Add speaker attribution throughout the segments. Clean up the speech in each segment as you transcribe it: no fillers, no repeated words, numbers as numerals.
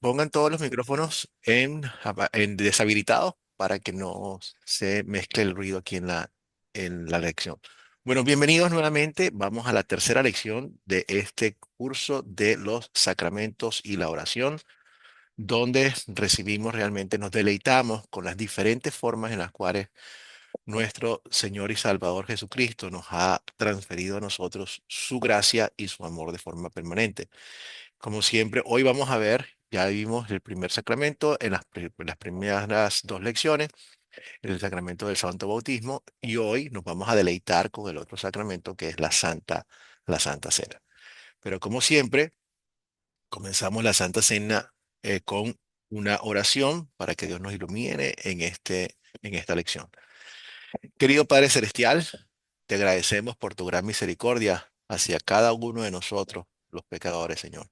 Speaker 1: Pongan todos los micrófonos en deshabilitados para que no se mezcle el ruido aquí en la lección. Bueno, bienvenidos nuevamente. Vamos a la tercera lección de este curso de los sacramentos y la oración, donde nos deleitamos con las diferentes formas en las cuales nuestro Señor y Salvador Jesucristo nos ha transferido a nosotros su gracia y su amor de forma permanente. Como siempre, hoy vamos a ver, ya vimos el primer sacramento en las primeras dos lecciones, el sacramento del Santo Bautismo, y hoy nos vamos a deleitar con el otro sacramento que es la Santa Cena. Pero como siempre, comenzamos la Santa Cena con una oración para que Dios nos ilumine en esta lección. Querido Padre Celestial, te agradecemos por tu gran misericordia hacia cada uno de nosotros, los pecadores, Señor.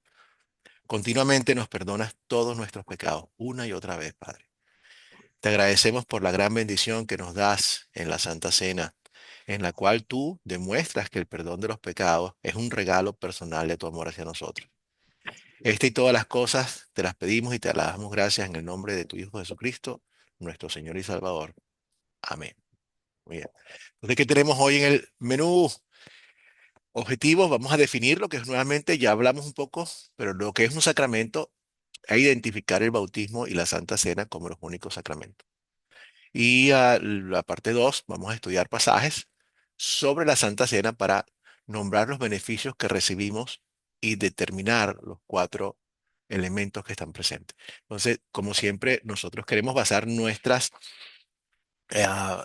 Speaker 1: Continuamente nos perdonas todos nuestros pecados, una y otra vez, Padre. Te agradecemos por la gran bendición que nos das en la Santa Cena, en la cual tú demuestras que el perdón de los pecados es un regalo personal de tu amor hacia nosotros. Esta y todas las cosas te las pedimos y te las damos gracias en el nombre de tu Hijo Jesucristo, nuestro Señor y Salvador. Amén. Muy bien. Entonces, ¿qué tenemos hoy en el menú? Objetivos, vamos a definir lo que es nuevamente, ya hablamos un poco, pero lo que es un sacramento a identificar el bautismo y la Santa Cena como los únicos sacramentos. Y a la parte 2 vamos a estudiar pasajes sobre la Santa Cena para nombrar los beneficios que recibimos y determinar los cuatro elementos que están presentes. Entonces, como siempre, nosotros queremos basar nuestras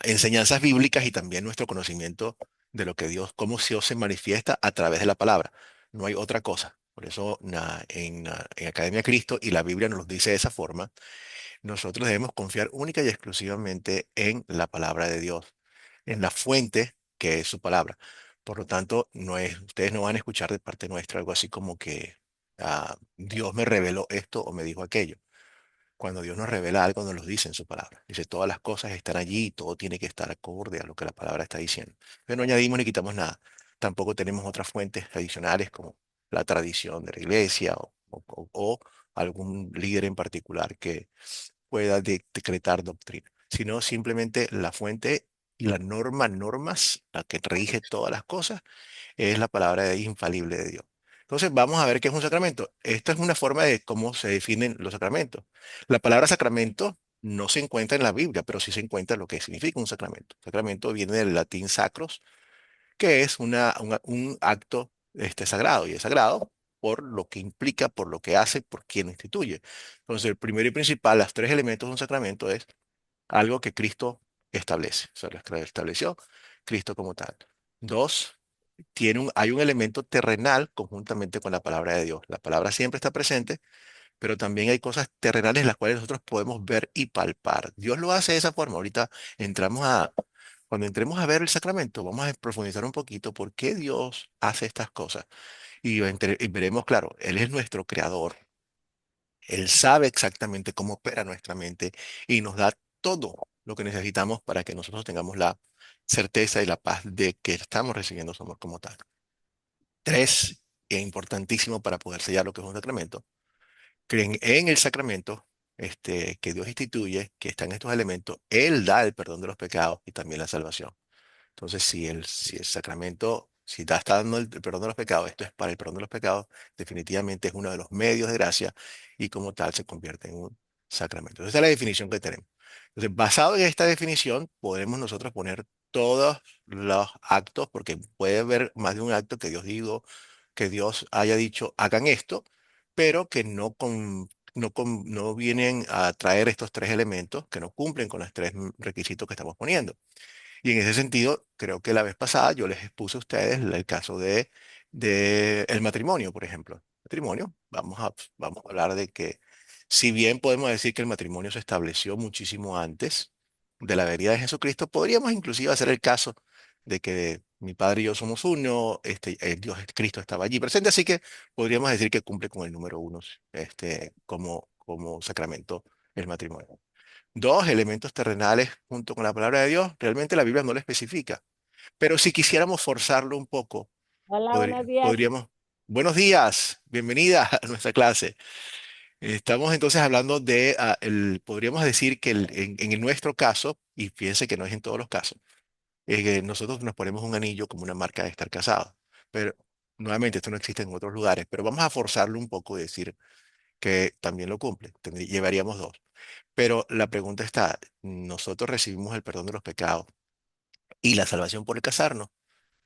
Speaker 1: enseñanzas bíblicas y también nuestro conocimiento de lo que Dios, cómo Dios se manifiesta a través de la palabra. No hay otra cosa. Por eso en Academia Cristo y la Biblia nos lo dice de esa forma, nosotros debemos confiar única y exclusivamente en la palabra de Dios, en la fuente que es su palabra. Por lo tanto, ustedes no van a escuchar de parte nuestra algo así como que Dios me reveló esto o me dijo aquello. Cuando Dios nos revela algo, nos lo dice en su palabra. Dice, todas las cosas están allí y todo tiene que estar acorde a lo que la palabra está diciendo. Pero no añadimos ni quitamos nada. Tampoco tenemos otras fuentes adicionales como la tradición de la iglesia o algún líder en particular que pueda decretar doctrina, sino simplemente la fuente y la normas, la que rige todas las cosas, es la palabra infalible de Dios. Entonces, vamos a ver qué es un sacramento. Esta es una forma de cómo se definen los sacramentos. La palabra sacramento no se encuentra en la Biblia, pero sí se encuentra lo que significa un sacramento. Sacramento viene del latín sacros, que es un acto sagrado, y es sagrado por lo que implica, por lo que hace, por quien lo instituye. Entonces, el primero y principal, los tres elementos de un sacramento es algo que Cristo establece, o sea, lo estableció Cristo como tal. Dos, hay un elemento terrenal conjuntamente con la palabra de Dios. La palabra siempre está presente, pero también hay cosas terrenales las cuales nosotros podemos ver y palpar. Dios lo hace de esa forma. Ahorita cuando entremos a ver el sacramento, vamos a profundizar un poquito por qué Dios hace estas cosas. Y veremos, claro, Él es nuestro creador. Él sabe exactamente cómo opera nuestra mente y nos da todo lo que necesitamos para que nosotros tengamos la certeza y la paz de que estamos recibiendo su amor como tal. Tres, e importantísimo para poder sellar lo que es un sacramento, creen en el sacramento que Dios instituye, que están estos elementos, Él da el perdón de los pecados y también la salvación. Entonces, si el sacramento, si está dando el perdón de los pecados, esto es para el perdón de los pecados, definitivamente es uno de los medios de gracia y como tal se convierte en un sacramento. Esa es la definición que tenemos. Entonces, basado en esta definición, podemos nosotros poner todos los actos, porque puede haber más de un acto que Dios haya dicho, hagan esto, pero que no vienen a traer estos tres elementos, que no cumplen con los tres requisitos que estamos poniendo. Y en ese sentido, creo que la vez pasada yo les expuse a ustedes el caso de el matrimonio, por ejemplo. Matrimonio, vamos a hablar de que si bien podemos decir que el matrimonio se estableció muchísimo antes de la venida de Jesucristo, podríamos inclusive hacer el caso de que mi padre y yo somos uno, Dios Cristo estaba allí presente, así que podríamos decir que cumple con el número uno, como sacramento el matrimonio. Dos elementos terrenales junto con la palabra de Dios, realmente la Biblia no lo especifica. Pero si quisiéramos forzarlo un poco,
Speaker 2: Hola, buenos días.
Speaker 1: podríamos. Buenos días, bienvenida a nuestra clase. Estamos entonces hablando de, podríamos decir que en nuestro caso, y piense que no es en todos los casos, que nosotros nos ponemos un anillo como una marca de estar casados. Pero nuevamente esto no existe en otros lugares, pero vamos a forzarlo un poco y decir que también lo cumple. Llevaríamos dos. Pero la pregunta está, ¿nosotros recibimos el perdón de los pecados y la salvación por el casarnos?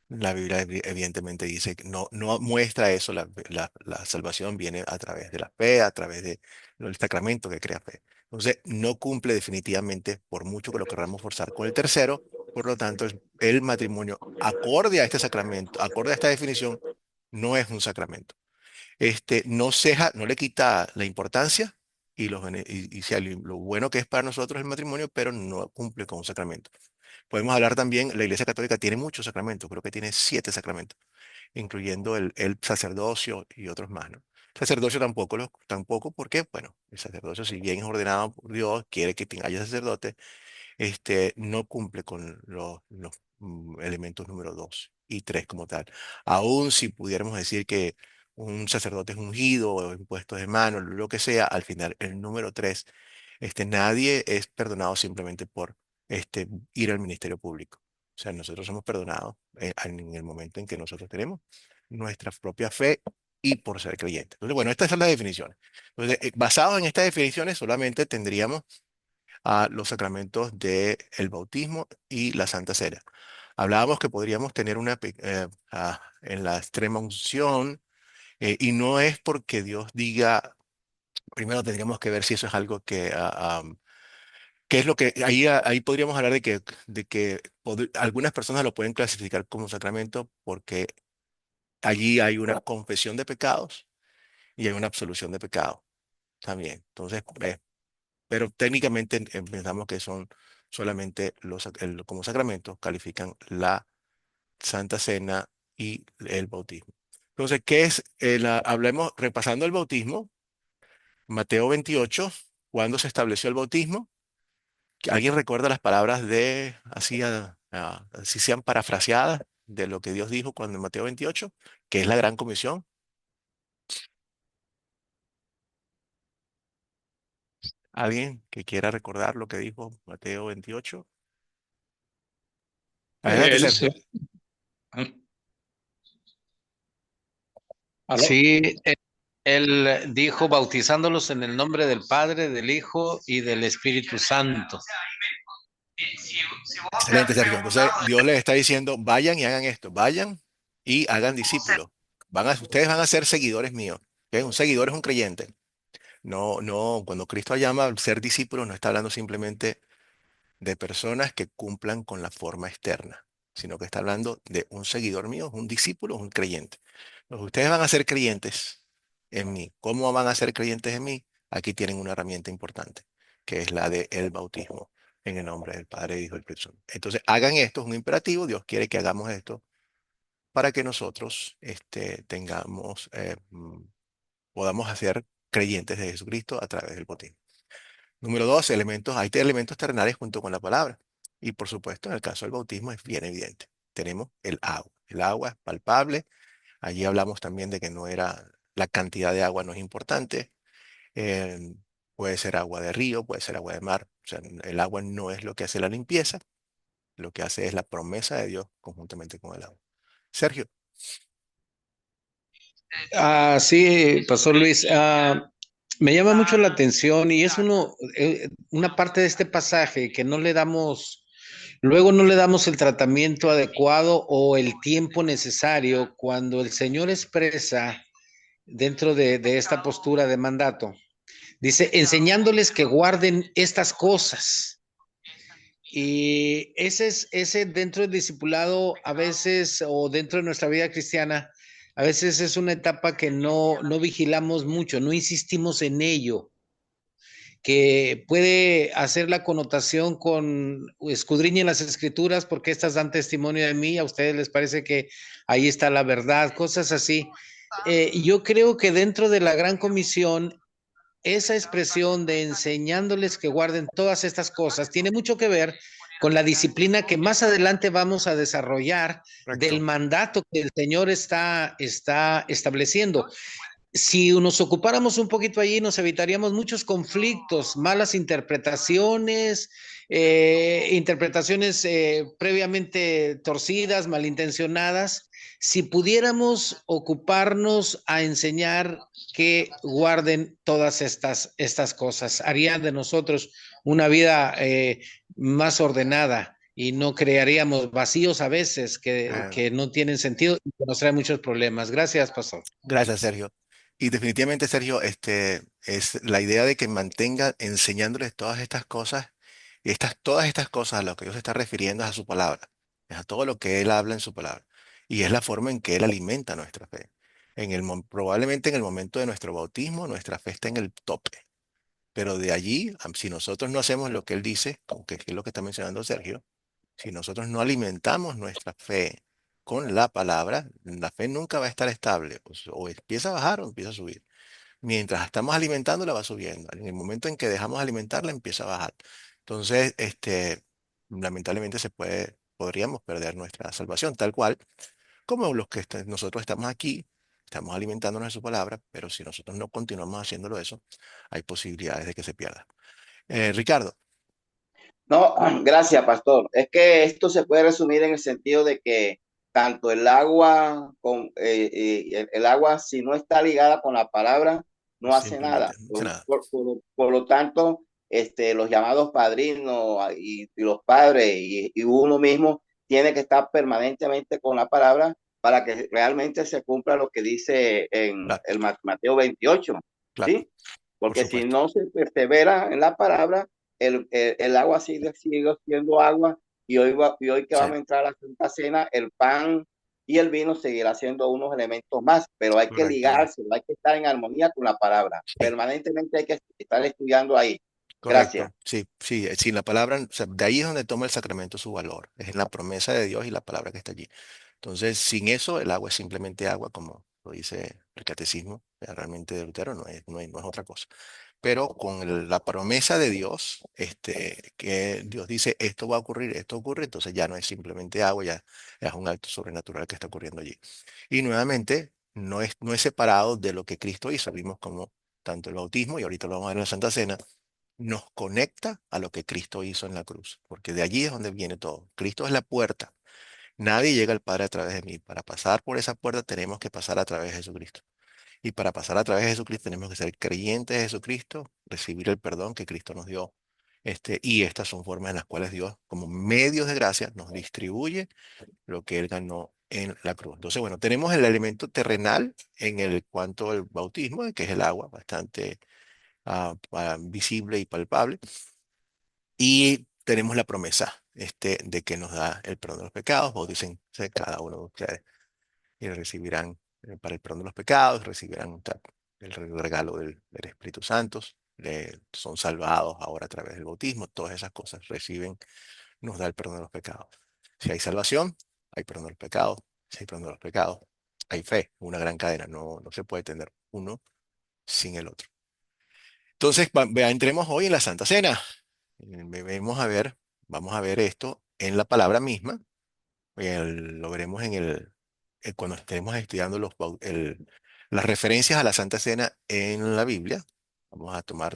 Speaker 1: La Biblia evidentemente dice que no, no muestra eso, la salvación viene a través de la fe, a través del sacramento que crea fe. Entonces, no cumple definitivamente, por mucho que lo queramos forzar con el tercero, por lo tanto, el matrimonio, acorde a este sacramento, acorde a esta definición, no es un sacramento. No ceja, no le quita la importancia y sea lo bueno que es para nosotros el matrimonio, pero no cumple con un sacramento. Podemos hablar también, la Iglesia Católica tiene muchos sacramentos, creo que tiene 7 sacramentos, incluyendo el sacerdocio y otros más, ¿no? Sacerdocio tampoco, tampoco porque, bueno, el sacerdocio, si bien es ordenado por Dios, quiere que haya sacerdote, no cumple con los elementos número 2 y 3 como tal. Aún si pudiéramos decir que un sacerdote es ungido o impuesto de mano, lo que sea, al final el número 3, nadie es perdonado simplemente por ir al ministerio público. O sea, nosotros somos perdonados en el momento en que nosotros tenemos nuestra propia fe y por ser creyentes. Entonces, bueno, estas son las definiciones. Entonces, basado en estas definiciones, solamente tendríamos a los sacramentos del bautismo y la Santa Cena. Hablábamos que podríamos tener en la extrema unción, y no es porque Dios diga, primero tendríamos que ver si eso es algo que es lo que, ahí podríamos hablar de que algunas personas lo pueden clasificar como sacramento porque allí hay una confesión de pecados y hay una absolución de pecados también. Entonces, pero técnicamente pensamos que son solamente como sacramentos, califican la Santa Cena y el bautismo. Entonces, ¿qué es? Hablemos, repasando el bautismo, Mateo 28, ¿cuándo se estableció el bautismo? ¿Alguien recuerda las palabras así sean parafraseadas de lo que Dios dijo cuando en Mateo 28, que es la gran comisión? ¿Alguien que quiera recordar lo que dijo Mateo 28? Adelante,
Speaker 2: Él
Speaker 1: Sergio.
Speaker 2: se... ¿Aló?
Speaker 3: Sí, él dijo bautizándolos en el nombre del Padre, del Hijo y del Espíritu Santo.
Speaker 1: Excelente, Sergio. Entonces, Dios les está diciendo, vayan y hagan esto, vayan y hagan discípulos. Ustedes van a ser seguidores míos. ¿Ok? Un seguidor es un creyente. No, no, cuando Cristo llama a ser discípulos, no está hablando simplemente de personas que cumplan con la forma externa, sino que está hablando de un seguidor mío, un discípulo, un creyente. Entonces, ustedes van a ser creyentes en mí. ¿Cómo van a ser creyentes en mí? Aquí tienen una herramienta importante, que es la de el bautismo en el nombre del Padre, Hijo y Espíritu Santo. Entonces, hagan esto, es un imperativo. Dios quiere que hagamos esto para que nosotros podamos hacer creyentes de Jesucristo a través del bautismo. Número 2, hay elementos terrenales junto con la palabra. Y por supuesto, en el caso del bautismo es bien evidente. Tenemos el agua. El agua es palpable. Allí hablamos también de que la cantidad de agua no es importante. eh, Puede ser agua de río, puede ser agua de mar. O sea, el agua no es lo que hace la limpieza, lo que hace es la promesa de Dios conjuntamente con el agua. Sergio,
Speaker 3: Sí, Pastor Luis, me llama mucho la atención y es una parte de este pasaje que luego no le damos el tratamiento adecuado o el tiempo necesario cuando el Señor expresa dentro de esta postura de mandato. Dice, enseñándoles que guarden estas cosas. Y ese dentro del discipulado a veces, o dentro de nuestra vida cristiana, a veces es una etapa que no vigilamos mucho, no insistimos en ello, que puede hacer la connotación con escudriñen las escrituras porque estas dan testimonio de mí, a ustedes les parece que ahí está la verdad, cosas así. Yo creo que dentro de la gran comisión esa expresión de enseñándoles que guarden todas estas cosas tiene mucho que ver con la disciplina que más adelante vamos a desarrollar del
Speaker 1: correcto.
Speaker 3: mandato que el Señor está estableciendo. si nos ocupáramos un poquito allí, nos evitaríamos muchos conflictos, malas interpretaciones, interpretaciones previamente torcidas, malintencionadas. Si pudiéramos ocuparnos a enseñar que guarden todas estas cosas, harían de nosotros una vida más ordenada y no crearíamos vacíos a veces
Speaker 1: Eh,
Speaker 3: que no tienen sentido y que nos traen muchos problemas. Gracias, pastor.
Speaker 1: Gracias, Sergio. Y definitivamente, Sergio, es la idea de que mantenga enseñándoles todas estas cosas, y todas estas cosas a lo que Dios se está refiriendo es a su palabra, es a todo lo que Él habla en su palabra. Y es la forma en que Él alimenta nuestra fe. Probablemente en el momento de nuestro bautismo, nuestra fe está en el tope. Pero de allí, si nosotros no hacemos lo que Él dice, aunque es lo que está mencionando Sergio, si nosotros no alimentamos nuestra fe con la palabra, la fe nunca va a estar estable. O empieza a bajar o empieza a subir. Mientras estamos alimentándola, va subiendo. En el momento en que dejamos de alimentarla, empieza a bajar. Entonces, lamentablemente podríamos perder nuestra salvación, tal cual como los que nosotros estamos aquí, estamos alimentándonos de su palabra, pero si nosotros no continuamos haciéndolo eso, hay posibilidades de que se pierda. Ricardo,
Speaker 2: No, gracias, pastor. Es que esto se puede resumir en el sentido de que tanto el agua, el agua, si no está ligada con la palabra, no hace
Speaker 1: simplemente
Speaker 2: nada.
Speaker 1: no dice nada.
Speaker 2: Por lo tanto, los llamados padrinos y los padres y uno mismo tiene que estar permanentemente con la palabra para que realmente se cumpla lo que dice en
Speaker 1: Claro,
Speaker 2: el Mateo 28,
Speaker 1: claro,
Speaker 2: ¿sí?
Speaker 1: por
Speaker 2: Porque si
Speaker 1: supuesto.
Speaker 2: no se persevera en la palabra, el agua sigue siendo agua y hoy que
Speaker 1: Sí,
Speaker 2: vamos a entrar a la Santa Cena, el pan y el vino seguirá siendo unos elementos más, pero hay que
Speaker 1: correcto.
Speaker 2: ligarse, hay que estar en armonía con la palabra.
Speaker 1: Sí,
Speaker 2: Permanentemente hay que estar estudiando ahí. Gracias.
Speaker 1: correcto. Sí, sí, sin la palabra, o sea, de ahí es donde toma el sacramento su valor. Es en la promesa de Dios y la palabra que está allí. Entonces, sin eso, el agua es simplemente agua, como lo dice el catecismo, realmente de Lutero, no es otra cosa. Pero con la promesa de Dios, que Dios dice, esto va a ocurrir, esto ocurre, entonces ya no es simplemente agua, ya es un acto sobrenatural que está ocurriendo allí. Y nuevamente, no es separado de lo que Cristo hizo. Vimos como tanto el bautismo, y ahorita lo vamos a ver en la Santa Cena, nos conecta a lo que Cristo hizo en la cruz, porque de allí es donde viene todo. Cristo es la puerta. Nadie llega al Padre a través de mí. Para pasar por esa puerta tenemos que pasar a través de Jesucristo. Y para pasar a través de Jesucristo tenemos que ser creyentes de Jesucristo, recibir el perdón que Cristo nos dio. Y estas son formas en las cuales Dios, como medios de gracia, nos distribuye lo que Él ganó en la cruz. Entonces, bueno, tenemos el elemento terrenal en el cuanto al bautismo, que es el agua, bastante visible y palpable. Y tenemos la promesa de que nos da el perdón de los pecados. Bautícense cada uno de ustedes y recibirán para el perdón de los pecados, recibirán el regalo del Espíritu Santo, son salvados ahora a través del bautismo, todas esas cosas reciben, nos da el perdón de los pecados. Si hay salvación, hay perdón de los pecados. Si hay perdón de los pecados, hay fe, una gran cadena, no se puede tener uno sin el otro. Entonces, entremos hoy en la Santa Cena. Vamos a ver esto en la palabra misma. Lo veremos cuando estemos estudiando las referencias a la Santa Cena en la Biblia. Vamos a tomar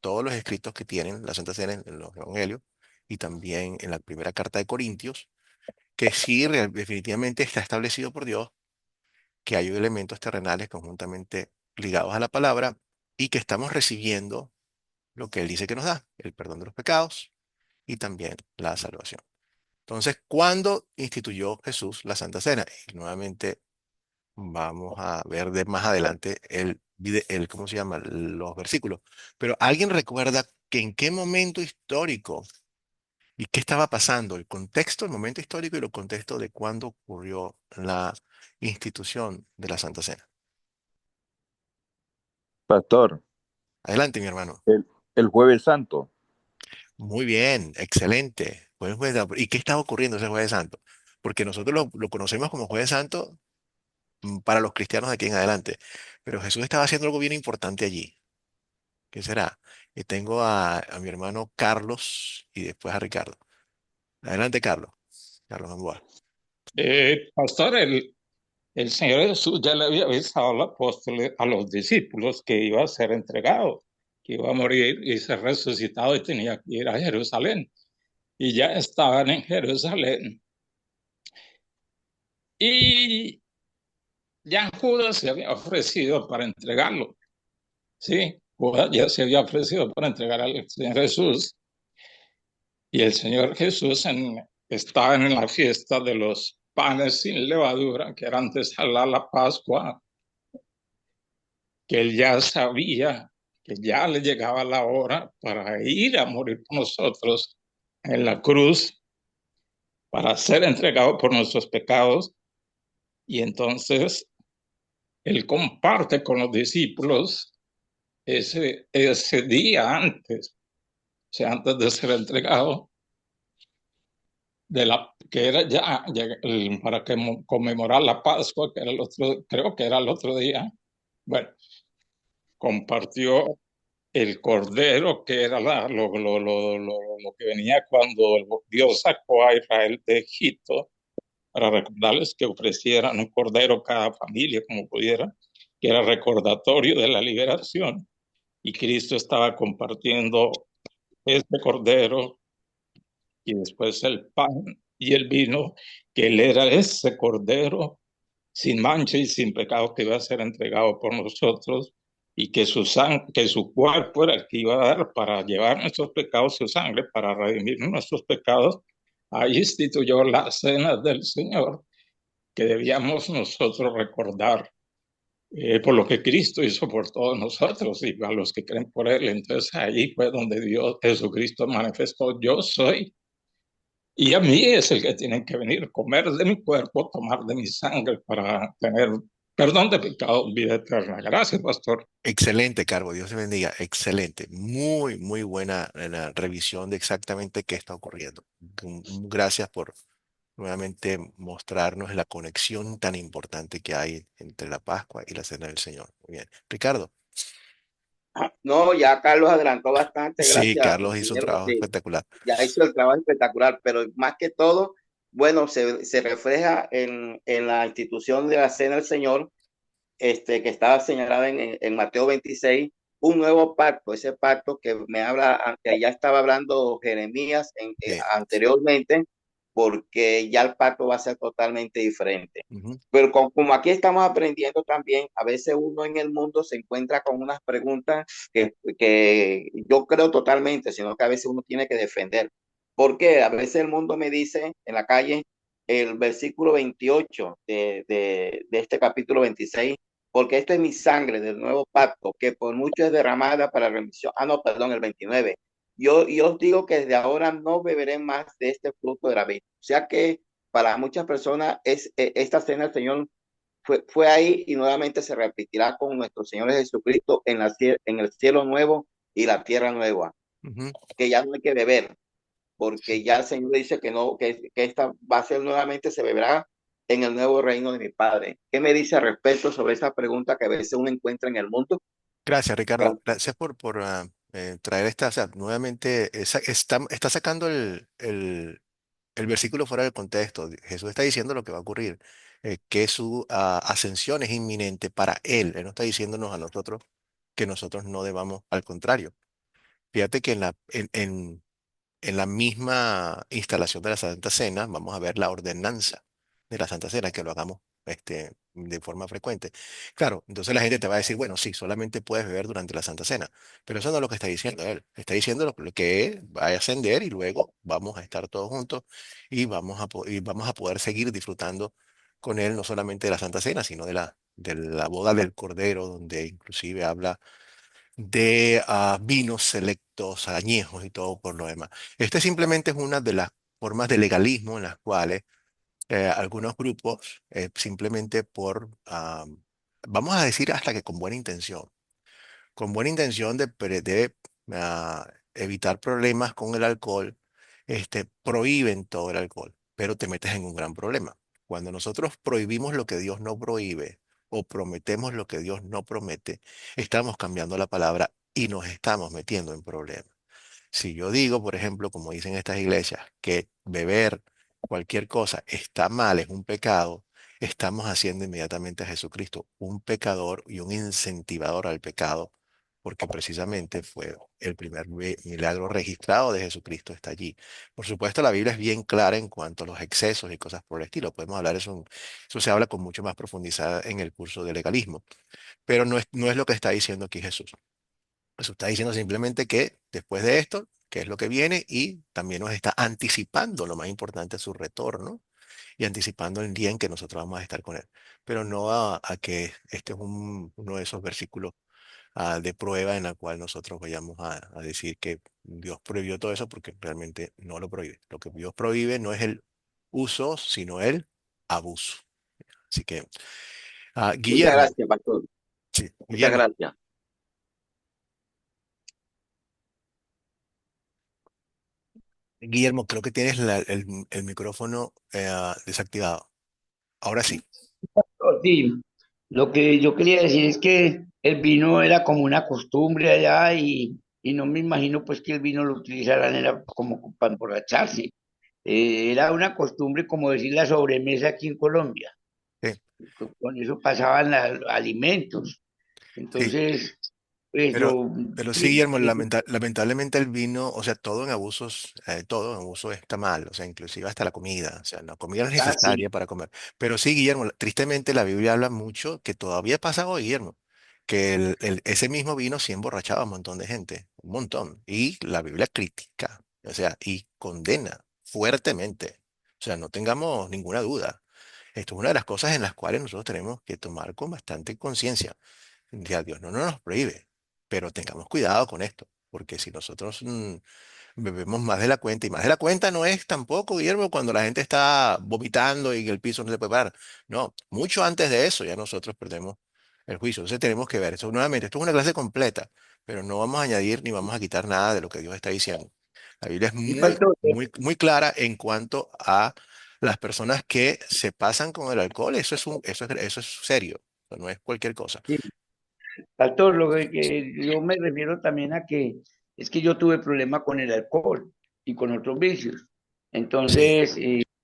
Speaker 1: todos los escritos que tienen la Santa Cena en los Evangelios y también en la primera carta de Corintios, que sí definitivamente está establecido por Dios que hay elementos terrenales conjuntamente ligados a la palabra y que estamos recibiendo lo que Él dice que nos da, el perdón de los pecados y también la salvación. Entonces, ¿cuándo instituyó Jesús la Santa Cena? Y nuevamente vamos a ver de más adelante ¿cómo se llama? Los versículos. Pero ¿alguien recuerda que en qué momento histórico y qué estaba pasando? El contexto, el momento histórico y el contexto de cuándo ocurrió la institución de la Santa Cena.
Speaker 4: Pastor,
Speaker 1: Adelante, mi hermano.
Speaker 4: el, el Jueves Santo.
Speaker 1: Muy bien, excelente. ¿Y qué estaba ocurriendo ese Jueves Santo? Porque nosotros lo conocemos como Jueves Santo para los cristianos de aquí en adelante. Pero Jesús estaba haciendo algo bien importante allí. ¿Qué será? Y tengo a mi hermano Carlos y después a Ricardo. Adelante, Carlos. Carlos Gamboa.
Speaker 3: Pastor,
Speaker 5: el Señor Jesús ya le había avisado a los apóstoles, a los discípulos, que iba a ser entregado, que iba a morir y ser resucitado y tenía que ir a Jerusalén. Y ya estaban en Jerusalén. Y ya Judas se había ofrecido para entregarlo. Sí, Judas ya se había ofrecido para entregar al Señor Jesús. Y el Señor Jesús estaba en la fiesta de los panes sin levadura, que era antes a la Pascua, que él ya sabía que ya le llegaba la hora para ir a morir por nosotros en la cruz, para ser entregado por nuestros pecados. Y entonces él comparte con los discípulos ese día antes, o sea, antes de ser entregado, que era para conmemorar la Pascua, que era el otro, creo que era el otro día. Bueno, compartió el cordero, que era lo que venía cuando Dios sacó a Israel de Egipto, para recordarles que ofrecieran un cordero cada familia como pudiera, que era recordatorio de la liberación. Y Cristo estaba compartiendo este cordero y después el pan y el vino, que él era ese cordero sin mancha y sin pecado que iba a ser entregado por nosotros, y que que su cuerpo era el que iba a dar para llevar nuestros pecados, su sangre para redimir nuestros pecados. Ahí instituyó la cena del Señor, que debíamos nosotros recordar por lo que Cristo hizo por todos nosotros y a los que creen por Él. Entonces ahí fue donde Dios, Jesucristo manifestó: yo soy, y a mí es el que tienen que venir, comer de mi cuerpo, tomar de mi sangre para tener perdón de pecado, vida eterna. Gracias, pastor.
Speaker 1: Excelente, Carbo, Dios te bendiga. Excelente. Muy, muy buena la revisión de exactamente qué está ocurriendo. Gracias por nuevamente mostrarnos la conexión tan importante que hay entre la Pascua y la Cena del Señor. Muy bien. Ricardo.
Speaker 2: No, ya Carlos adelantó bastante,
Speaker 1: Sí,
Speaker 2: gracias,
Speaker 1: Carlos hizo un
Speaker 2: ingeniero.
Speaker 1: trabajo
Speaker 2: Sí,
Speaker 1: espectacular.
Speaker 2: ya hizo el trabajo espectacular, pero más que todo, bueno, se refleja en la institución de la Cena del Señor, que estaba señalada en Mateo 26, un nuevo pacto, ese pacto que me habla, que ya estaba hablando Jeremías
Speaker 1: Bien.
Speaker 2: anteriormente, porque ya el pacto va a ser totalmente diferente.
Speaker 1: Ujú.
Speaker 2: Pero como aquí estamos aprendiendo también, a veces uno en el mundo se encuentra con unas preguntas que yo creo totalmente, sino que a veces uno tiene que defender. Porque a veces el mundo me dice en la calle el versículo 28 de este capítulo 26, porque esto es mi sangre del nuevo pacto, que por mucho es derramada para remisión. Ah, no, perdón, el 29. Yo os digo que desde ahora no beberé más de este fruto de la vid. O sea que para muchas personas esta cena del Señor fue ahí y nuevamente se repetirá con nuestro Señor Jesucristo en el cielo nuevo y la tierra nueva,
Speaker 1: Ujú.
Speaker 2: que ya no hay que beber, porque ya el Señor dice que no, que esta va a ser nuevamente, se beberá en el nuevo reino de mi Padre. ¿Qué me dice al respecto sobre esa pregunta que a veces uno encuentra en el mundo?
Speaker 1: Gracias, Ricardo. Gracias por traer esta, o sea, nuevamente, está sacando el versículo fuera del contexto. Jesús está diciendo lo que va a ocurrir, que su ascensión es inminente para Él. Él no está diciéndonos a nosotros que nosotros no debamos, al contrario. Fíjate que en la misma instalación de la Santa Cena, vamos a ver la ordenanza de la Santa Cena, que lo hagamos de forma frecuente. Claro, entonces la gente te va a decir, bueno, sí, solamente puedes beber durante la Santa Cena, pero eso no es lo que está diciendo él. Está diciendo lo que va a ascender y luego vamos a estar todos juntos y vamos a poder seguir disfrutando con él, no solamente de la Santa Cena, sino de la boda del Cordero, donde inclusive habla de vinos selectos, añejos y todo por lo demás. Este simplemente es una de las formas de legalismo en las cuales algunos grupos, simplemente vamos a decir hasta que con buena intención de evitar problemas con el alcohol, prohíben todo el alcohol, pero te metes en un gran problema. Cuando nosotros prohibimos lo que Dios no prohíbe o prometemos lo que Dios no promete, estamos cambiando la palabra y nos estamos metiendo en problemas. Si yo digo, por ejemplo, como dicen estas iglesias, que beber cualquier cosa está mal, es un pecado, estamos haciendo inmediatamente a Jesucristo un pecador y un incentivador al pecado, porque precisamente fue el primer milagro registrado de Jesucristo, está allí. Por supuesto, la Biblia es bien clara en cuanto a los excesos y cosas por el estilo. Podemos hablar eso, eso se habla con mucho más profundidad en el curso de legalismo, pero no es lo que está diciendo aquí Jesús. Jesús está diciendo simplemente que después de esto, que es lo que viene, y también nos está anticipando, lo más importante, su retorno y anticipando el día en que nosotros vamos a estar con Él. Pero no a que este es uno de esos versículos de prueba en la cual nosotros vayamos a decir que Dios prohibió todo eso, porque realmente no lo prohíbe. Lo que Dios prohíbe no es el uso, sino el abuso. Así que,
Speaker 2: Muchas
Speaker 1: Guillermo,
Speaker 2: gracias, pastor.
Speaker 1: sí,
Speaker 2: Muchas
Speaker 1: Guillermo,
Speaker 2: gracias.
Speaker 1: Guillermo, creo que tienes el micrófono desactivado. Ahora sí.
Speaker 6: Oh, sí, lo que yo quería decir es que el vino era como una costumbre allá y no me imagino pues que el vino lo utilizaran era como para emborracharse. Era una costumbre como decir la sobremesa aquí en Colombia.
Speaker 1: Sí,
Speaker 6: Con eso pasaban alimentos.
Speaker 1: sí.
Speaker 6: Entonces, pues
Speaker 1: Pero,
Speaker 6: yo,
Speaker 1: pero sí,
Speaker 6: sí,
Speaker 1: Guillermo, lamentablemente el vino, o sea, todo en abusos, todo en abuso está mal, o sea, inclusive hasta la comida, o sea, la comida no es
Speaker 6: sí,
Speaker 1: necesaria para comer. Pero sí, Guillermo, tristemente la Biblia habla mucho que todavía pasa hoy, Guillermo, que ese mismo vino sí emborrachaba a un montón de gente, un montón, y la Biblia critica, o sea, y condena fuertemente, o sea, no tengamos ninguna duda. Esto es una de las cosas en las cuales nosotros tenemos que tomar con bastante conciencia. Ya Dios no nos prohíbe, pero tengamos cuidado con esto, porque si nosotros bebemos más de la cuenta, y más de la cuenta no es tampoco, Guillermo, cuando la gente está vomitando y en el piso no se puede parar. No, mucho antes de eso ya nosotros perdemos el juicio. Entonces tenemos que ver eso nuevamente. Esto es una clase completa, pero no vamos a añadir ni vamos a quitar nada de lo que Dios está diciendo. La Biblia es
Speaker 6: sí,
Speaker 1: muy,
Speaker 6: pastor,
Speaker 1: muy, muy clara en cuanto a las personas que se pasan con el alcohol. Eso es serio. Eso no es cualquier cosa.
Speaker 6: sí, pastor, que yo me refiero también a que es que yo tuve problema con el alcohol y con otros vicios.
Speaker 1: Sí.
Speaker 6: Entonces,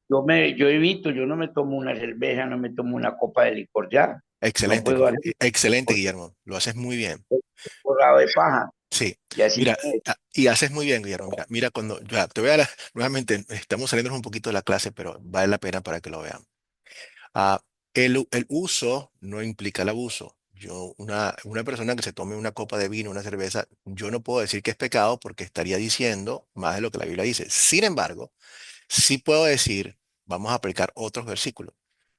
Speaker 6: yo evito, yo no me tomo una cerveza, no me tomo una copa de licor ya. No
Speaker 1: Excelente,
Speaker 6: puedo hacer
Speaker 1: excelente,
Speaker 6: porque
Speaker 1: Guillermo. Lo haces muy bien.
Speaker 6: estoy borrado de paja.
Speaker 1: Sí.
Speaker 6: Y así
Speaker 1: Mira,
Speaker 6: me-
Speaker 1: y haces muy bien, Guillermo. Mira, cuando ya, te voy a nuevamente, estamos saliendo un poquito de la clase, pero vale la pena para que lo vean. Ah, el uso no implica el abuso. Una persona que se tome una copa de vino, una cerveza, yo no puedo decir que es pecado porque estaría diciendo más de lo que la Biblia dice. Sin embargo, sí puedo decir, vamos a aplicar otros versículos.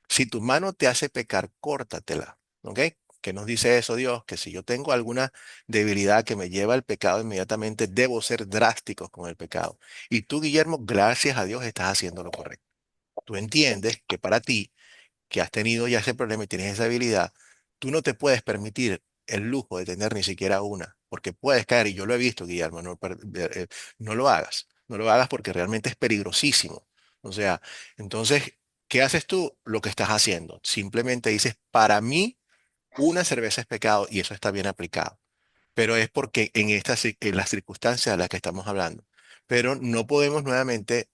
Speaker 1: Si tu mano te hace pecar, córtatela. ¿Ok? ¿Qué nos dice eso Dios? Que si yo tengo alguna debilidad que me lleva al pecado, inmediatamente debo ser drásticos con el pecado. Y tú, Guillermo, gracias a Dios estás haciendo lo correcto. Tú entiendes que para ti, que has tenido ya ese problema y tienes esa habilidad, tú no te puedes permitir el lujo de tener ni siquiera una, porque puedes caer, y yo lo he visto, Guillermo, no lo hagas, no lo hagas porque realmente es peligrosísimo. O sea, entonces, ¿qué haces tú? Lo que estás haciendo. Simplemente dices, para mí, una cerveza es pecado y eso está bien aplicado, pero es porque en las circunstancias de las que estamos hablando. Pero no podemos nuevamente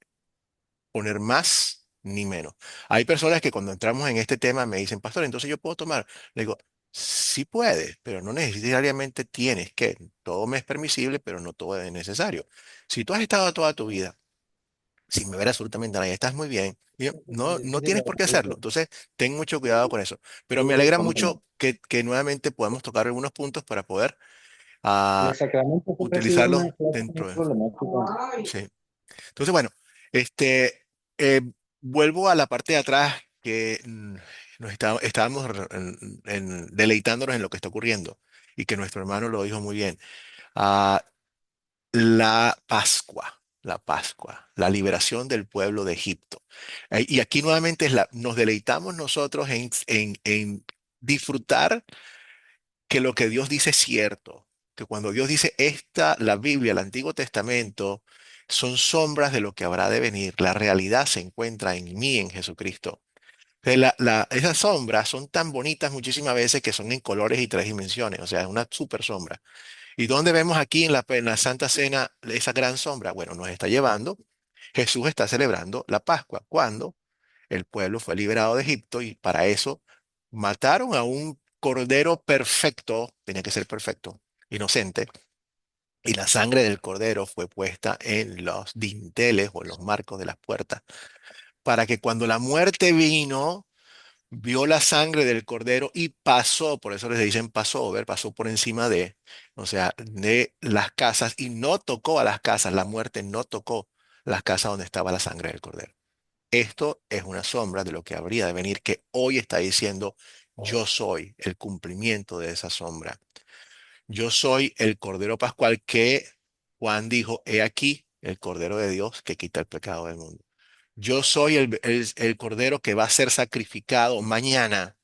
Speaker 1: poner más ni menos. Hay personas que cuando entramos en este tema me dicen, pastor, entonces yo puedo tomar. Le digo, sí puedes, pero no necesariamente tienes que. Todo me es permisible, pero no todo es necesario. Si tú has estado toda tu vida sin beber absolutamente nada y estás muy bien, no tienes por qué hacerlo. Entonces, ten mucho cuidado con eso. Pero me alegra mucho que nuevamente podamos tocar algunos puntos para poder
Speaker 3: Los
Speaker 1: ah,
Speaker 3: sacramentos siempre ha sido
Speaker 1: utilizarlos
Speaker 3: una clase muy
Speaker 1: dentro de...
Speaker 3: problemática.
Speaker 1: Sí. Entonces, bueno, este, eh, vuelvo a la parte de atrás que estábamos deleitándonos en lo que está ocurriendo y que nuestro hermano lo dijo muy bien. Ah, la Pascua, la liberación del pueblo de Egipto. Y aquí nuevamente nos deleitamos nosotros en disfrutar que lo que Dios dice es cierto, que cuando Dios dice la Biblia, el Antiguo Testamento, son sombras de lo que habrá de venir, la realidad se encuentra en mí, en Jesucristo. Esas sombras son tan bonitas muchísimas veces que son en colores y tres dimensiones, o sea, es una super sombra. ¿Y dónde vemos aquí en la Santa Cena esa gran sombra? Bueno, nos está llevando, Jesús está celebrando la Pascua. ¿Cuándo? el pueblo fue liberado de Egipto y para eso mataron a un cordero perfecto, tenía que ser perfecto, inocente, y la sangre del cordero fue puesta en los dinteles o en los marcos de las puertas, para que cuando la muerte vino, vio la sangre del cordero y pasó, por eso les dicen pasó, ver, pasó por encima de, o sea, de las casas y no tocó a las casas, la muerte no tocó las casas donde estaba la sangre del cordero. Esto es una sombra de lo que habría de venir, que hoy está diciendo, yo soy el cumplimiento de esa sombra. Yo soy el Cordero Pascual que Juan dijo, he aquí el Cordero de Dios que quita el pecado del mundo. Yo soy el Cordero que va a ser sacrificado mañana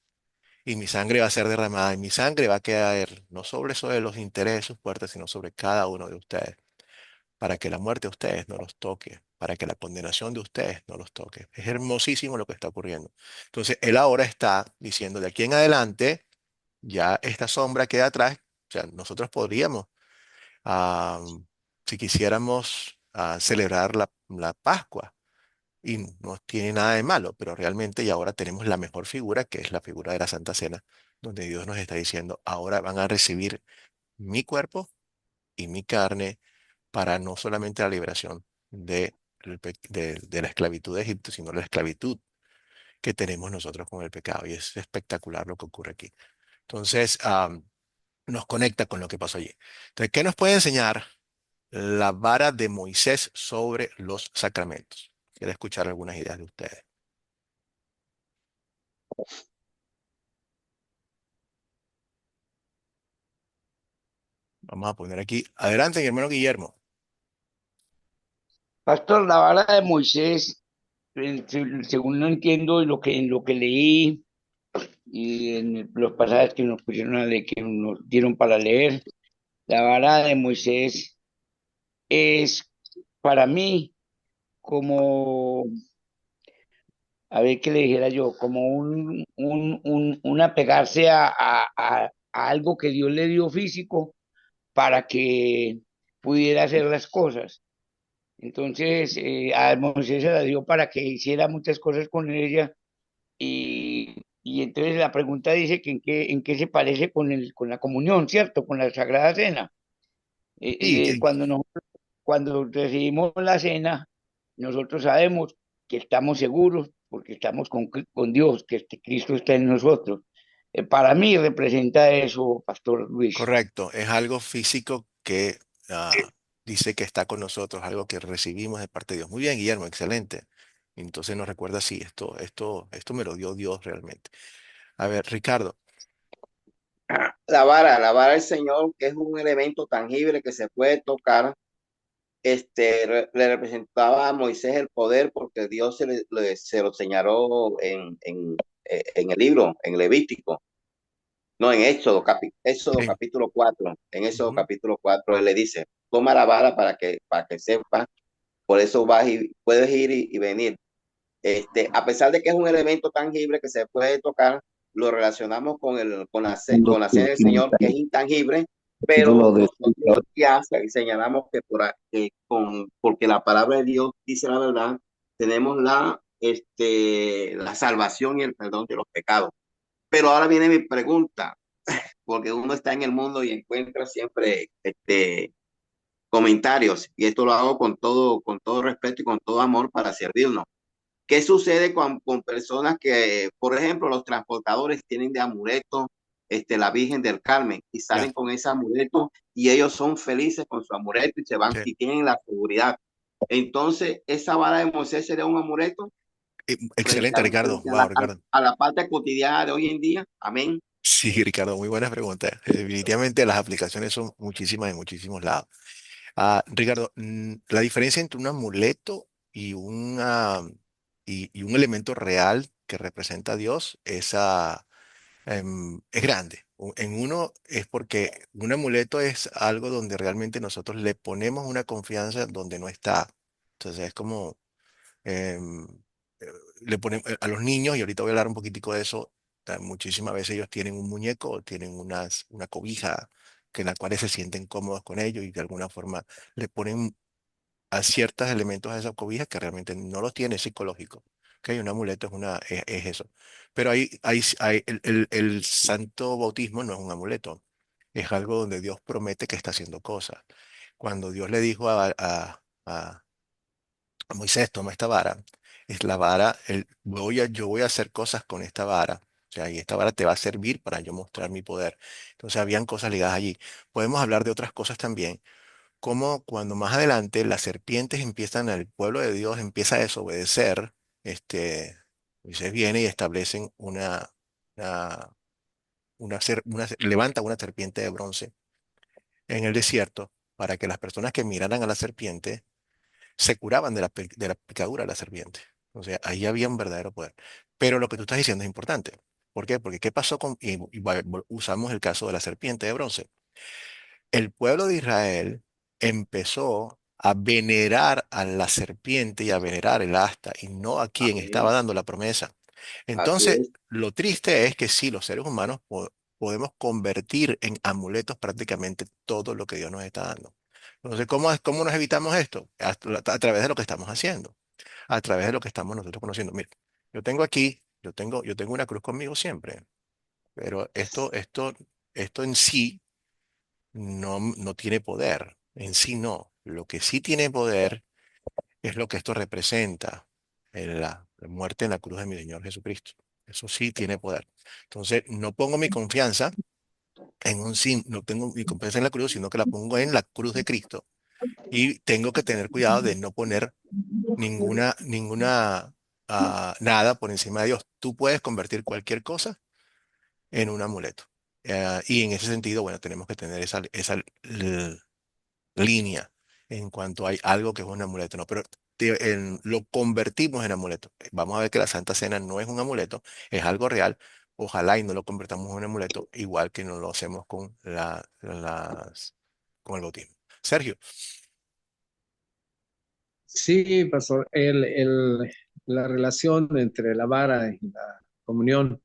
Speaker 1: y mi sangre va a ser derramada y mi sangre va a caer no sobre los intereses de sus puertas, sino sobre cada uno de ustedes, para que la muerte de ustedes no los toque, para que la condenación de ustedes no los toque. Es hermosísimo lo que está ocurriendo. Entonces, él ahora está diciendo de aquí en adelante, ya esta sombra queda atrás, o sea, nosotros podríamos ah, si quisiéramos celebrar la Pascua. Y no tiene nada de malo, pero realmente y ahora tenemos la mejor figura, que es la figura de la Santa Cena, donde Dios nos está diciendo, ahora van a recibir mi cuerpo y mi carne para no solamente la liberación de la esclavitud de Egipto, sino la esclavitud que tenemos nosotros con el pecado. Y es espectacular lo que ocurre aquí. Entonces, nos conecta con lo que pasó allí. Entonces, ¿qué nos puede enseñar la vara de Moisés sobre los sacramentos? Quiero escuchar algunas ideas de ustedes. Vamos a poner aquí. Adelante, mi hermano Guillermo.
Speaker 6: Pastor, la vara de Moisés, según lo entiendo y en lo que leí y en los pasajes que nos pusieron a leer, que nos dieron para leer, la vara de Moisés es para mí como, a ver qué le dijera yo, como un apegarse a algo que Dios le dio físico para que pudiera hacer las cosas. Entonces, a Moisés se la dio para que hiciera muchas cosas con ella y entonces la pregunta dice que en qué se parece con la comunión, ¿cierto? Con la Sagrada Cena.
Speaker 1: Sí,
Speaker 6: Cuando recibimos la cena, nosotros sabemos que estamos seguros porque estamos con Dios, que Cristo está en nosotros. Para mí representa eso, Pastor Luis.
Speaker 1: correcto. Es algo físico que dice que está con nosotros, algo que recibimos de parte de Dios. Muy bien, Guillermo, excelente. Entonces nos recuerda, sí, esto me lo dio Dios realmente. A ver, Ricardo.
Speaker 2: La vara del Señor, que es un elemento tangible que se puede tocar, le representaba a Moisés el poder porque Dios se lo señaló en el libro, en Levítico, no, en Éxodo
Speaker 1: Sí.
Speaker 2: capítulo 4. En Éxodo
Speaker 1: Ujú.
Speaker 2: capítulo 4 él le dice, toma la vara para que sepas, por eso vas y puedes ir y venir. A pesar de que es un elemento tangible que se puede tocar, lo relacionamos con la cena del Señor, que es intangible, pero nosotros ya señalamos porque la palabra de Dios dice la verdad, tenemos la salvación y el perdón de los pecados. Pero ahora viene mi pregunta, porque uno está en el mundo y encuentra siempre comentarios, y esto lo hago con todo respeto y con todo amor para servirnos. ¿Qué sucede con personas que, por ejemplo, los transportadores tienen de amuleto la Virgen del Carmen y
Speaker 1: Ya,
Speaker 2: salen con ese amuleto y ellos son felices con su amuleto y se van
Speaker 1: sí.
Speaker 2: y tienen la seguridad? Entonces, esa vara de Moisés sería un amuleto frente
Speaker 1: Excelente,
Speaker 2: a,
Speaker 1: Ricardo.
Speaker 2: frente a
Speaker 1: Wow,
Speaker 2: la,
Speaker 1: Ricardo.
Speaker 2: a la parte cotidiana de hoy en día. Amén.
Speaker 1: Sí, Ricardo, muy buenas preguntas. Definitivamente las aplicaciones son muchísimas en muchísimos lados. Ricardo, la diferencia entre un amuleto y un elemento real que representa a Dios es grande. En uno es porque un amuleto es algo donde realmente nosotros le ponemos una confianza donde no está. Entonces es como em, eh, le ponemos a los niños, y ahorita voy a hablar un poquitico de eso, muchísimas veces ellos tienen un muñeco o tienen una cobija que en la cual se sienten cómodos con ellos y de alguna forma le ponen a ciertos elementos a esa cobija que realmente no los tiene psicológico. ¿Ok? Un amuleto es eso. Pero el santo bautismo no es un amuleto, es algo donde Dios promete que está haciendo cosas. Cuando Dios le dijo a Moisés, toma esta vara, es la vara, yo voy a hacer cosas con esta vara. O sea, y esta vara te va a servir para yo mostrar mi poder. Entonces, habían cosas ligadas allí. Podemos hablar de otras cosas también, como cuando más adelante las serpientes empiezan, el pueblo de Dios empieza a desobedecer, Moisés viene y establecen levanta una serpiente de bronce en el desierto para que las personas que miraran a la serpiente se curaban de la picadura de la serpiente. O sea, ahí había un verdadero poder. Pero lo que tú estás diciendo es importante. ¿Por qué? Porque ¿qué pasó usamos el caso de la serpiente de bronce? El pueblo de Israel empezó a venerar a la serpiente y a venerar el asta y no a quien estaba
Speaker 2: Amén.
Speaker 1: dando la promesa.
Speaker 2: Así
Speaker 1: Entonces,
Speaker 2: es.
Speaker 1: lo triste es que sí, los seres humanos podemos convertir en amuletos prácticamente todo lo que Dios nos está dando. Entonces, ¿cómo nos evitamos esto? A través de lo que estamos haciendo, a través de lo que estamos nosotros conociendo. Mira, yo tengo una cruz conmigo siempre, pero esto en sí no tiene poder, en sí no. Lo que sí tiene poder es lo que esto representa, en la muerte en la cruz de mi Señor Jesucristo. Eso sí tiene poder. Entonces, no pongo mi confianza no tengo mi confianza en la cruz, sino que la pongo en la cruz de Cristo. Y tengo que tener cuidado de no poner nada por encima de Dios. Tú puedes convertir cualquier cosa en un amuleto. Y en ese sentido, bueno, tenemos que tener esa línea en cuanto hay algo que es un amuleto, ¿no? Pero lo convertimos en amuleto. Vamos a ver que la Santa Cena no es un amuleto, es algo real. Ojalá y no lo convertamos en un amuleto, igual que no lo hacemos con el bautismo. Sergio,
Speaker 3: Sí, pastor, la relación entre la vara y la comunión.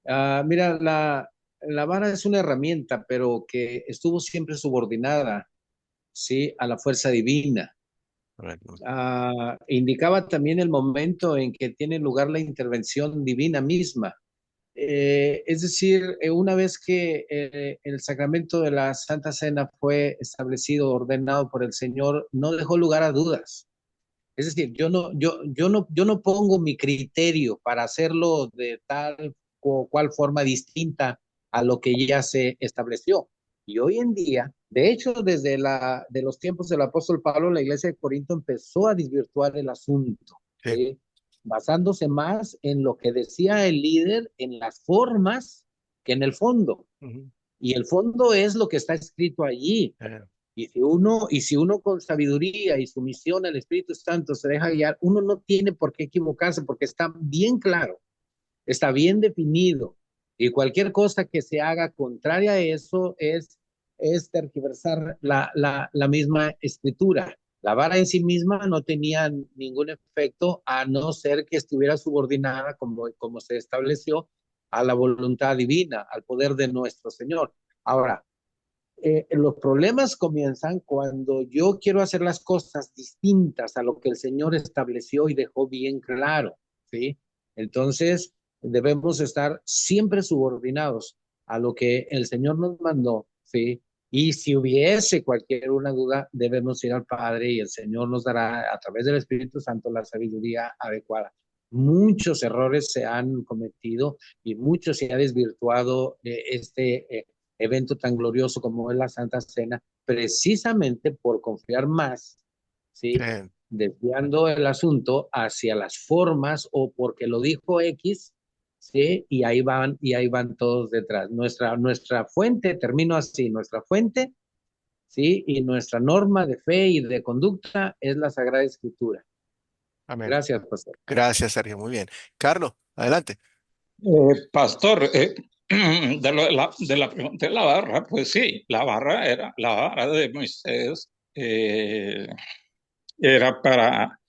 Speaker 3: Mira, la vara es una herramienta, pero que estuvo siempre subordinada, ¿sí? A la fuerza divina.
Speaker 1: correcto.
Speaker 3: Indicaba también el momento en que tiene lugar la intervención divina misma. Es decir, una vez que el sacramento de la Santa Cena fue establecido, ordenado por el Señor, no dejó lugar a dudas. Es decir, yo no pongo mi criterio para hacerlo de tal o cual forma distinta a lo que ya se estableció. Y hoy en día, de hecho, de los tiempos del apóstol Pablo, la iglesia de Corinto empezó a desvirtuar el asunto,
Speaker 1: Sí.
Speaker 3: ¿sí? Basándose más en lo que decía el líder, en las formas, que en el fondo.
Speaker 1: Ujú.
Speaker 3: Y el fondo es lo que está escrito allí.
Speaker 1: Eh,
Speaker 3: Y si uno con sabiduría y sumisión al Espíritu Santo se deja guiar, uno no tiene por qué equivocarse porque está bien claro, está bien definido. Y cualquier cosa que se haga contraria a eso es tergiversar la misma escritura. La vara en sí misma no tenía ningún efecto a no ser que estuviera subordinada, como se estableció, a la voluntad divina, al poder de nuestro Señor. Ahora, los problemas comienzan cuando yo quiero hacer las cosas distintas a lo que el Señor estableció y dejó bien claro, ¿sí? Entonces, debemos estar siempre subordinados a lo que el Señor nos mandó, ¿sí? Y si hubiese cualquier una duda, debemos ir al Padre y el Señor nos dará a través del Espíritu Santo la sabiduría adecuada. Muchos errores se han cometido y mucho se ha desvirtuado evento tan glorioso como es la Santa Cena, precisamente por confiar más, ¿sí?
Speaker 1: eh,
Speaker 3: Desviando el asunto hacia las formas o porque lo dijo X, ¿sí? Y ahí van todos detrás. Nuestra fuente, termino así, nuestra fuente, ¿sí? Y nuestra norma de fe y de conducta es la Sagrada Escritura.
Speaker 1: amén.
Speaker 3: Gracias, pastor.
Speaker 1: Gracias, Sergio. Muy bien. Carlos, adelante.
Speaker 5: Pastor, de la pregunta de la barra, pues sí, la barra de Moisés era para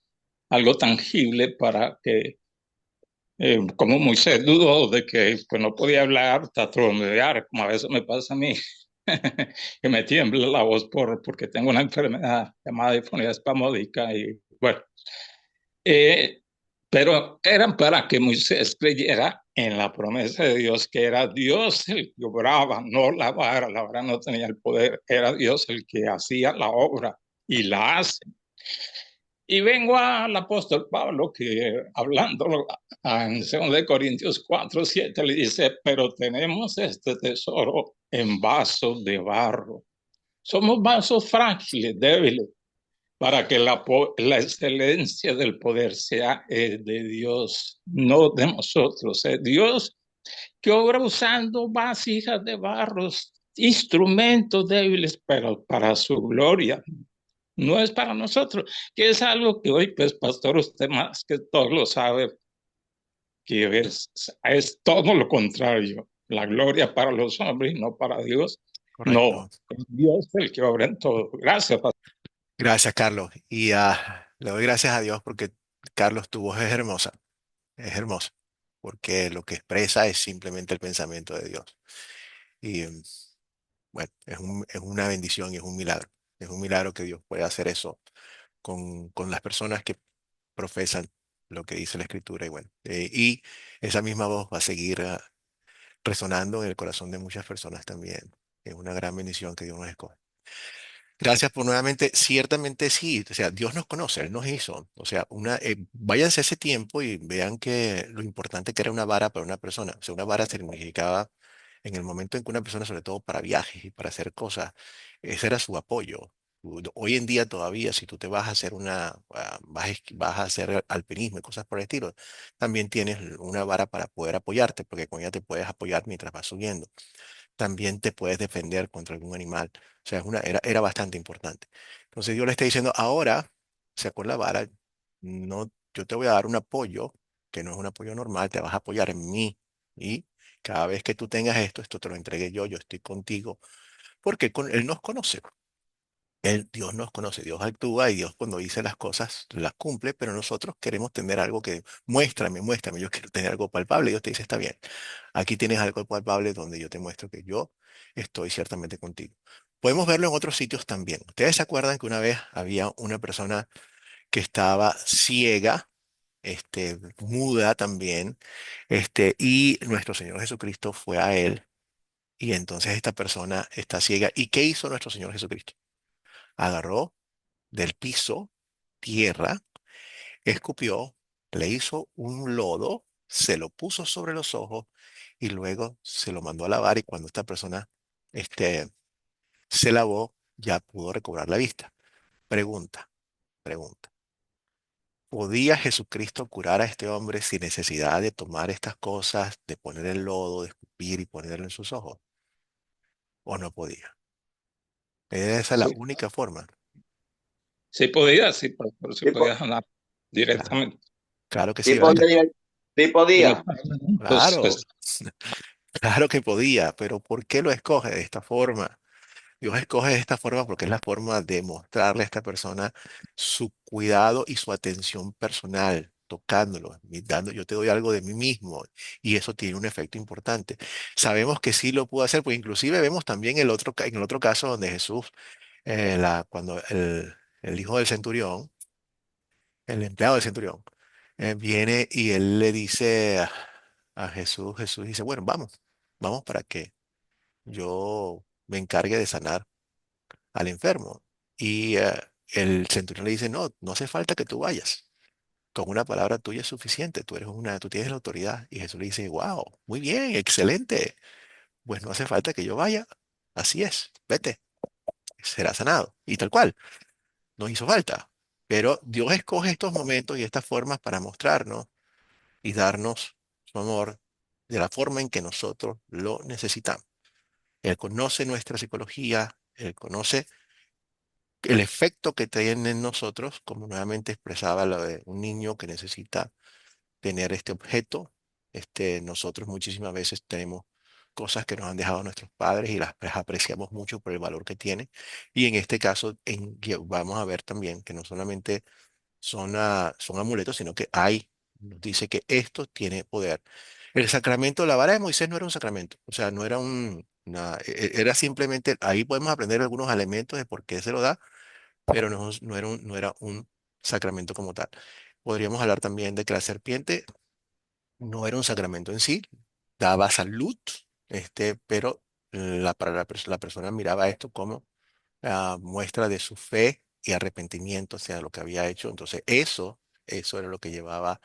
Speaker 5: algo tangible, para que, como Moisés dudó de que pues, no podía hablar, tartamudear, como a veces me pasa a mí, que me tiembla la voz porque tengo una enfermedad llamada difonía espasmódica y bueno. Eh, pero eran para que Moisés creyera en la promesa de Dios, que era Dios el que obraba, no la vara no tenía el poder, era Dios el que hacía la obra y la hace. Y vengo al apóstol Pablo, que hablando en 2 Corintios 4:7 le dice, pero tenemos este tesoro en vasos de barro. Somos vasos frágiles, débiles, para que la excelencia del poder sea de Dios, no de nosotros. Es Dios que obra usando vasijas de barros, instrumentos débiles, pero para su gloria. No es para nosotros, que es algo que hoy, pues, pastor, usted más que todo lo sabe, que es todo lo contrario. La gloria para los hombres y no para Dios.
Speaker 1: Correcto.
Speaker 5: No, es Dios el que obra en todo. Gracias, pastor.
Speaker 1: Gracias, Carlos. Y le doy gracias a Dios porque Carlos, tu voz es hermosa, porque lo que expresa es simplemente el pensamiento de Dios. Y bueno, es una bendición y es un milagro. Es un milagro que Dios pueda hacer eso con las personas que profesan lo que dice la Escritura. Y bueno, y esa misma voz va a seguir resonando en el corazón de muchas personas también. Es una gran bendición que Dios nos escoge. Gracias por nuevamente, ciertamente sí, o sea, Dios nos conoce, Él nos hizo, o sea, váyanse ese tiempo y vean que lo importante que era una vara para una persona, o sea, una vara significaba en el momento en que una persona, sobre todo para viajes y para hacer cosas, ese era su apoyo. Hoy en día todavía, si tú te vas a hacer vas a hacer alpinismo y cosas por el estilo, también tienes una vara para poder apoyarte, porque con ella te puedes apoyar mientras vas subiendo, también te puedes defender contra algún animal. O sea, era bastante importante. Entonces Dios le está diciendo, ahora, o sea, con la vara, no, yo te voy a dar un apoyo, que no es un apoyo normal, te vas a apoyar en mí. Y cada vez que tú tengas esto te lo entregué yo estoy contigo, porque Él nos conoce. Dios nos conoce, Dios actúa y Dios cuando dice las cosas las cumple, pero nosotros queremos tener algo que muéstrame, yo quiero tener algo palpable. Dios te dice, está bien, aquí tienes algo palpable donde yo te muestro que yo estoy ciertamente contigo. Podemos verlo en otros sitios también. Ustedes se acuerdan que una vez había una persona que estaba ciega, muda también, y nuestro Señor Jesucristo fue a él y entonces esta persona está ciega. ¿Y qué hizo nuestro Señor Jesucristo? Agarró del piso tierra, escupió, le hizo un lodo, se lo puso sobre los ojos y luego se lo mandó a lavar y cuando esta persona este, se lavó, ya pudo recobrar la vista. Pregunta, pregunta. ¿Podía Jesucristo curar a este hombre sin necesidad de tomar estas cosas, de poner el lodo, de escupir y ponerlo en sus ojos? ¿O no podía? Esa es la
Speaker 5: Sí,
Speaker 1: única forma.
Speaker 5: sí podía, sí, pastor, sí
Speaker 2: Sí,
Speaker 5: podía ganar
Speaker 1: Claro,
Speaker 5: directamente.
Speaker 1: claro que
Speaker 2: sí
Speaker 1: sí, ¿verdad?
Speaker 2: podía, sí
Speaker 5: Los
Speaker 2: podía.
Speaker 5: mandamientos,
Speaker 1: Claro, claro que podía, pero ¿por qué lo escoge de esta forma? Dios escoge de esta forma porque es la forma de mostrarle a esta persona su cuidado y su atención personal, tocándolo, yo te doy algo de mí mismo y eso tiene un efecto importante. Sabemos que sí lo pudo hacer, pues inclusive vemos también en el otro caso donde Jesús, cuando el hijo del centurión, el empleado del centurión, viene y él le dice a Jesús dice, bueno, vamos para que yo me encargue de sanar al enfermo. Y el centurión le dice, no, no hace falta que tú vayas. Con una palabra tuya es suficiente. Tú tienes la autoridad. Y Jesús le dice, wow, muy bien, excelente. Pues no hace falta que yo vaya. Así es, vete, será sanado. Y tal cual, no hizo falta. Pero Dios escoge estos momentos y estas formas para mostrarnos y darnos su amor de la forma en que nosotros lo necesitamos. Él conoce nuestra psicología, Él conoce el efecto que tiene en nosotros, como nuevamente expresaba lo de un niño que necesita tener este objeto. Nosotros muchísimas veces tenemos cosas que nos han dejado nuestros padres y las apreciamos mucho por el valor que tienen. Y en este caso, que vamos a ver también que no solamente son amuletos, sino que nos dice que esto tiene poder. El sacramento de la vara de Moisés no era un sacramento, o sea, no era era simplemente, ahí podemos aprender algunos elementos de por qué se lo da, pero no era un sacramento como tal. Podríamos hablar también de que la serpiente no era un sacramento en sí, daba salud, pero la persona miraba esto como muestra de su fe y arrepentimiento hacia lo que había hecho. Entonces, eso era lo que llevaba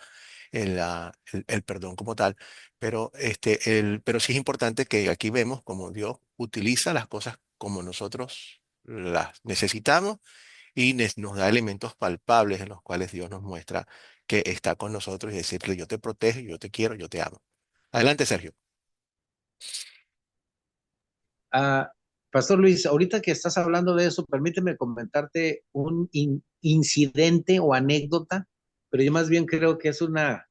Speaker 1: el perdón como tal. Pero sí es importante que aquí vemos cómo Dios utiliza las cosas como nosotros las necesitamos y nos da elementos palpables en los cuales Dios nos muestra que está con nosotros y decirle, yo te protejo, yo te quiero, yo te amo. Adelante, Sergio.
Speaker 3: Ah, Pastor Luis, ahorita que estás hablando de eso, permíteme comentarte un incidente o anécdota, pero yo más bien creo que es una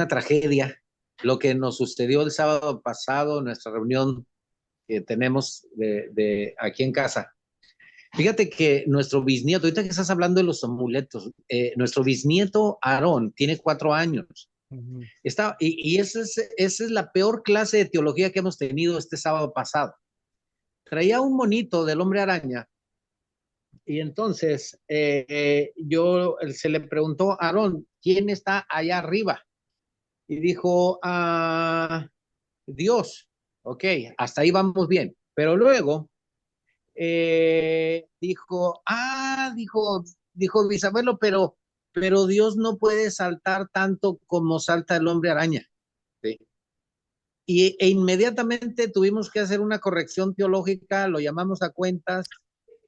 Speaker 3: tragedia lo que nos sucedió el sábado pasado en nuestra reunión que tenemos de aquí en casa. Fíjate que nuestro bisnieto, ahorita que estás hablando de los amuletos, nuestro bisnieto Aarón tiene 4 años.
Speaker 1: Ujú.
Speaker 3: Y esa es la peor clase de teología que hemos tenido este sábado pasado. Traía un monito del hombre araña y entonces se le preguntó a Aarón, ¿quién está allá arriba? Y dijo, Dios. Ok, hasta ahí vamos bien. Pero luego dijo Bisabuelo, pero Dios no puede saltar tanto como salta el hombre araña. ¿Sí? E inmediatamente tuvimos que hacer una corrección teológica, lo llamamos a cuentas,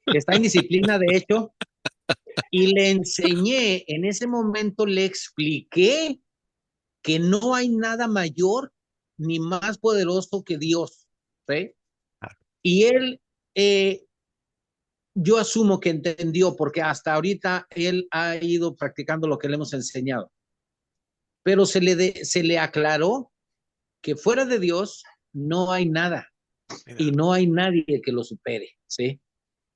Speaker 3: está en disciplina de hecho, y le enseñé, en ese momento le expliqué que no hay nada mayor ni más poderoso que Dios. ¿Sí? Y él, eh, yo asumo que entendió, porque hasta ahorita él ha ido practicando lo que le hemos enseñado, pero se le aclaró que fuera de Dios no hay nada y
Speaker 1: Mira,
Speaker 3: no hay nadie que lo supere, ¿sí?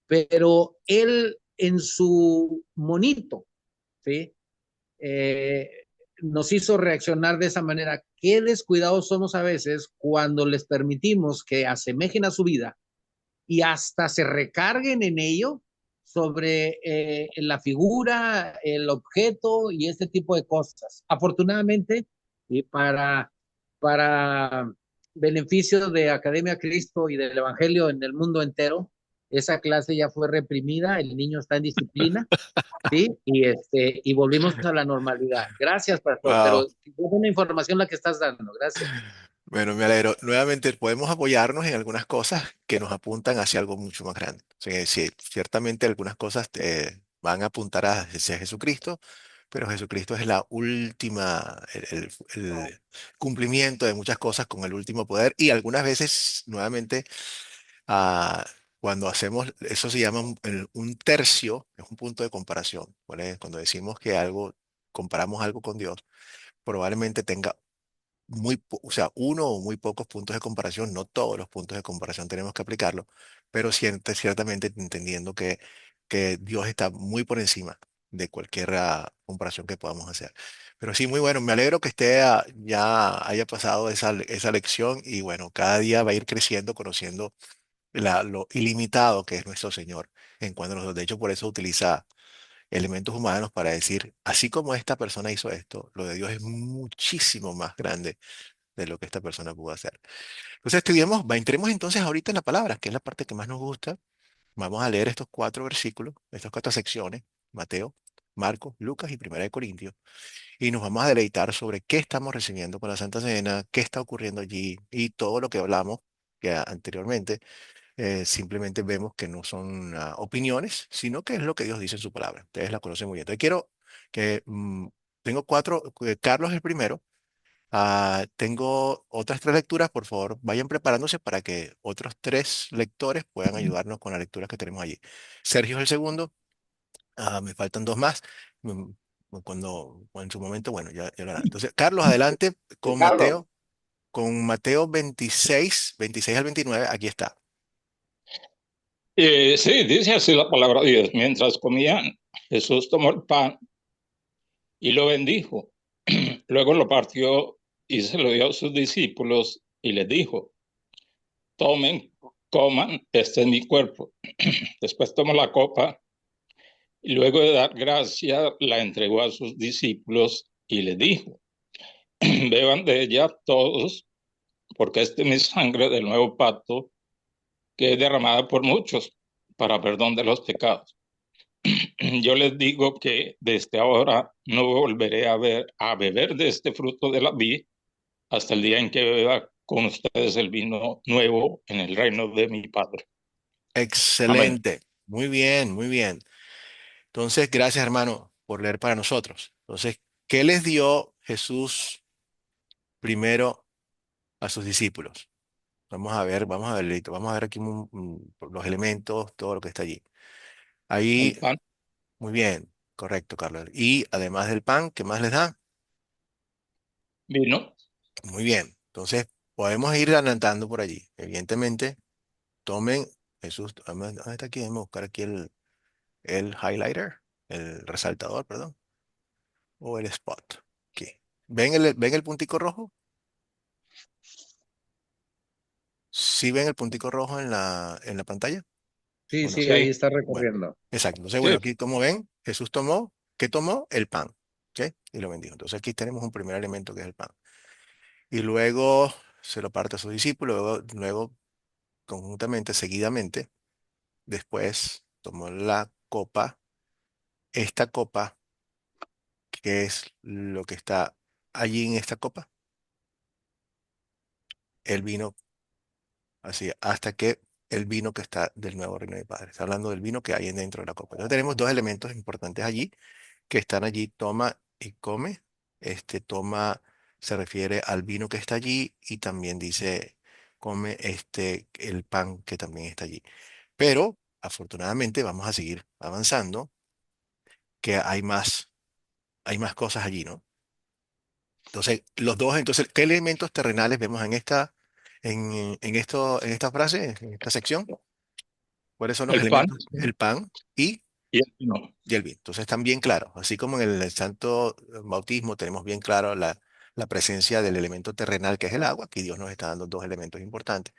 Speaker 3: Pero él en su monito, ¿sí? Eh, nos hizo reaccionar de esa manera. Qué descuidados somos a veces cuando les permitimos que asemejen a su vida y hasta se recarguen en ello sobre la figura, el objeto y este tipo de cosas. Afortunadamente, y para beneficio de Academia Cristo y del Evangelio en el mundo entero, esa clase ya fue reprimida, el niño está en disciplina, ¿sí? Y volvimos a la normalidad. Gracias, pastor, pero
Speaker 1: wow.
Speaker 3: es una información la que estás dando. Gracias.
Speaker 1: Bueno, me alegro. Nuevamente podemos apoyarnos en algunas cosas que nos apuntan hacia algo mucho más grande. Sí, sí, ciertamente algunas cosas van a apuntar hacia Jesucristo, pero Jesucristo es la última, el cumplimiento de muchas cosas con el último poder y algunas veces, nuevamente, ah, cuando hacemos, eso se llama un tercio, es un punto de comparación, ¿vale? Cuando decimos que algo, comparamos algo con Dios, probablemente tenga o sea, uno o muy pocos puntos de comparación, no todos los puntos de comparación tenemos que aplicarlo, pero ciertamente entendiendo que Dios está muy por encima de cualquier comparación que podamos hacer. Pero sí, muy bueno, me alegro que ya haya pasado esa lección y bueno, cada día va a ir creciendo, conociendo lo ilimitado que es nuestro Señor en cuanto a nosotros. De hecho, por eso utiliza elementos humanos para decir, así como esta persona hizo esto, lo de Dios es muchísimo más grande de lo que esta persona pudo hacer. Entonces entremos entonces ahorita en la palabra, que es la parte que más nos gusta. Vamos a leer estos 4 versículos, estas 4 secciones, Mateo, Marcos, Lucas y Primera de Corintios, y nos vamos a deleitar sobre qué estamos recibiendo con la Santa Cena, qué está ocurriendo allí y todo lo que hablamos que anteriormente. Simplemente vemos que no son opiniones, sino que es lo que Dios dice en su palabra. Ustedes la conocen muy bien. Entonces quiero que tengo 4, Carlos el primero. Tengo otras 3 lecturas, por favor, vayan preparándose para que otros 3 lectores puedan ayudarnos con las lecturas que tenemos allí. Sergio es el segundo, me faltan 2 más. mm, en su momento, bueno, ya lo harán. Entonces, Carlos, adelante
Speaker 2: Carlos,
Speaker 1: con Mateo 26 al 29, aquí está.
Speaker 5: Sí, dice así la palabra de Dios. Mientras comían, Jesús tomó el pan y lo bendijo. Luego lo partió y se lo dio a sus discípulos y les dijo, tomen, coman, este es mi cuerpo. Después tomó la copa Y luego de dar gracia, la entregó a sus discípulos y les dijo, beban de ella todos, porque esta es mi sangre del nuevo pacto, que es derramada por muchos para perdón de los pecados. Yo les digo que desde ahora no volveré a beber de este fruto de la vid hasta el día en que beba con ustedes el vino nuevo en el reino de mi Padre. Amén.
Speaker 1: Excelente. Muy bien, muy bien. Entonces, gracias, hermano, por leer para nosotros. Entonces, ¿qué les dio Jesús primero a sus discípulos? Vamos a ver, Lito, vamos a ver aquí los elementos, todo lo que está allí.
Speaker 5: El
Speaker 1: Ahí,
Speaker 5: pan,
Speaker 1: muy bien, correcto, Carlos. Y además del pan, ¿qué más les da?
Speaker 5: vino,
Speaker 1: Muy bien. Entonces, podemos ir adelantando por allí. Evidentemente, tomen, Jesús, ¿dónde está aquí? Déjame buscar aquí el highlighter, el resaltador, perdón, o el spot. Aquí. ¿Ven el puntico rojo? ¿Sí ven el puntico rojo en la pantalla
Speaker 3: Sí,
Speaker 1: o no?
Speaker 3: sí, ahí
Speaker 5: sí,
Speaker 3: está
Speaker 1: Bueno,
Speaker 3: recorriendo.
Speaker 1: exacto. Entonces, bueno,
Speaker 5: sí,
Speaker 1: aquí como ven, Jesús tomó, ¿qué tomó? El pan, ¿ok? Y lo bendijo. Entonces aquí tenemos un primer elemento que es el pan. Y luego se lo parte a sus discípulos, luego conjuntamente, seguidamente, después tomó la copa, esta copa, que es lo que está allí en esta copa, el vino, así, hasta que el vino que está del nuevo reino de mi Padre. Está hablando del vino que hay dentro de la copa. Entonces tenemos dos elementos importantes allí que están allí, toma y come. Este toma se refiere al vino que está allí y también dice come el pan que también está allí. Pero afortunadamente vamos a seguir avanzando, que hay más cosas allí, ¿no? Entonces, entonces, ¿qué elementos terrenales vemos en esta frase, en esta sección? ¿Cuáles son los
Speaker 5: el pan
Speaker 1: elementos? El pan y
Speaker 5: y el vino.
Speaker 1: y el vino. Entonces están bien claros. Así como en el santo bautismo tenemos bien claro la presencia del elemento terrenal que es el agua, aquí Dios nos está dando dos elementos importantes,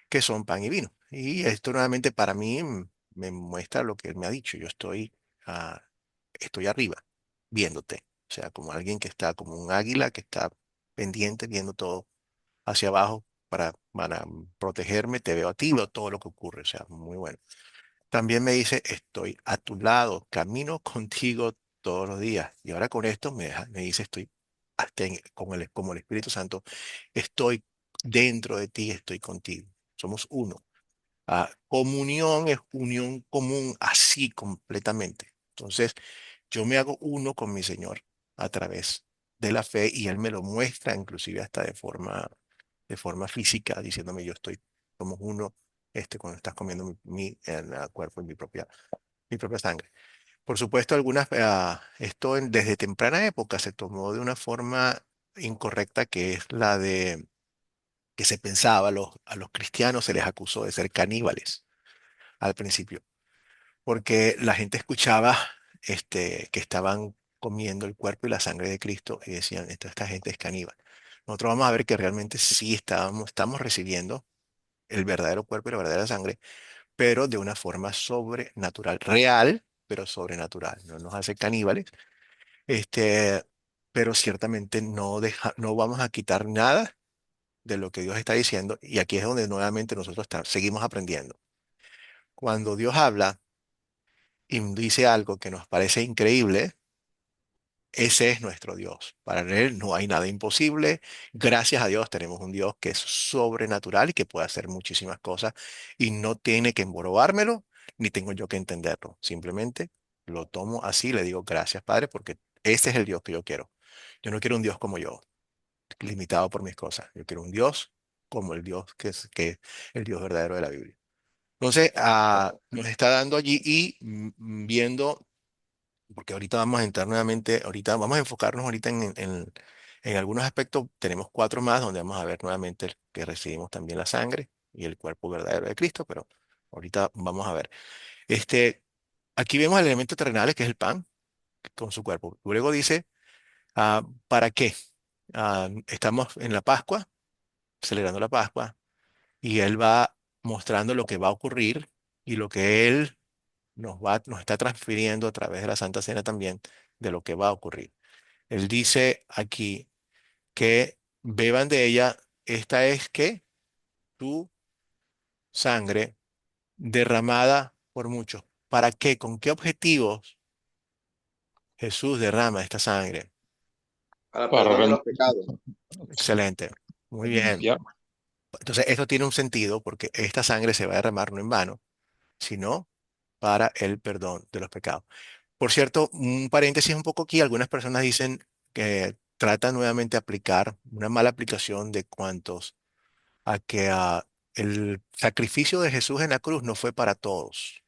Speaker 1: que son pan y vino. Y esto nuevamente para mí me muestra lo que Él me ha dicho. Yo ah, estoy arriba, viéndote. O sea, como alguien que está, como un águila que está pendiente, viendo todo hacia abajo para protegerme. Te veo a ti, veo todo lo que ocurre. O sea, muy bueno. También me dice, estoy a tu lado, camino contigo todos los días. Y ahora con esto me dice, estoy como el Espíritu Santo, estoy dentro de ti, estoy contigo. Somos uno. Comunión es unión común, así completamente. Entonces, yo me hago uno con mi Señor a través de la fe y Él me lo muestra, inclusive hasta de forma física, diciéndome, somos uno cuando estás comiendo cuerpo y mi propia sangre. Por supuesto, desde temprana época se tomó de una forma incorrecta, que es la de que se pensaba, a los cristianos se les acusó de ser caníbales al principio, porque la gente escuchaba que estaban comiendo el cuerpo y la sangre de Cristo y decían, esta gente es caníbal. Nosotros vamos a ver que realmente sí estamos recibiendo el verdadero cuerpo y la verdadera sangre, pero de una forma sobrenatural, real, pero sobrenatural. No nos hace caníbales, este, pero ciertamente no vamos a quitar nada de lo que Dios está diciendo, y aquí es donde nuevamente nosotros seguimos aprendiendo. Cuando Dios habla y dice algo que nos parece increíble, ese es nuestro Dios. Para Él no hay nada imposible. Gracias a Dios tenemos un Dios que es sobrenatural y que puede hacer muchísimas cosas y no tiene que emborobármelo, ni tengo yo que entenderlo. Simplemente lo tomo así, le digo gracias, Padre, porque ese es el Dios que yo quiero. Yo no quiero un Dios como yo, limitado por mis cosas. Yo quiero un Dios como el Dios que es el Dios verdadero de la Biblia. Entonces, nos está dando allí y viendo, porque ahorita vamos a entrar nuevamente, ahorita vamos a enfocarnos ahorita en algunos aspectos. Tenemos cuatro más donde vamos a ver nuevamente que recibimos también la sangre y el cuerpo verdadero de Cristo, pero ahorita vamos a ver. Este, Aquí vemos el elemento terrenal, que es el pan con su cuerpo. Luego dice, ¿para qué? Estamos en la Pascua, celebrando la Pascua, y Él va mostrando lo que va a ocurrir y lo que Él nos está transfiriendo a través de la Santa Cena también de lo que va a ocurrir. Él dice aquí que beban de ella, esta es que tu sangre derramada por muchos. ¿Para qué? ¿Con qué objetivos Jesús derrama esta sangre?
Speaker 2: para el
Speaker 5: para
Speaker 2: perdón de los pecados.
Speaker 1: Excelente. Muy bien.
Speaker 5: limpiar.
Speaker 1: Entonces, esto tiene un sentido porque esta sangre se va a derramar no en vano, sino para el perdón de los pecados. Por cierto, un paréntesis un poco aquí, algunas personas dicen que tratan nuevamente de aplicar una mala aplicación de cuantos a que el sacrificio de Jesús en la cruz no fue para todos,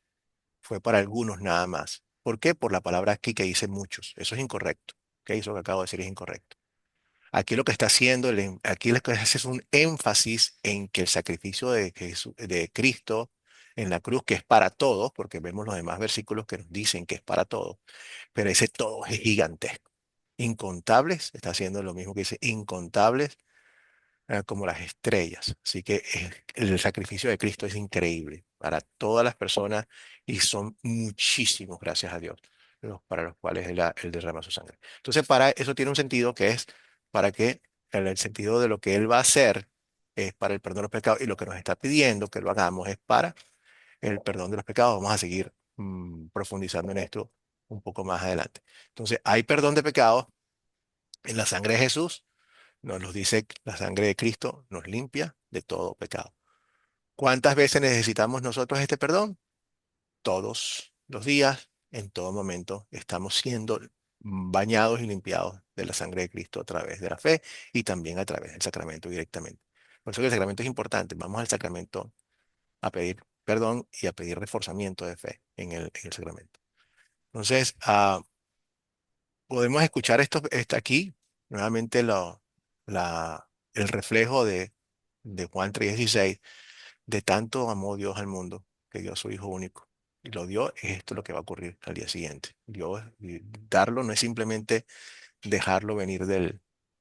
Speaker 1: fue para algunos nada más. ¿Por qué? Por la palabra aquí que dice muchos. Eso es incorrecto. ¿Ok? Eso que acabo de decir es incorrecto. Aquí lo que está haciendo, aquí lo que hace es un énfasis en que el sacrificio de Cristo en la cruz, que es para todos, porque vemos los demás versículos que nos dicen que es para todos, pero ese todo es gigantesco. Incontables, está haciendo lo mismo que dice, incontables como las estrellas. Así que el sacrificio de Cristo es increíble para todas las personas y son muchísimos, gracias a Dios, para los cuales Él derrama su sangre. Entonces, para eso tiene un sentido que es para que el sentido de lo que Él va a hacer es para el perdón de los pecados y lo que nos está pidiendo que lo hagamos es para el perdón de los pecados. Vamos a seguir profundizando en esto un poco más adelante. Entonces, hay perdón de pecados en la sangre de Jesús. Nos los dice la sangre de Cristo, nos limpia de todo pecado. ¿Cuántas veces necesitamos nosotros este perdón? Todos los días, en todo momento, estamos siendo bañados y limpiados de la sangre de Cristo a través de la fe y también a través del sacramento directamente. Por eso que el sacramento es importante. Vamos al sacramento a pedir perdón y a pedir reforzamiento de fe en el sacramento. Entonces, podemos escuchar esto aquí, nuevamente el reflejo de Juan 3:16, de tanto amó Dios al mundo, que dio a su Hijo único. Y lo dio, es esto lo que va a ocurrir al día siguiente. Dios, y darlo no es simplemente dejarlo venir del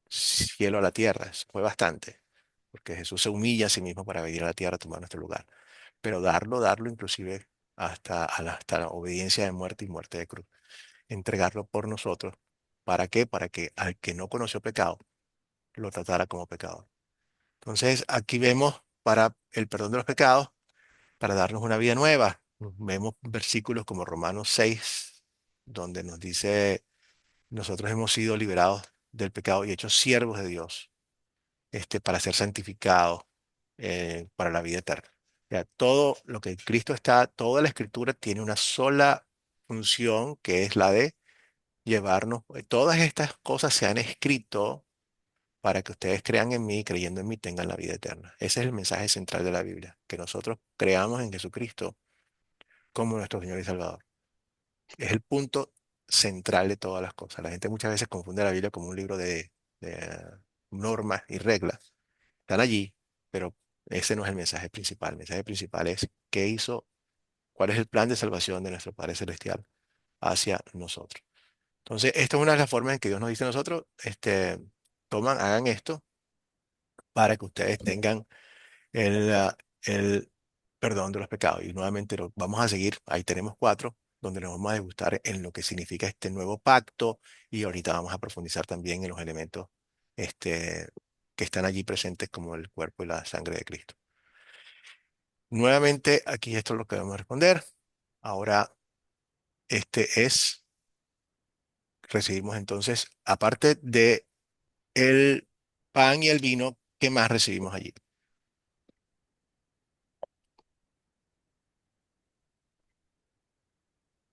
Speaker 1: cielo a la tierra, eso fue bastante, porque Jesús se humilla a sí mismo para venir a la tierra a tomar nuestro lugar. Pero darlo inclusive hasta la obediencia de muerte y muerte de cruz, entregarlo por nosotros. ¿Para qué? Para que al que no conoció pecado, lo tratara como pecador. Entonces, aquí vemos para el perdón de los pecados, para darnos una vida nueva. Vemos versículos como Romanos 6, donde nos dice, nosotros hemos sido liberados del pecado y hechos siervos de Dios, para ser santificados para la vida eterna. Ya, todo lo que Cristo está, toda la escritura tiene una sola función, que es la de llevarnos. Todas estas cosas se han escrito para que ustedes crean en mí y creyendo en mí tengan la vida eterna. Ese es el mensaje central de la Biblia, que nosotros creamos en Jesucristo como nuestro Señor y Salvador. Es el punto central de todas las cosas. La gente muchas veces confunde la Biblia como un libro de normas y reglas. Están allí, pero ese no es el mensaje principal. El mensaje principal es qué hizo, cuál es el plan de salvación de nuestro Padre Celestial hacia nosotros. Entonces, esta es una de las formas en que Dios nos dice a nosotros, hagan esto para que ustedes tengan el perdón de los pecados. Y nuevamente lo vamos a seguir. Ahí tenemos 4, donde nos vamos a degustar en lo que significa este nuevo pacto. Y ahorita vamos a profundizar también en los elementos este, que están allí presentes, como el cuerpo y la sangre de Cristo. Nuevamente, aquí esto es lo que vamos a responder. Ahora, recibimos entonces, aparte de el pan y el vino, ¿qué más recibimos allí?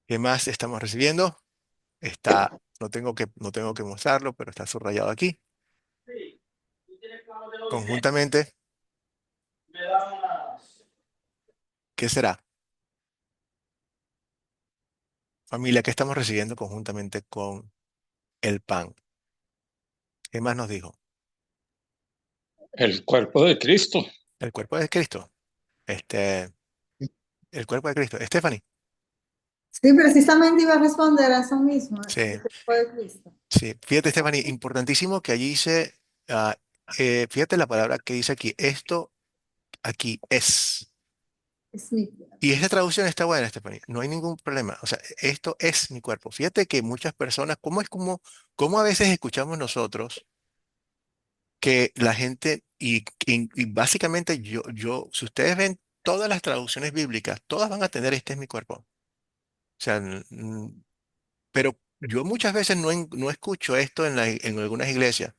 Speaker 1: ¿Qué más estamos recibiendo? No tengo que mostrarlo, pero está subrayado aquí. Conjuntamente, ¿qué será? Familia, ¿qué estamos recibiendo conjuntamente con el pan? ¿Qué más nos dijo?
Speaker 5: El cuerpo de Cristo.
Speaker 1: El cuerpo de Cristo. Este, el cuerpo de Cristo. Stephanie.
Speaker 7: Sí, precisamente iba a responder a eso mismo,
Speaker 1: Sí,
Speaker 7: el cuerpo de Cristo.
Speaker 1: sí. Fíjate, Stephanie, importantísimo que allí dice, fíjate la palabra que dice aquí, esto aquí es.
Speaker 7: Es mi cuerpo.
Speaker 1: Y esta traducción está buena, Estefanía. No hay ningún problema. O sea, esto es mi cuerpo. Fíjate que muchas personas, cómo a veces escuchamos nosotros que la gente, y básicamente si ustedes ven todas las traducciones bíblicas, todas van a tener este es mi cuerpo. O sea, pero yo muchas veces no escucho esto en algunas iglesias,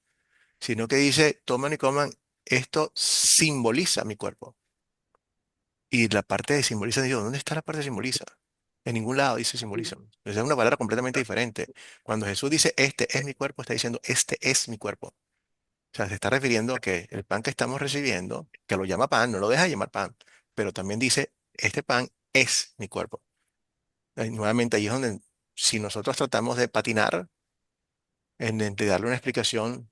Speaker 1: sino que dice, toman y coman, esto simboliza mi cuerpo. Y la parte de simboliza, digo, ¿dónde está la parte de simboliza? En ningún lado dice simboliza. Es una palabra completamente diferente. Cuando Jesús dice, este es mi cuerpo, está diciendo, este es mi cuerpo. O sea, se está refiriendo a que el pan que estamos recibiendo, que lo llama pan, no lo deja de llamar pan, pero también dice, este pan es mi cuerpo. Y nuevamente ahí es donde, si nosotros tratamos de patinar, de darle una explicación,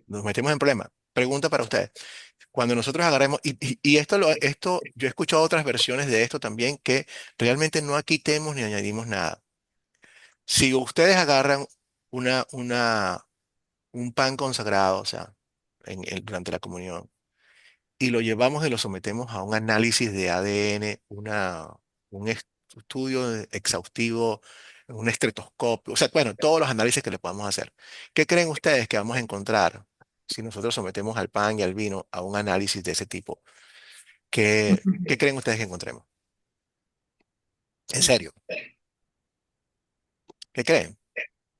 Speaker 1: nos metemos en problemas. Pregunta para ustedes. Cuando nosotros agarremos, y esto, yo he escuchado otras versiones de esto también, que realmente no quitemos ni añadimos nada. Si ustedes agarran una, una, un pan consagrado, o sea, durante la comunión, y lo llevamos y lo sometemos a un análisis de ADN, un estudio exhaustivo, un estetoscopio, o sea, bueno, todos los análisis que le podamos hacer. ¿Qué creen ustedes que vamos a encontrar si nosotros sometemos al pan y al vino a un análisis de ese tipo? ¿Qué creen ustedes que encontremos? En serio, ¿qué creen?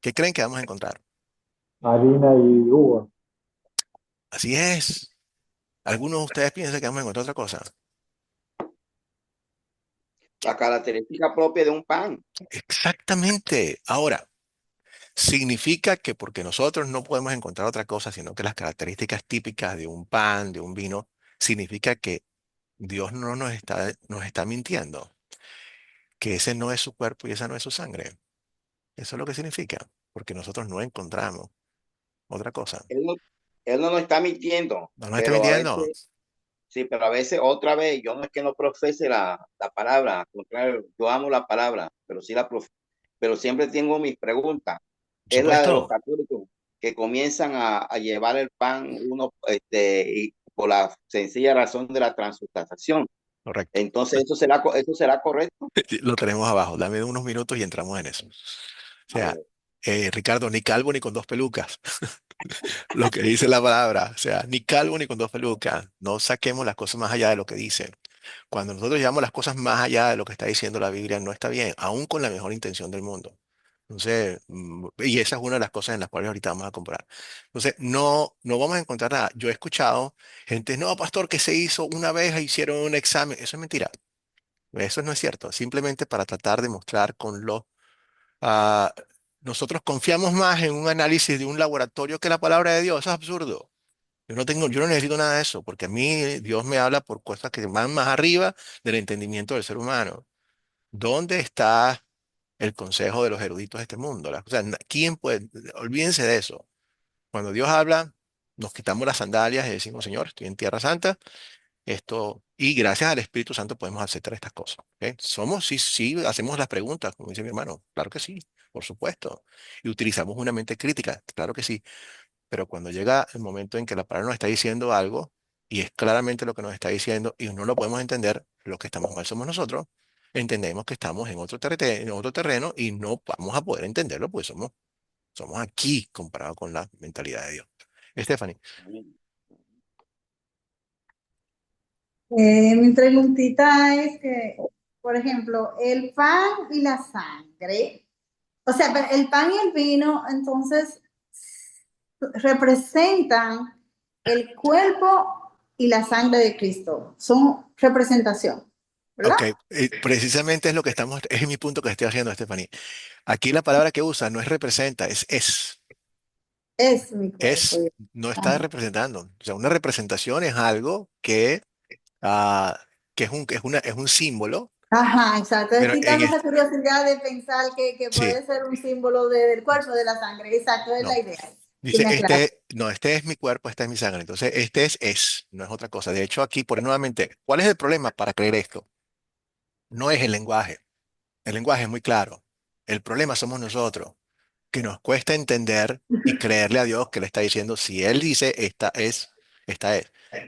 Speaker 1: ¿Qué creen que vamos a encontrar?
Speaker 8: Harina y uva.
Speaker 1: Así es. ¿Algunos de ustedes piensan que vamos a encontrar otra cosa?
Speaker 2: La característica propia de un pan.
Speaker 1: Exactamente. Ahora, significa que porque nosotros no podemos encontrar otra cosa, sino que las características típicas de un pan, de un vino, significa que Dios no nos está mintiendo, que ese no es su cuerpo y esa no es su sangre. Eso es lo que significa, porque nosotros no encontramos otra cosa.
Speaker 2: Él no, él no nos está mintiendo,
Speaker 1: No nos está
Speaker 2: pero a
Speaker 1: mintiendo.
Speaker 2: veces, sí, pero a veces otra vez, yo no es que no profese la palabra, al contrario, yo amo la palabra, pero sí pero siempre tengo mis preguntas.
Speaker 1: Por
Speaker 2: Es la de los
Speaker 1: supuesto,
Speaker 2: católicos que comienzan a llevar el pan uno, y por la sencilla razón de la transubstanciación.
Speaker 1: correcto.
Speaker 2: Entonces, eso será correcto.
Speaker 1: Lo tenemos abajo. Dame unos minutos y entramos en eso. O
Speaker 2: A
Speaker 1: sea,
Speaker 2: ver,
Speaker 1: Ricardo, ni calvo ni con dos pelucas. Lo que dice la palabra. O sea, ni calvo ni con dos pelucas. No saquemos las cosas más allá de lo que dice. Cuando nosotros llevamos las cosas más allá de lo que está diciendo la Biblia, no está bien, aún con la mejor intención del mundo. Entonces, y esa es una de las cosas en las cuales ahorita vamos a comprar. Entonces, no vamos a encontrar nada. Yo he escuchado gente, no, pastor, que se hizo una vez, hicieron un examen. Eso es mentira. Eso no es cierto. Simplemente para tratar de mostrar ah, nosotros confiamos más en un análisis de un laboratorio que la palabra de Dios. Eso es absurdo. Yo no necesito nada de eso, porque a mí Dios me habla por cosas que van más arriba del entendimiento del ser humano. ¿Dónde está el consejo de los eruditos de este mundo? O sea, ¿quién puede? Olvídense de eso. Cuando Dios habla, nos quitamos las sandalias y decimos, Señor, estoy en Tierra Santa, y gracias al Espíritu Santo podemos aceptar estas cosas. ¿Ok? Sí, sí, hacemos las preguntas, como dice mi hermano. Claro que sí, por supuesto. Y utilizamos una mente crítica, claro que sí. Pero cuando llega el momento en que la palabra nos está diciendo algo, y es claramente lo que nos está diciendo, y no lo podemos entender, lo que estamos mal somos nosotros, entendemos que estamos en otro terreno y no vamos a poder entenderlo, pues somos aquí comparado con la mentalidad de Dios. Stephanie,
Speaker 7: Mi preguntita es que, por ejemplo, el pan y la sangre, o sea, pero el pan y el vino, entonces, representan el cuerpo y la sangre de Cristo. Son representación, ¿verdad?
Speaker 1: ok, precisamente es lo que es mi punto que estoy haciendo, Stephanie. Aquí la palabra que usa no es representa,
Speaker 7: Es mi cuerpo.
Speaker 1: es, no está
Speaker 7: Ajá,
Speaker 1: representando. O sea, una representación es algo ah, que es un símbolo,
Speaker 7: ajá, exacto. Es
Speaker 1: pero
Speaker 7: quitarme esa curiosidad de pensar que
Speaker 1: sí,
Speaker 7: puede ser un símbolo del cuerpo, de la sangre. Exacto, es la
Speaker 1: no.
Speaker 7: idea. Que
Speaker 1: Dice,
Speaker 7: me aclare.
Speaker 1: no, este es mi cuerpo, esta es mi sangre. Entonces, no es otra cosa. De hecho, aquí, por nuevamente, ¿cuál es el problema para creer esto? No es el lenguaje. El lenguaje es muy claro. El problema somos nosotros, que nos cuesta entender y creerle a Dios que le está diciendo, si Él dice, esta es.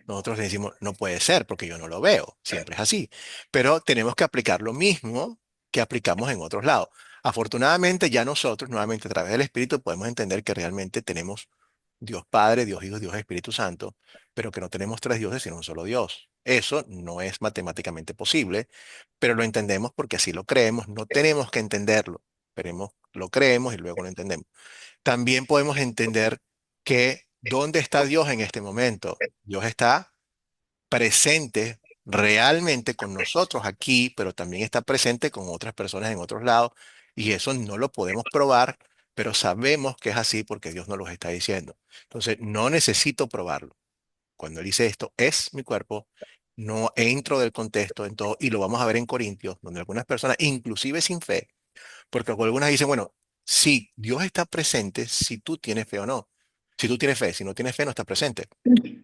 Speaker 1: Nosotros decimos, no puede ser porque yo no lo veo, siempre es así. Pero tenemos que aplicar lo mismo que aplicamos en otros lados. Afortunadamente ya nosotros, nuevamente a través del Espíritu, podemos entender que realmente tenemos Dios Padre, Dios Hijo, Dios Espíritu Santo, pero que no tenemos tres dioses, sino un solo Dios. Eso no es matemáticamente posible, pero lo entendemos porque así lo creemos. No tenemos que entenderlo, pero lo creemos y luego lo entendemos. También podemos entender que ¿dónde está Dios en este momento? Dios está presente realmente con nosotros aquí, pero también está presente con otras personas en otros lados, y eso no lo podemos probar, pero sabemos que es así porque Dios nos lo está diciendo. Entonces, no necesito probarlo. Cuando él dice esto, es mi cuerpo, no entro del contexto en todo, y lo vamos a ver en Corintios, donde algunas personas, inclusive sin fe, porque algunas dicen, bueno, sí, Dios está presente si tú tienes fe o no. Si tú tienes fe, si no tienes fe, no está presente.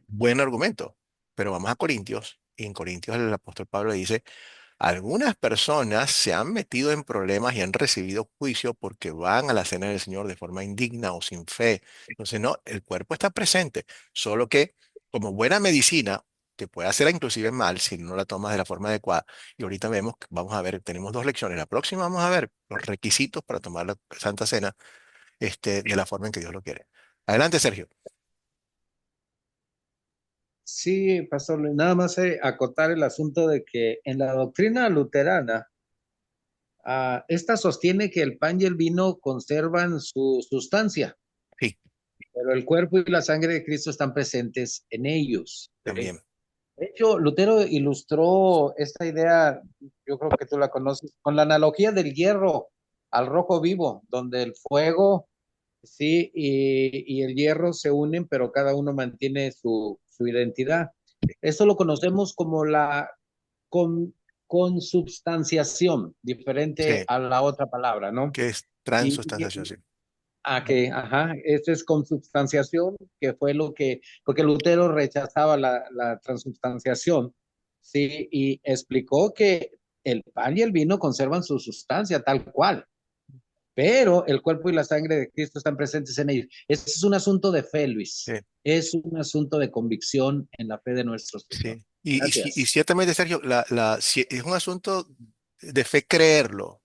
Speaker 1: Buen argumento. Pero vamos a Corintios, y en Corintios el apóstol Pablo dice, algunas personas se han metido en problemas y han recibido juicio porque van a la cena del Señor de forma indigna o sin fe. Entonces, no, el cuerpo está presente, solo que como buena medicina, te puede hacer inclusive mal si no la tomas de la forma adecuada. Y ahorita vemos, vamos a ver, tenemos dos lecciones. La próxima vamos a ver los requisitos para tomar la Santa Cena, de la forma en que Dios lo quiere. Adelante, Sergio.
Speaker 3: Sí, Pastor Luis, nada más acotar el asunto de que en la doctrina luterana, esta sostiene que el pan y el vino conservan su sustancia,
Speaker 1: Sí,
Speaker 3: pero el cuerpo y la sangre de Cristo están presentes en ellos.
Speaker 1: también.
Speaker 3: De hecho, Lutero ilustró esta idea, yo creo que tú la conoces, con la analogía del hierro al rojo vivo, donde el fuego, sí, y el hierro se unen, pero cada uno mantiene su identidad. Eso lo conocemos como la con, consubstanciación, diferente
Speaker 1: Sí,
Speaker 3: a la otra palabra, ¿no?
Speaker 1: que es
Speaker 3: Y,
Speaker 1: transubstanciación, sí.
Speaker 3: esto es consubstanciación, que fue lo que, porque Lutero rechazaba la transubstanciación, sí, y explicó que el pan y el vino conservan su sustancia tal cual, pero el cuerpo y la sangre de Cristo están presentes en ellos. Ese es un asunto de fe,
Speaker 1: Sí,
Speaker 3: Luis. Es un asunto de convicción en la fe de nuestro Señor.
Speaker 1: sí. Y
Speaker 3: Gracias.
Speaker 1: ciertamente, Sergio, es un asunto de fe creerlo,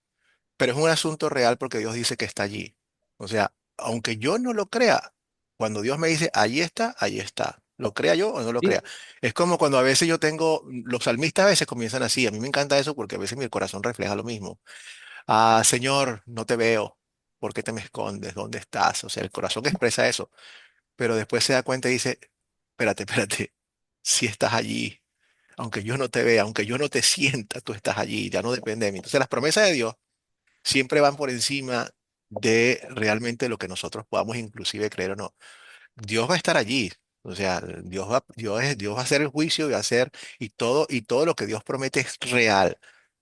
Speaker 1: pero es un asunto real porque Dios dice que está allí. O sea, aunque yo no lo crea, cuando Dios me dice, allí está, allí está. Lo crea yo o no lo crea.
Speaker 3: Sí,
Speaker 1: Es como cuando a veces yo tengo, los salmistas a veces comienzan así. A mí me encanta eso porque a veces mi corazón refleja lo mismo. Ah, Señor, no te veo. ¿Por qué te me escondes? ¿Dónde estás? O sea, el corazón expresa eso, pero después se da cuenta y dice, espérate, espérate, si estás allí, aunque yo no te vea, aunque yo no te sienta, tú estás allí, ya no depende de mí. Entonces las promesas de Dios siempre van por encima de realmente lo que nosotros podamos inclusive creer o no. Dios va a estar allí. O sea, Dios va a hacer el juicio y va a hacer, y todo lo que Dios promete es real.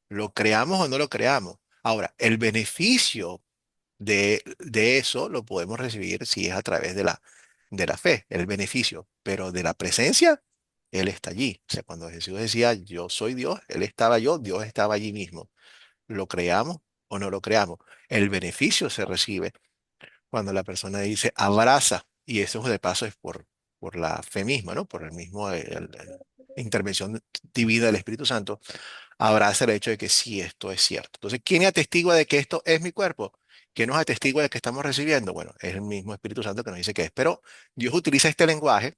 Speaker 1: Lo creamos o no lo creamos. Ahora, el beneficio de eso lo podemos recibir si es a través de la fe, el beneficio, pero de la presencia, Él está allí. O sea, cuando Jesús decía, yo soy Dios, Él estaba yo, Dios estaba allí mismo. Lo creamos o no lo creamos. El beneficio se recibe cuando la persona dice, abraza, y eso de paso es por la fe misma, ¿no? Por el mismo, intervención divina del Espíritu Santo, abraza el hecho de que sí, esto es cierto. Entonces, ¿quién atestigua de que esto es mi cuerpo? ¿Quién nos atestigua de que estamos recibiendo? Bueno, es el mismo Espíritu Santo que nos dice que es. Pero Dios utiliza este lenguaje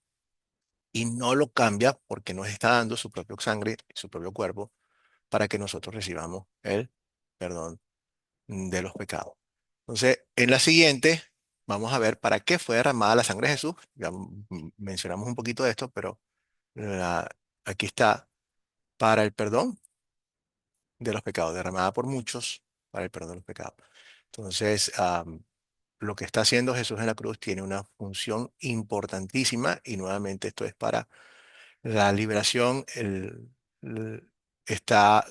Speaker 1: y no lo cambia porque nos está dando su propio sangre, su propio cuerpo, para que nosotros recibamos el perdón de los pecados. Entonces, en la siguiente, vamos a ver para qué fue derramada la sangre de Jesús. Ya mencionamos un poquito de esto, pero aquí está, para el perdón de los pecados, derramada por muchos para el perdón de los pecados. Entonces, lo que está haciendo Jesús en la cruz tiene una función importantísima y nuevamente esto es para la liberación. Está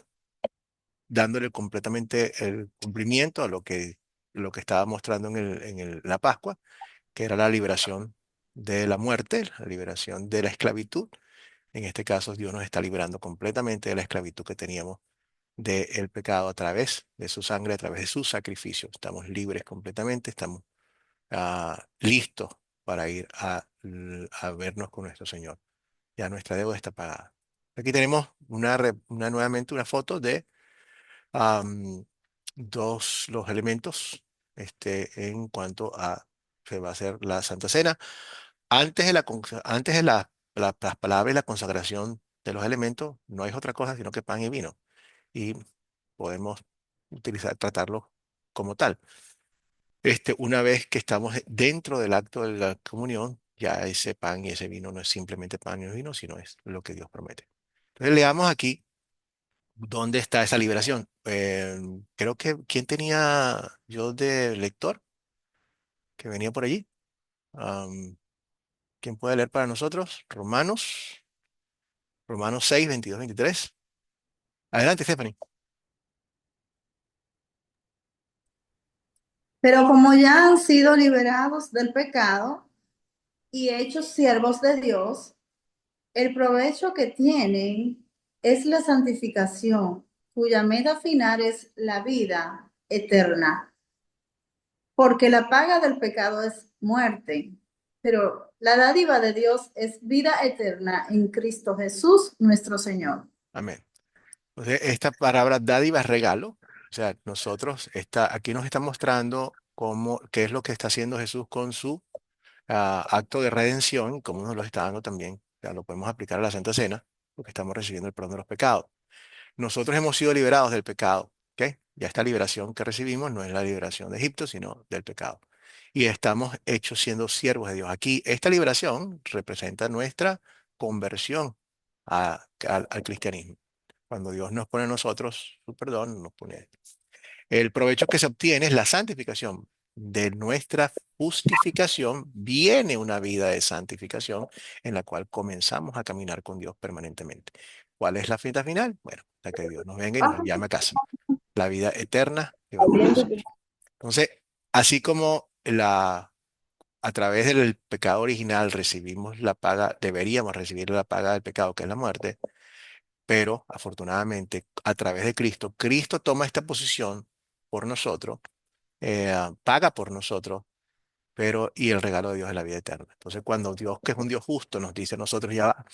Speaker 1: dándole completamente el cumplimiento a lo que estaba mostrando la Pascua, que era la liberación de la muerte, la liberación de la esclavitud. En este caso, Dios nos está liberando completamente de la esclavitud que teníamos del pecado a través de su sangre, a través de su sacrificio. Estamos libres completamente, estamos listos para ir a vernos con nuestro Señor. Ya nuestra deuda está pagada. Aquí tenemos nuevamente una foto de los elementos en cuanto a se va a hacer la Santa Cena. Antes de las palabras y la consagración de los elementos, no hay otra cosa sino que pan y vino. Y podemos tratarlo como tal. Una vez que estamos dentro del acto de la comunión, ya ese pan y ese vino no es simplemente pan y vino, sino es lo que Dios promete. Entonces leamos aquí dónde está esa liberación. Creo que, ¿quién tenía yo de lector que venía por allí? Am, ¿Quién puede leer para nosotros? Romanos 6, 22, 23. Adelante, Stephanie.
Speaker 7: Pero como ya han sido liberados del pecado y hechos siervos de Dios, el provecho que tienen es la santificación, cuya meta final es la vida eterna. Porque la paga del pecado es muerte, pero la dádiva de Dios es vida eterna en Cristo Jesús, nuestro Señor.
Speaker 1: Amén. Entonces, esta palabra dádiva es regalo. O sea, aquí nos está mostrando qué es lo que está haciendo Jesús con su acto de redención, cómo nos lo está dando también. Ya lo podemos aplicar a la Santa Cena, porque estamos recibiendo el perdón de los pecados. Nosotros hemos sido liberados del pecado. ¿Ok? Ya esta liberación que recibimos no es la liberación de Egipto, sino del pecado. Y estamos hechos siendo siervos de Dios. Aquí, esta liberación representa nuestra conversión al cristianismo. Cuando Dios nos pone a nosotros su perdón, nos pone. El provecho que se obtiene es la santificación. De nuestra justificación viene una vida de santificación en la cual comenzamos a caminar con Dios permanentemente. ¿Cuál es la fiesta final? Bueno, la que Dios nos venga y nos llame a casa. La vida eterna que vamos a recibir. Entonces, así como a través del pecado original recibimos la paga, deberíamos recibir la paga del pecado, que es la muerte, pero afortunadamente a través de Cristo, Cristo toma esta posición por nosotros, paga por nosotros, y el regalo de Dios es la vida eterna. Entonces, cuando Dios, que es un Dios justo, nos dice a nosotros, ya va,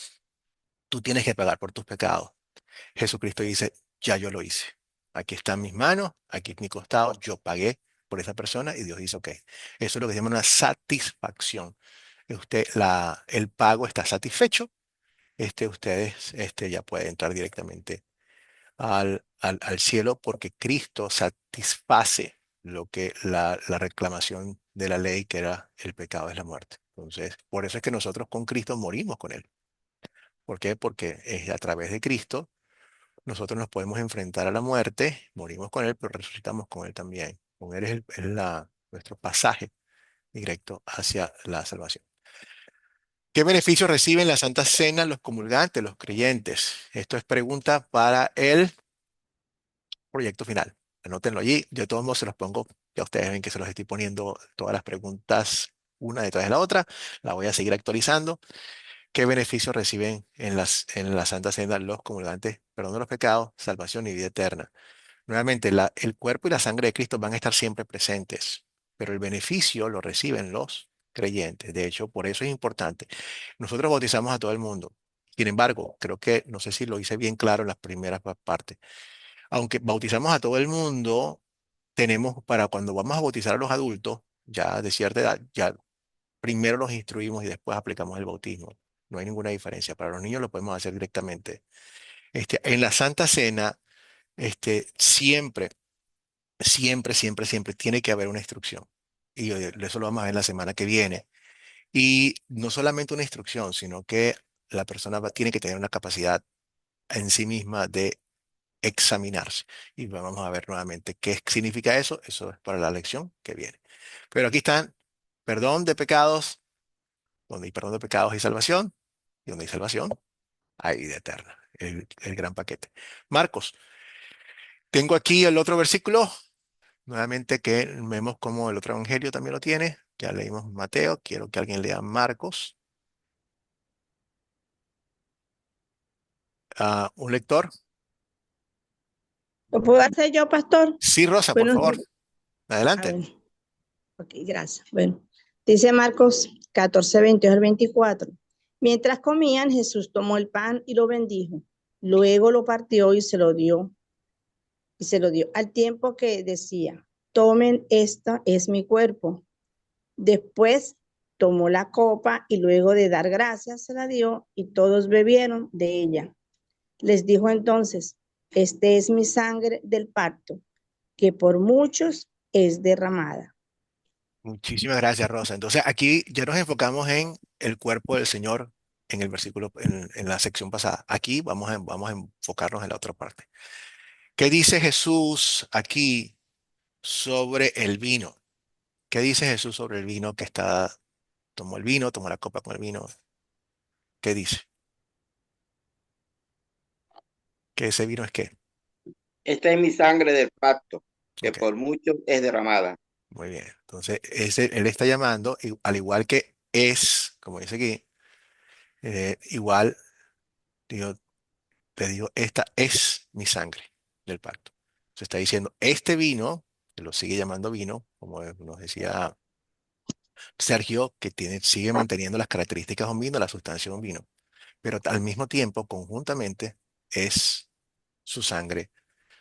Speaker 1: tú tienes que pagar por tus pecados. Jesucristo dice, ya yo lo hice. Aquí están mis manos, aquí es mi costado, yo pagué por esa persona y Dios dice, ok. Eso es lo que se llama una satisfacción. El pago está satisfecho, ustedes ya pueden entrar directamente al cielo porque Cristo satisface lo que la reclamación de la ley, que era el pecado, es la muerte. Entonces, por eso es que nosotros con Cristo morimos con Él. ¿Por qué? Porque es a través de Cristo nosotros nos podemos enfrentar a la muerte, morimos con Él, pero resucitamos con Él también. Con Él nuestro pasaje directo hacia la salvación. ¿Qué beneficios reciben la Santa Cena los comulgantes, los creyentes? Esto es pregunta para el proyecto final. Anótenlo allí. Yo de todos modos se los pongo. Ya ustedes ven que se los estoy poniendo todas las preguntas una detrás de la otra. La voy a seguir actualizando. ¿Qué beneficios reciben en la Santa Cena los comulgantes? Perdón de los pecados, salvación y vida eterna. Nuevamente, el cuerpo y la sangre de Cristo van a estar siempre presentes, pero el beneficio lo reciben los creyentes. De hecho, por eso es importante. Nosotros bautizamos a todo el mundo. Sin embargo, creo que, no sé si lo hice bien claro en las primeras partes, aunque bautizamos a todo el mundo, tenemos para cuando vamos a bautizar a los adultos, ya de cierta edad, ya primero los instruimos y después aplicamos el bautismo. No hay ninguna diferencia. Para los niños lo podemos hacer directamente. En la Santa Cena, siempre, siempre, siempre, siempre tiene que haber una instrucción. Y eso lo vamos a ver la semana que viene. Y no solamente una instrucción, sino que la persona tiene que tener una capacidad en sí misma de examinarse. Y vamos a ver nuevamente qué significa eso. Eso es para la lección que viene. Pero aquí están, perdón de pecados, donde hay perdón de pecados hay salvación, y donde hay salvación hay vida eterna. El gran paquete. Marcos, tengo aquí el otro versículo, nuevamente que vemos como el otro evangelio también lo tiene. Ya leímos Mateo, quiero que alguien lea Marcos. ¿Un lector?
Speaker 9: ¿Lo puedo hacer yo, pastor?
Speaker 1: Sí, Rosa, por
Speaker 9: Bueno,
Speaker 1: favor.
Speaker 9: a
Speaker 1: Adelante.
Speaker 9: ver. Ok, gracias. Bueno, dice Marcos 14, 22 al 24. Mientras comían, Jesús tomó el pan y lo bendijo. Luego lo partió y se lo dio. Y se lo dio al tiempo que decía, tomen, esta es mi cuerpo. Después tomó la copa y luego de dar gracias se la dio y todos bebieron de ella. Les dijo entonces, este es mi sangre del pacto, que por muchos es derramada.
Speaker 1: Muchísimas gracias, Rosa. Entonces, aquí ya nos enfocamos en el cuerpo del Señor en el versículo, en la sección pasada. Aquí vamos a enfocarnos en la otra parte. ¿Qué dice Jesús aquí sobre el vino? ¿Qué dice Jesús sobre el vino que tomó el vino, tomó la copa con el vino? ¿Qué dice? ¿Que ese vino es qué?
Speaker 2: Esta es mi sangre del pacto, que
Speaker 1: Ok,
Speaker 2: por muchos es derramada.
Speaker 1: muy bien. Entonces, él está llamando, al igual que es, como dice aquí, igual, digo, te digo, esta es mi sangre del pacto. Se está diciendo, este vino, que lo sigue llamando vino, como nos decía Sergio, que sigue manteniendo las características de un vino, la sustancia de un vino, pero al mismo tiempo, conjuntamente, es su sangre.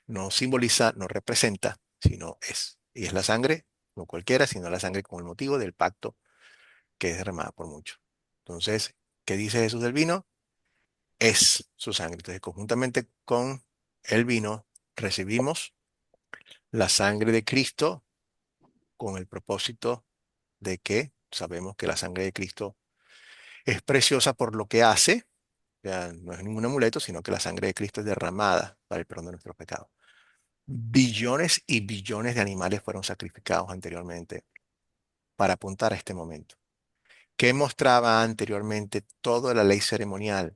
Speaker 1: No simboliza, no representa, sino es. Y es la sangre, no cualquiera, sino la sangre con el motivo del pacto que es derramada por muchos. Entonces, ¿qué dice Jesús del vino? Es su sangre. Entonces, conjuntamente con el vino, recibimos la sangre de Cristo con el propósito de que sabemos que la sangre de Cristo es preciosa por lo que hace. O sea, no es ningún amuleto, sino que la sangre de Cristo es derramada para el perdón de nuestros pecados. Billones y billones de animales fueron sacrificados anteriormente para apuntar a este momento. ¿Qué mostraba anteriormente toda la ley ceremonial?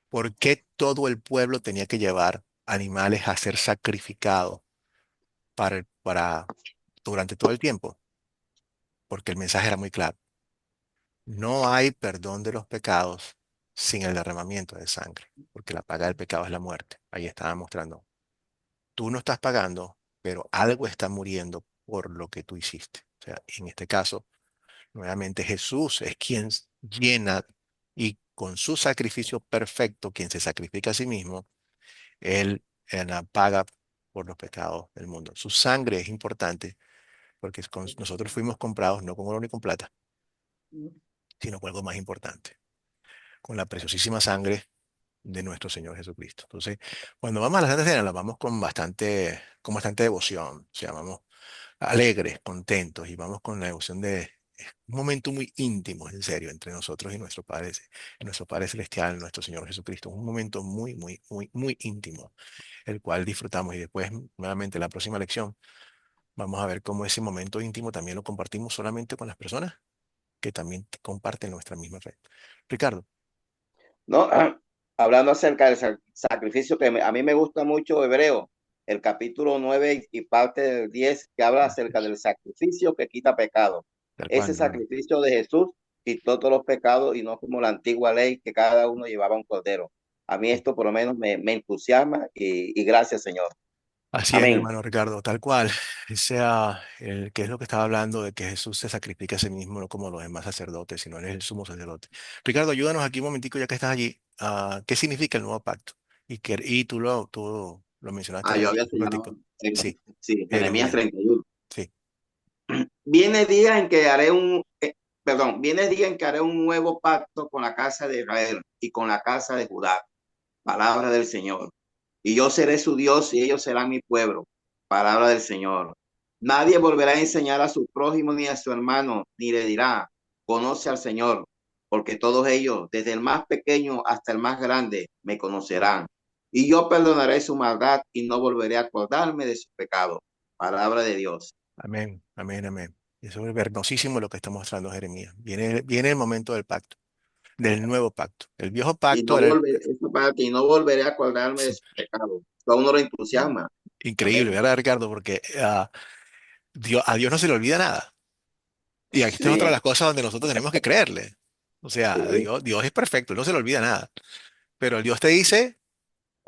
Speaker 1: ¿Por qué todo el pueblo tenía que llevar animales a ser sacrificados durante todo el tiempo? Porque el mensaje era muy claro. No hay perdón de los pecados sin el derramamiento de sangre, porque la paga del pecado es la muerte. Ahí estaba mostrando. Tú no estás pagando, pero algo está muriendo por lo que tú hiciste. O sea, en este caso, nuevamente Jesús es quien llena y con su sacrificio perfecto, quien se sacrifica a sí mismo, él paga por los pecados del mundo. Su sangre es importante porque nosotros fuimos comprados no con oro ni con plata, sino con algo más importante, con la preciosísima sangre de nuestro Señor Jesucristo. Entonces, cuando vamos a la Santa Cena, la vamos con bastante devoción, o sea, vamos alegres, contentos y vamos con la devoción de es un momento muy íntimo, en serio, entre nosotros y nuestro Padre Celestial, nuestro Señor Jesucristo. Un momento muy, muy, muy, muy íntimo, el cual disfrutamos. Y después, nuevamente, la próxima lección, vamos a ver cómo ese momento íntimo también lo compartimos solamente con las personas que también comparten nuestra misma fe. Ricardo.
Speaker 2: No, hablando acerca del sacrificio, que a mí me gusta mucho Hebreo, el capítulo 9 y parte del 10 que habla acerca del sacrificio que quita pecado.
Speaker 1: Tal
Speaker 2: Ese
Speaker 1: cual, ¿no?
Speaker 2: sacrificio de Jesús quitó todos los pecados y no como la antigua ley que cada uno llevaba un cordero. A mí esto por lo menos me entusiasma y gracias, Señor.
Speaker 1: Así es, mi
Speaker 2: Amén.
Speaker 1: hermano Ricardo, tal cual. Sea que es lo que estaba hablando de que Jesús se sacrifica a sí mismo, no como los demás sacerdotes, sino él es el sumo sacerdote. Ricardo, ayúdanos aquí un momentico, ya que estás allí. ¿Qué significa el nuevo pacto? Y tú lo mencionaste
Speaker 2: Yo había
Speaker 1: hace un
Speaker 2: señalado,
Speaker 1: ratico. Sí,
Speaker 2: sí, Jeremías
Speaker 1: Jeremías.
Speaker 2: 31.
Speaker 1: Sí.
Speaker 2: Viene día en que haré viene día en que haré un nuevo pacto con la casa de Israel y con la casa de Judá. Palabra del Señor. Y yo seré su Dios y ellos serán mi pueblo. Palabra del Señor. Nadie volverá a enseñar a su prójimo ni a su hermano, ni le dirá, conoce al Señor, porque todos ellos, desde el más pequeño hasta el más grande, me conocerán. Y yo perdonaré su maldad y no volveré a acordarme de su pecado. Palabra de Dios.
Speaker 1: Amén, amén, amén. Eso es hermosísimo lo que está mostrando Jeremías. Viene el momento del pacto, del nuevo pacto. El viejo
Speaker 2: Y
Speaker 1: pacto
Speaker 2: no
Speaker 1: era
Speaker 2: volveré, esta parte, y no volveré a acordarme de
Speaker 1: sí,
Speaker 2: su pecado. A uno lo entusiasma.
Speaker 1: increíble,
Speaker 2: Amén.
Speaker 1: ¿verdad, Ricardo? Porque a Dios no se le olvida nada. Y aquí esta es otra de
Speaker 2: Sí,
Speaker 1: las cosas donde nosotros tenemos que creerle. O sea,
Speaker 2: sí,
Speaker 1: Dios es perfecto, Él no se le olvida nada. Pero Dios te dice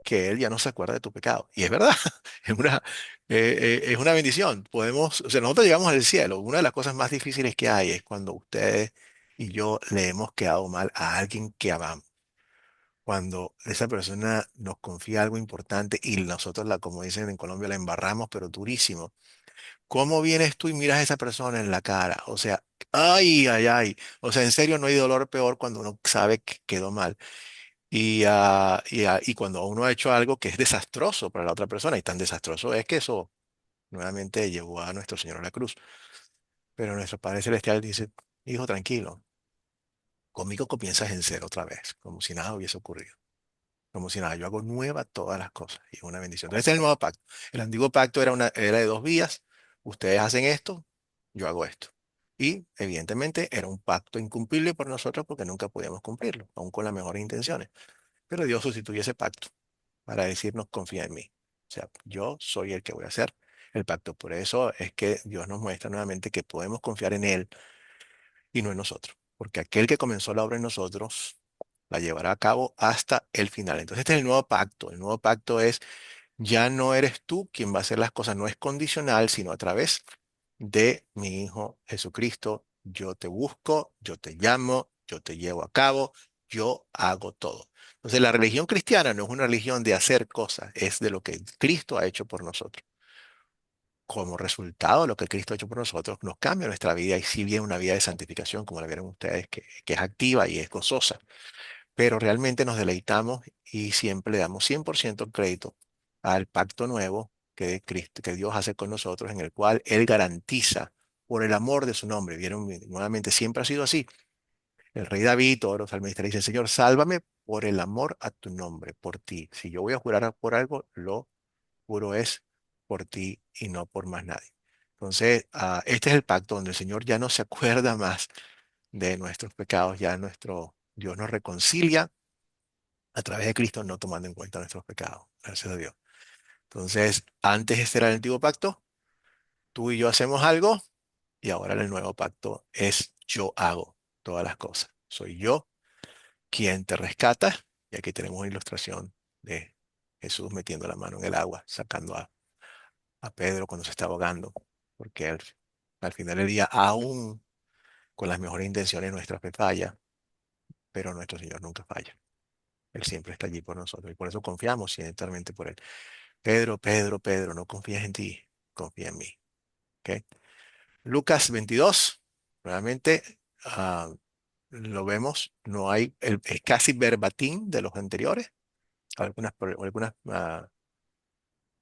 Speaker 1: que Él ya no se acuerda de tu pecado. Y es verdad, es una bendición. O sea, nosotros llegamos al cielo. Una de las cosas más difíciles que hay es cuando ustedes y yo le hemos quedado mal a alguien que amamos. Cuando esa persona nos confía algo importante y nosotros como dicen en Colombia, la embarramos, pero durísimo. ¿Cómo vienes tú y miras a esa persona en la cara? O sea, ay, ay, ay. O sea, en serio no hay dolor peor cuando uno sabe que quedó mal. Y cuando uno ha hecho algo que es desastroso para la otra persona, y tan desastroso es que eso nuevamente llevó a nuestro Señor a la cruz. Pero nuestro Padre Celestial dice, hijo, tranquilo, conmigo comienzas en cero otra vez, como si nada hubiese ocurrido. Como si nada, yo hago nueva todas las cosas y es una bendición. Entonces, ese es el nuevo pacto. El antiguo pacto era de dos vías. Ustedes hacen esto, yo hago esto. Y evidentemente era un pacto incumplible por nosotros porque nunca podíamos cumplirlo, aun con las mejores intenciones. Pero Dios sustituye ese pacto para decirnos, confía en mí. O sea, yo soy el que voy a hacer el pacto. Por eso es que Dios nos muestra nuevamente que podemos confiar en Él y no en nosotros. Porque aquel que comenzó la obra en nosotros la llevará a cabo hasta el final. Entonces, este es el nuevo pacto. El nuevo pacto es, ya no eres tú quien va a hacer las cosas, no es condicional, sino a través de mi Hijo Jesucristo. Yo te busco, yo te llamo, yo te llevo a cabo, yo hago todo. Entonces, la religión cristiana no es una religión de hacer cosas, es de lo que Cristo ha hecho por nosotros. Como resultado de lo que Cristo ha hecho por nosotros, nos cambia nuestra vida y si bien una vida de santificación, como la vieron ustedes, que es activa y es gozosa, pero realmente nos deleitamos y siempre le damos 100% el crédito al pacto nuevo que Cristo, que Dios hace con nosotros, en el cual Él garantiza por el amor de su nombre. Vieron, nuevamente siempre ha sido así. El rey David, todos los salmistas le dicen, Señor, sálvame por el amor a tu nombre, por ti. Si yo voy a jurar por algo, lo juro es por ti y no por más nadie. Entonces, este es el pacto donde el Señor ya no se acuerda más de nuestros pecados, ya nuestro Dios nos reconcilia a través de Cristo, no tomando en cuenta nuestros pecados. Gracias a Dios. Entonces, antes este era el antiguo pacto, tú y yo hacemos algo, y ahora el nuevo pacto es yo hago todas las cosas. Soy yo quien te rescata, y aquí tenemos una ilustración de Jesús metiendo la mano en el agua, sacando a Pedro cuando se está ahogando, porque al final del día, aún con las mejores intenciones, nuestra fe falla, pero nuestro Señor nunca falla. Él siempre está allí por nosotros y por eso confiamos ciegamente por Él. Pedro, Pedro, Pedro, no confías en ti, confía en mí. ¿Ok? Lucas 22, nuevamente lo vemos, no hay, es casi verbatim de los anteriores, algunas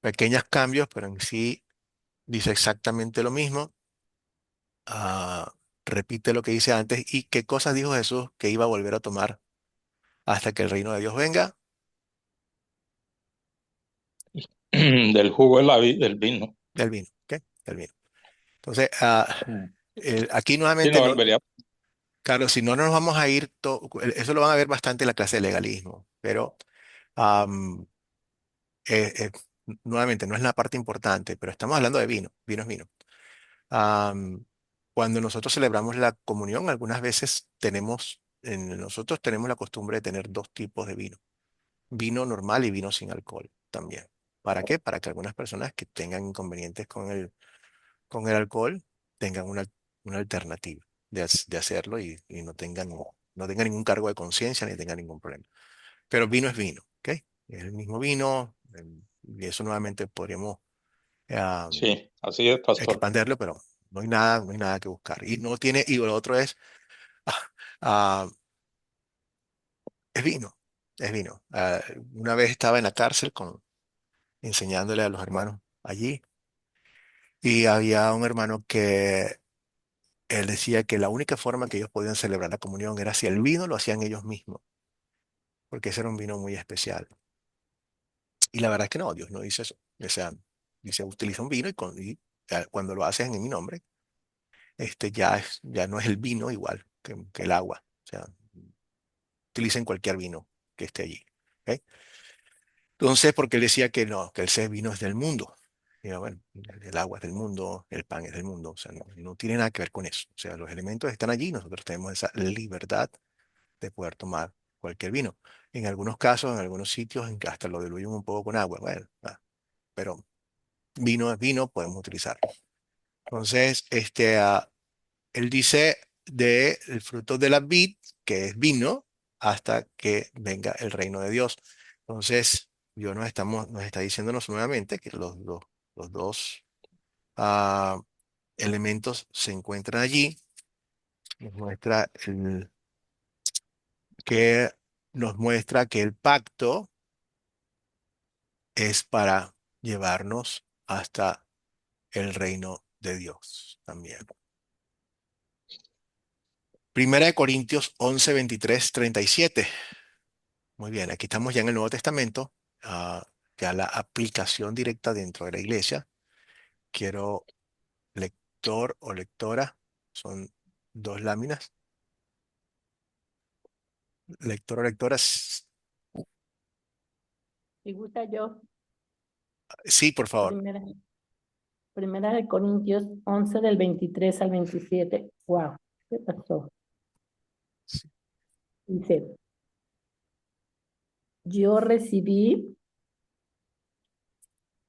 Speaker 1: pequeños cambios, pero en sí dice exactamente lo mismo. ah, Repite lo que dice antes y qué cosas dijo Jesús que iba a volver a tomar hasta que el reino de Dios venga
Speaker 5: Del jugo de del vino.
Speaker 1: del vino. ¿Ok? Del vino. Entonces,
Speaker 5: Mm.
Speaker 1: aquí
Speaker 5: Sí,
Speaker 1: nuevamente
Speaker 5: no
Speaker 1: no,
Speaker 5: volvería.
Speaker 1: claro, si no, no nos vamos a ir, eso lo van a ver bastante en la clase de legalismo, pero am, eh, eh, nuevamente no es la parte importante, pero estamos hablando de vino, vino es vino. Am, Cuando nosotros celebramos la comunión, algunas veces nosotros tenemos la costumbre de tener dos tipos de vino, vino normal y vino sin alcohol también. ¿Para qué? Para que algunas personas que tengan inconvenientes con el alcohol tengan una alternativa de hacerlo y no tengan ningún cargo de conciencia ni tengan ningún problema. Pero vino es vino, ¿ok? Es el mismo vino, y eso nuevamente podríamos ah,
Speaker 5: Sí, así es, pastor.
Speaker 1: expanderlo, pero no hay nada que buscar. Y lo otro ah, ah, es vino, es vino. Una vez estaba en la cárcel enseñándole a los hermanos allí y había un hermano que él decía que la única forma que ellos podían celebrar la comunión era si el vino lo hacían ellos mismos, porque ese era un vino muy especial. Y la verdad es que no, Dios no dice eso. O sea, dice, utiliza un vino cuando lo haces en mi nombre, ya no es el vino igual que el agua. O sea, utilicen cualquier vino que esté allí. ¿Ok? Entonces, porque él decía que no, que ese vino es del mundo. Y yo, bueno, el agua es del mundo, el pan es del mundo. O sea, no tiene nada que ver con eso. O sea, los elementos están allí, nosotros tenemos esa libertad de poder tomar cualquier vino. En algunos casos, en algunos sitios, en que hasta lo diluyen un poco con agua. Bueno, pero vino es vino, podemos utilizarlo. Entonces, él dice, del fruto de la vid, que es vino, hasta que venga el reino de Dios. Entonces, Dios nos está diciéndonos nuevamente que los dos ah, elementos se encuentran allí. Nos muestra que nos muestra que el pacto es para llevarnos hasta el reino de Dios también. Primera de Corintios 11, 23, 37. Muy bien, aquí estamos ya en el Nuevo Testamento, ya la aplicación directa dentro de la iglesia. Quiero lector o lectora, son dos láminas. Lector o lectora,
Speaker 10: Si gusta yo,
Speaker 1: sí, por favor.
Speaker 10: primera de Corintios 11 del 23 al 27. Wow, ¿qué pasó? Dice, yo recibí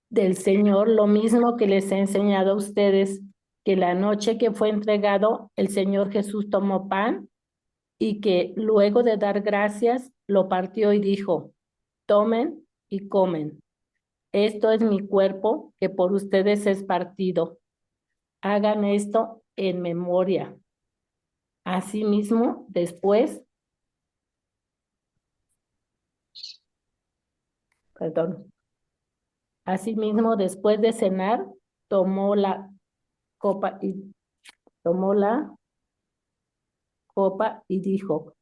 Speaker 10: del Señor lo mismo que les he enseñado a ustedes, que la noche que fue entregado, el Señor Jesús tomó pan y que luego de dar gracias, lo partió y dijo, tomen y comen. Esto es mi cuerpo que por ustedes es partido. Hagan esto en memoria. Asimismo, después, perdón, asimismo, después de cenar, tomó la copa y tomó la copa y dijo,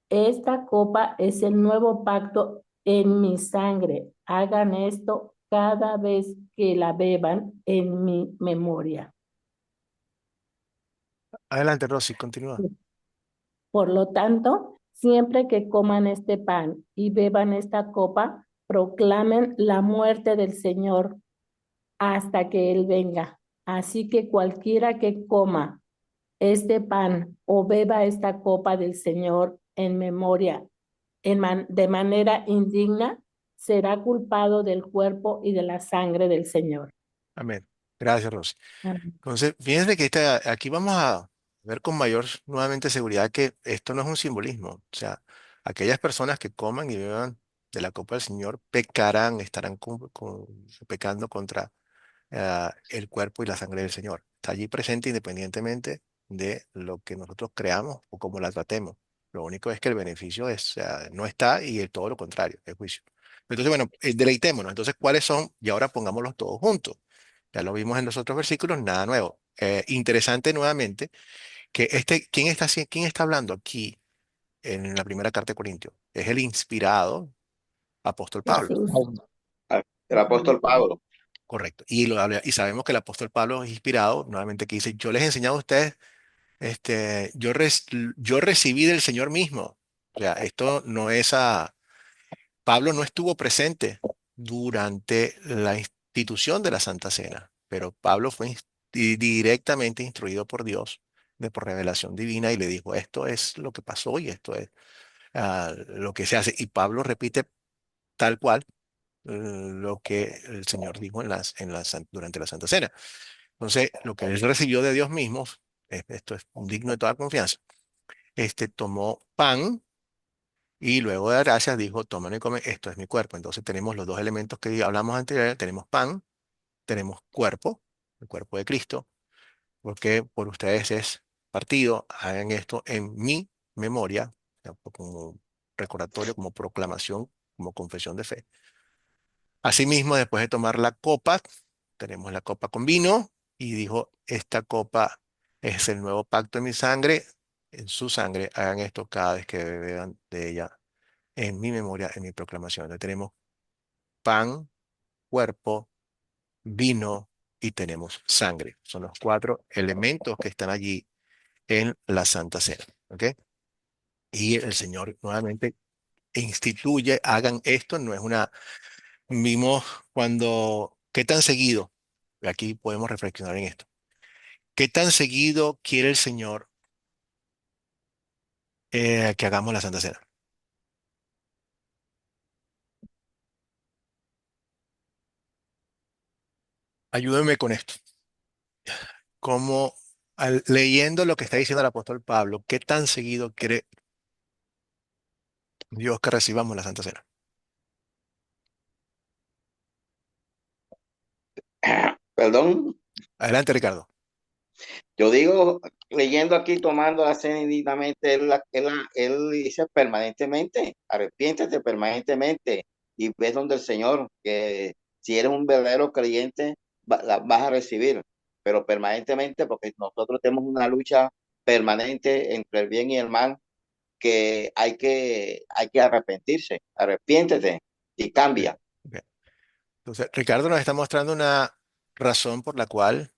Speaker 10: esta copa es el nuevo pacto en mi sangre. Hagan esto cada vez que la beban en mi memoria.
Speaker 1: Adelante, Rosy, continúa.
Speaker 10: Por lo tanto, siempre que coman este pan y beban esta copa, proclamen la muerte del Señor hasta que Él venga. Así que cualquiera que coma este pan o beba esta copa del Señor en memoria, de manera indigna, será culpado del cuerpo y de la sangre del Señor.
Speaker 1: Amén. Gracias, Rosy.
Speaker 10: Amén.
Speaker 1: Entonces, fíjense que aquí vamos a ver con mayor nuevamente seguridad que esto no es un simbolismo. O sea, aquellas personas que coman y beban de la copa del Señor pecarán, estarán pecando contra el cuerpo y la sangre del Señor. Está allí presente independientemente de lo que nosotros creamos o cómo la tratemos. Lo único es que el beneficio no está y todo lo contrario, el juicio. Entonces, bueno, deleitémonos. Entonces, ¿cuáles son? Y ahora pongámoslos todos juntos. Ya lo vimos en los otros versículos, nada nuevo. Interesante nuevamente que ¿quién está hablando aquí en la primera carta de Corintios? Es el inspirado apóstol Pablo.
Speaker 10: Jesús.
Speaker 2: El apóstol Pablo.
Speaker 1: Correcto. Y sabemos que el apóstol Pablo es inspirado, nuevamente que dice, yo les he enseñado a ustedes, yo recibí del Señor mismo. O sea, esto no es Pablo no estuvo presente durante la institución de la Santa Cena, pero Pablo fue directamente instruido por Dios, por revelación divina, y le dijo, esto es lo que pasó y esto es lo que se hace. Y Pablo repite tal cual lo que el Señor dijo durante la Santa Cena. Entonces, lo que él recibió de Dios mismo, esto es digno de toda confianza, tomó pan y luego de dar gracias dijo, tomen y comen, esto es mi cuerpo. Entonces tenemos los dos elementos que hablamos anteriormente, tenemos pan, tenemos cuerpo, el cuerpo de Cristo, porque por ustedes es partido, hagan esto en mi memoria, o sea, como recordatorio, como proclamación, como confesión de fe. Asimismo, después de tomar la copa, tenemos la copa con vino y dijo, esta copa es el nuevo pacto en mi sangre, en su sangre, hagan esto cada vez que beban de ella en mi memoria, en mi proclamación. Entonces tenemos pan, cuerpo, vino y tenemos sangre. Son los cuatro elementos que están allí en la Santa Cena. ¿Ok? Y el Señor nuevamente instituye, hagan esto, no es una Vimos ¿qué tan seguido? Aquí podemos reflexionar en esto. ¿Qué tan seguido quiere el Señor que hagamos la Santa Cena? Ayúdenme con esto. ¿Cómo Leyendo lo que está diciendo el apóstol Pablo, ¿qué tan seguido quiere Dios que recibamos la Santa Cena?
Speaker 2: Perdón,
Speaker 1: Adelante, Ricardo.
Speaker 2: yo digo, leyendo aquí, tomando la cena indignamente, él dice permanentemente, arrepiéntete permanentemente y ves donde el Señor, que si eres un verdadero creyente, la vas a recibir, pero permanentemente, porque nosotros tenemos una lucha permanente entre el bien y el mal, que hay que arrepentirse, arrepiéntete y
Speaker 1: Bien,
Speaker 2: cambia.
Speaker 1: bien. Entonces, Ricardo nos está mostrando una razón por la cual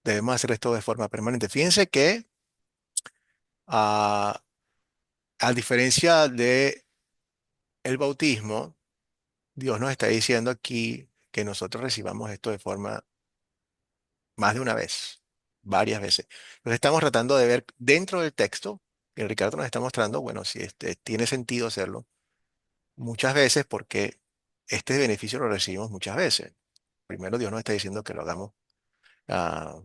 Speaker 1: debemos hacer esto de forma permanente. Fíjense que, ah, a diferencia de el bautismo, Dios nos está diciendo aquí que nosotros recibamos esto de forma más de una vez, varias veces. Entonces estamos tratando de ver dentro del texto que Ricardo nos está mostrando, bueno, si tiene sentido hacerlo muchas veces porque este beneficio lo recibimos muchas veces. Primero Dios nos está diciendo que lo hagamos ah,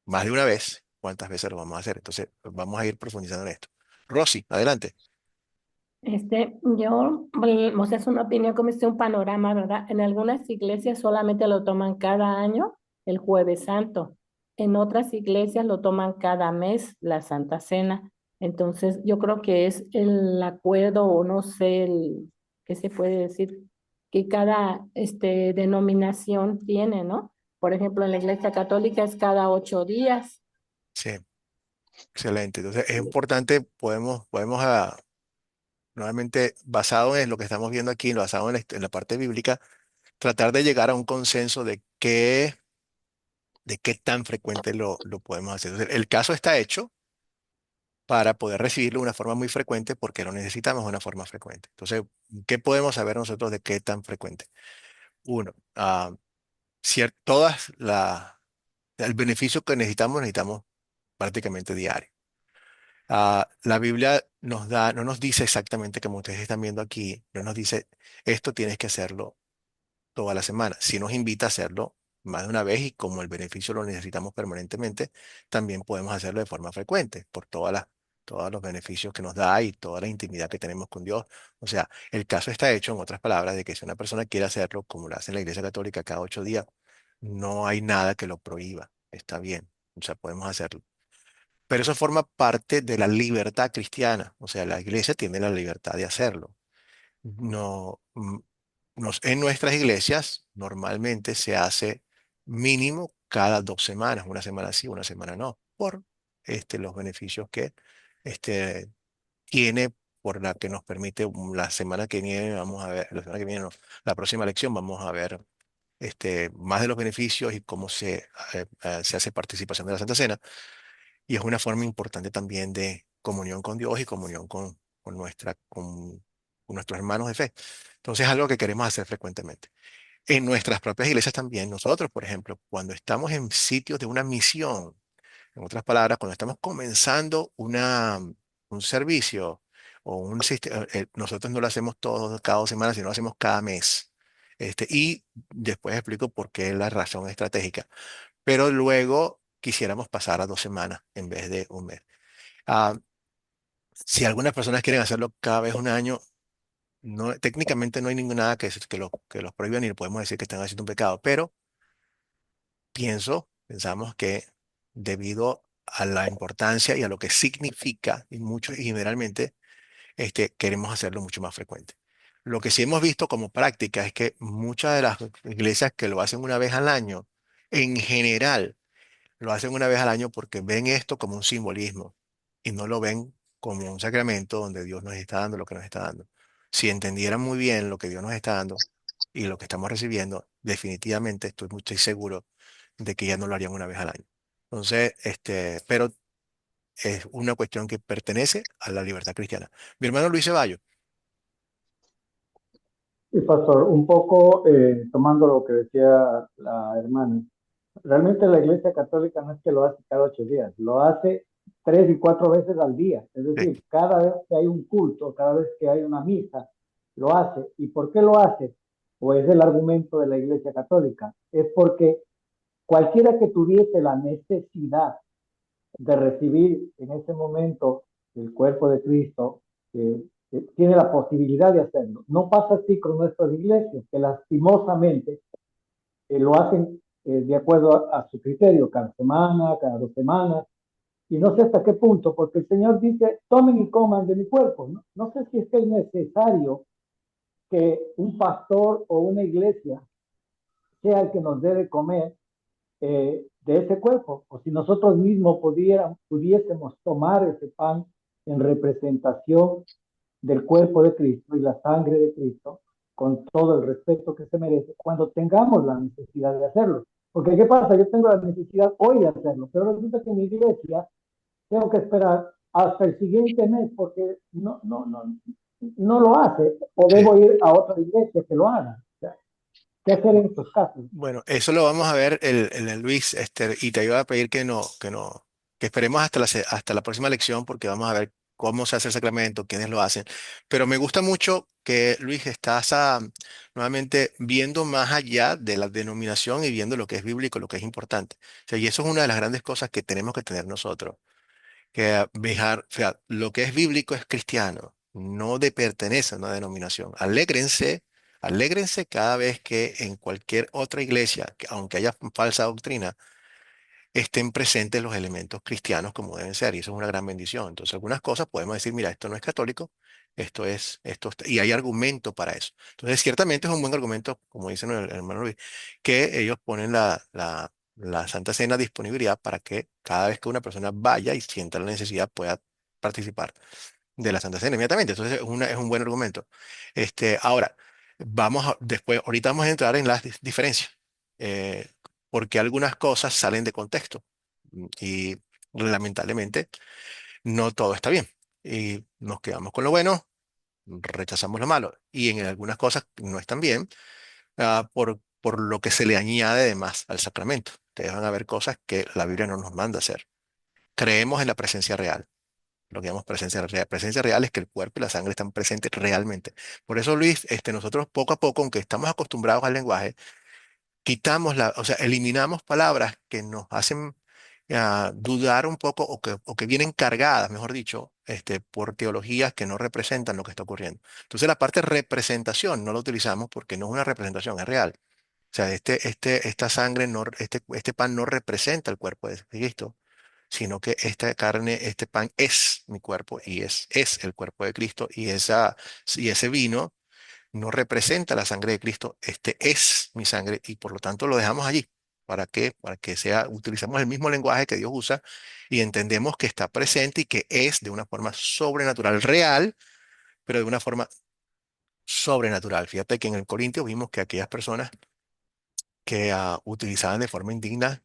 Speaker 1: más de una vez. ¿Cuántas veces lo vamos a hacer? Entonces vamos a ir profundizando en esto. Rosy, adelante.
Speaker 10: O sea, es una opinión como es un panorama, ¿verdad? En algunas iglesias solamente lo toman cada año, el Jueves Santo. En otras iglesias lo toman cada mes, la Santa Cena. Entonces, yo creo que es el acuerdo, o no sé, ¿qué se puede decir? Que cada denominación tiene, ¿no? Por ejemplo, en la Iglesia Católica es cada 8 días.
Speaker 1: Sí, excelente. Entonces es importante, podemos nuevamente, basado en lo que estamos viendo aquí, basado en la parte bíblica, tratar de llegar a un consenso de qué tan frecuente lo podemos hacer. Entonces, el caso está hecho para poder recibirlo de una forma muy frecuente porque lo necesitamos de una forma frecuente. Entonces, ¿qué podemos saber nosotros de qué tan frecuente? Uno, todas el beneficio que necesitamos prácticamente diario. La Biblia no nos dice exactamente como ustedes están viendo aquí, no nos dice esto tienes que hacerlo toda la semana. Si nos invita a hacerlo más de una vez y como el beneficio lo necesitamos permanentemente, también podemos hacerlo de forma frecuente por todos los beneficios que nos da y toda la intimidad que tenemos con Dios. O sea, el caso está hecho, en otras palabras, de que si una persona quiere hacerlo como lo hace en la Iglesia Católica cada 8 días, no hay nada que lo prohíba. Está bien. O sea, podemos hacerlo. Pero eso forma parte de la libertad cristiana. O sea, la iglesia tiene la libertad de hacerlo. No, en nuestras iglesias normalmente se hace mínimo cada 2 semanas, una semana sí, una semana no, por los beneficios que este, tiene, por la que nos permite la semana que viene, vamos a ver, la semana que viene, no, la próxima lección vamos a ver más de los beneficios y cómo se hace participación de la Santa Cena. Y es una forma importante también de comunión con Dios y comunión con nuestros hermanos de fe. Entonces es algo que queremos hacer frecuentemente. En nuestras propias iglesias también, nosotros, por ejemplo, cuando estamos en sitios de una misión, en otras palabras, cuando estamos comenzando un servicio o un sistema, nosotros no lo hacemos cada 2 semanas, sino lo hacemos cada mes. Y después explico por qué la razón estratégica. Pero luego quisiéramos pasar a 2 semanas en vez de un mes. Ah, si algunas personas quieren hacerlo cada vez un año, no, técnicamente no hay nada que los prohíba ni podemos decir que están haciendo un pecado, pero pensamos que debido a la importancia y a lo que significa, y generalmente queremos hacerlo mucho más frecuente. Lo que sí hemos visto como práctica es que muchas de las iglesias que lo hacen una vez al año, en general, lo hacen una vez al año porque ven esto como un simbolismo y no lo ven como un sacramento donde Dios nos está dando lo que nos está dando. Si entendieran muy bien lo que Dios nos está dando y lo que estamos recibiendo, definitivamente estoy seguro de que ya no lo harían una vez al año. Entonces, pero es una cuestión que pertenece a la libertad cristiana. Mi hermano Luis Ceballos.
Speaker 8: Y pastor, un poco tomando lo que decía la hermana, realmente la Iglesia Católica no es que lo hace cada 8 días, lo hace 3 y 4 veces al día. Es
Speaker 1: Sí,
Speaker 8: decir, cada vez que hay un culto, cada vez que hay una misa, lo hace. ¿Y por qué lo hace? O es el argumento de la Iglesia Católica. Es porque cualquiera que tuviese la necesidad de recibir en ese momento el cuerpo de Cristo, tiene la posibilidad de hacerlo. No pasa así con nuestras iglesias, que lastimosamente lo hacen de acuerdo a su criterio, cada semana, cada 2 semanas, y no sé hasta qué punto, porque el Señor dice, tomen y coman de mi cuerpo. No sé si es que es necesario que un pastor o una iglesia sea el que nos debe comer de ese cuerpo, o si nosotros mismos pudiésemos tomar ese pan en representación del cuerpo de Cristo y la sangre de Cristo, con todo el respeto que se merece, cuando tengamos la necesidad de hacerlo. Porque ¿qué pasa? Yo tengo la necesidad hoy de hacerlo, pero resulta que en mi iglesia tengo que esperar hasta el siguiente mes porque no lo hace, o
Speaker 1: Sí.
Speaker 8: debo ir a otra iglesia que lo haga. O sea, ¿qué hacer en estos casos?
Speaker 1: Bueno, eso lo vamos a ver Luis, y te iba a pedir que esperemos hasta la próxima lección porque vamos a ver cómo se hace el sacramento, quiénes lo hacen. Pero me gusta mucho que, Luis, estás nuevamente viendo más allá de la denominación y viendo lo que es bíblico, lo que es importante. O sea, y eso es una de las grandes cosas que tenemos que tener nosotros, que dejar, o sea, lo que es bíblico es cristiano, no pertenece a una denominación. Alégrense cada vez que en cualquier otra iglesia, aunque haya falsa doctrina, estén presentes los elementos cristianos como deben ser, y eso es una gran bendición. Entonces, algunas cosas podemos decir, mira, esto no es católico, y hay argumento para eso. Entonces, ciertamente es un buen argumento, como dicen el hermano Luis, que ellos ponen la Santa Cena a disponibilidad para que cada vez que una persona vaya y sienta la necesidad pueda participar de la Santa Cena inmediatamente. Entonces, es un buen argumento. Ahora, ahorita vamos a entrar en las diferencias, eh, porque algunas cosas salen de contexto y lamentablemente no todo está bien. Y nos quedamos con lo bueno, rechazamos lo malo. Y en algunas cosas no están bien, por lo que se le añade de más al sacramento. Ustedes van a ver cosas que la Biblia no nos manda hacer. Creemos en la presencia real. Lo que llamamos presencia real. Presencia real es que el cuerpo y la sangre están presentes realmente. Por eso, Luis, nosotros poco a poco, aunque estamos acostumbrados al lenguaje, o sea, eliminamos palabras que nos hacen dudar un poco o que vienen cargadas, mejor dicho, por teologías que no representan lo que está ocurriendo. Entonces, la parte representación no la utilizamos porque no es una representación, es real. O sea, esta sangre, este pan no representa el cuerpo de Cristo, sino que esta carne, este pan es mi cuerpo y es el cuerpo de Cristo y ese vino no representa la sangre de Cristo, este es mi sangre y por lo tanto lo dejamos allí. ¿Para qué? Para que utilizamos el mismo lenguaje que Dios usa y entendemos que está presente y que es de una forma sobrenatural, real, pero de una forma sobrenatural. Fíjate que en el Corintio vimos que aquellas personas que utilizaban de forma indigna,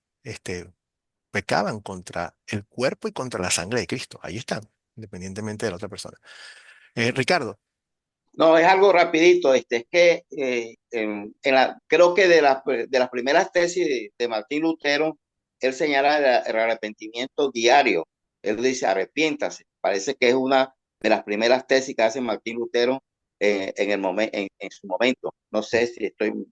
Speaker 1: pecaban contra el cuerpo y contra la sangre de Cristo. Ahí están, independientemente de la otra persona. Ricardo.
Speaker 2: No, es algo rapidito. Es que creo que de las primeras tesis de Martín Lutero, él señala el arrepentimiento diario. Él dice, arrepiéntase. Parece que es una de las primeras tesis que hace Martín Lutero en su momento. No sé si estoy
Speaker 1: No,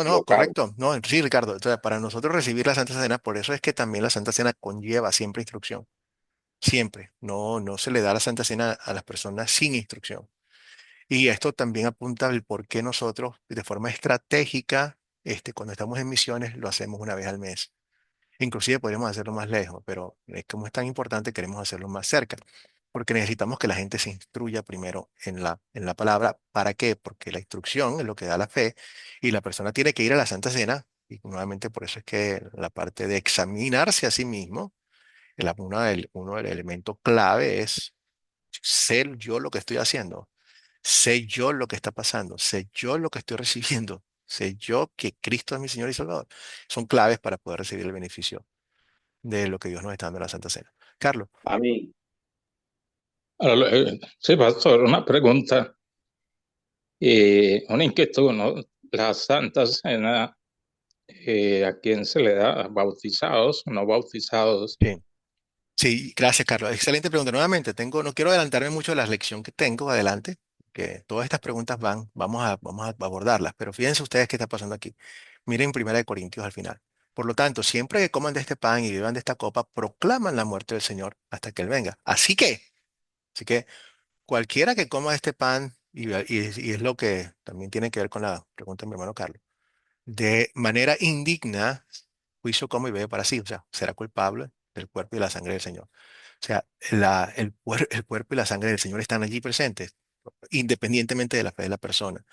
Speaker 2: equivocado.
Speaker 1: correcto. No, sí, Ricardo. Entonces, para nosotros recibir la Santa Cena, por eso es que también la Santa Cena conlleva siempre instrucción. Siempre. No se le da la Santa Cena a las personas sin instrucción. Y esto también apunta al por qué nosotros, de forma estratégica, cuando estamos en misiones, lo hacemos una vez al mes. Inclusive podríamos hacerlo más lejos, pero como es tan importante, queremos hacerlo más cerca, porque necesitamos que la gente se instruya primero en la palabra. ¿Para qué? Porque la instrucción es lo que da la fe y la persona tiene que ir a la Santa Cena, y nuevamente por eso es que la parte de examinarse a sí mismo, uno del elemento clave es ser yo lo que estoy haciendo, sé yo lo que está pasando, sé yo lo que estoy recibiendo, sé yo que Cristo es mi Señor y Salvador. Son claves para poder recibir el beneficio de lo que Dios nos está dando en la Santa Cena. Carlos.
Speaker 2: A mí.
Speaker 5: Ahora, sí, pastor, una pregunta y una inquietud, ¿no? La Santa Cena, ¿a quién se le da? ¿Bautizados o no bautizados?
Speaker 1: Sí, sí, gracias, Carlos. Excelente pregunta. Nuevamente, no quiero adelantarme mucho de la lección que tengo adelante, que todas estas preguntas vamos a abordarlas, pero fíjense ustedes qué está pasando aquí. Miren Primera de Corintios al final. Por lo tanto, siempre que coman de este pan y beban de esta copa, proclaman la muerte del Señor hasta que Él venga. Así que cualquiera que coma este pan, y es lo que también tiene que ver con la pregunta de mi hermano Carlos, de manera indigna, juicio come y bebe para sí, o sea, será culpable del cuerpo y de la sangre del Señor. O sea, el cuerpo y la sangre del Señor están allí presentes, independientemente de la fe de la persona.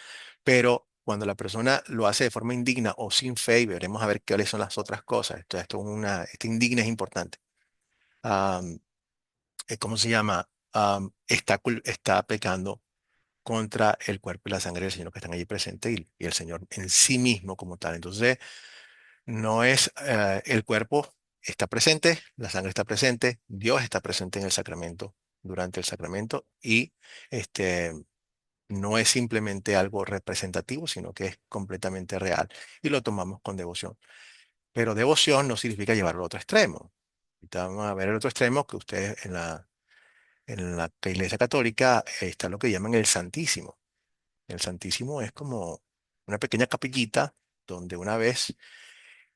Speaker 1: Pero cuando la persona lo hace de forma indigna o sin fe, y veremos a ver cuáles son las otras cosas. Este indigna es importante. Am, ¿Cómo se llama? Está pecando contra el cuerpo y la sangre del Señor que están allí presentes y el Señor en sí mismo como tal. Entonces, no es el cuerpo está presente, la sangre está presente, Dios está presente en el sacramento, durante el sacramento, y este, no es simplemente algo representativo, sino que es completamente real y lo tomamos con devoción. Pero devoción no significa llevarlo al otro extremo. Ahorita vamos a ver el otro extremo que ustedes en la Iglesia Católica está lo que llaman el Santísimo. El Santísimo es como una pequeña capillita donde una vez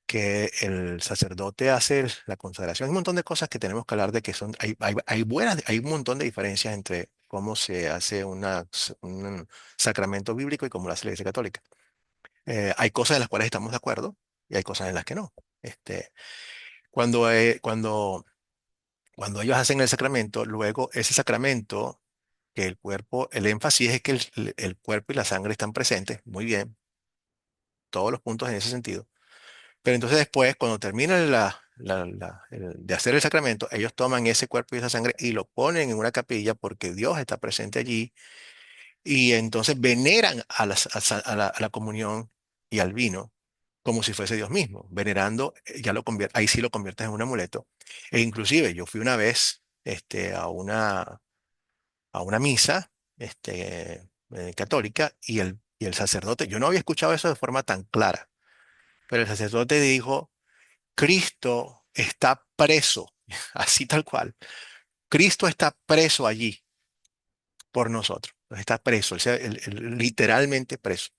Speaker 1: que el sacerdote hace la consagración, hay un montón de cosas que tenemos que hablar de que son, hay un montón de diferencias entre cómo se hace un sacramento bíblico y cómo lo hace la Iglesia Católica. Hay cosas en las cuales estamos de acuerdo y hay cosas en las que no. Cuando, eh, cuando, cuando ellos hacen el sacramento, luego ese sacramento, que el énfasis es que el cuerpo y la sangre están presentes, muy bien, todos los puntos en ese sentido. Pero entonces después, cuando terminan de hacer el sacramento, ellos toman ese cuerpo y esa sangre y lo ponen en una capilla porque Dios está presente allí y entonces veneran a la comunión y al vino como si fuese Dios mismo, venerando, ahí sí lo conviertes en un amuleto. E inclusive yo fui una vez a una misa católica y el sacerdote, yo no había escuchado eso de forma tan clara, pero el sacerdote dijo, Cristo está preso, así tal cual. Cristo está preso allí por nosotros. Está preso, o sea, literalmente preso.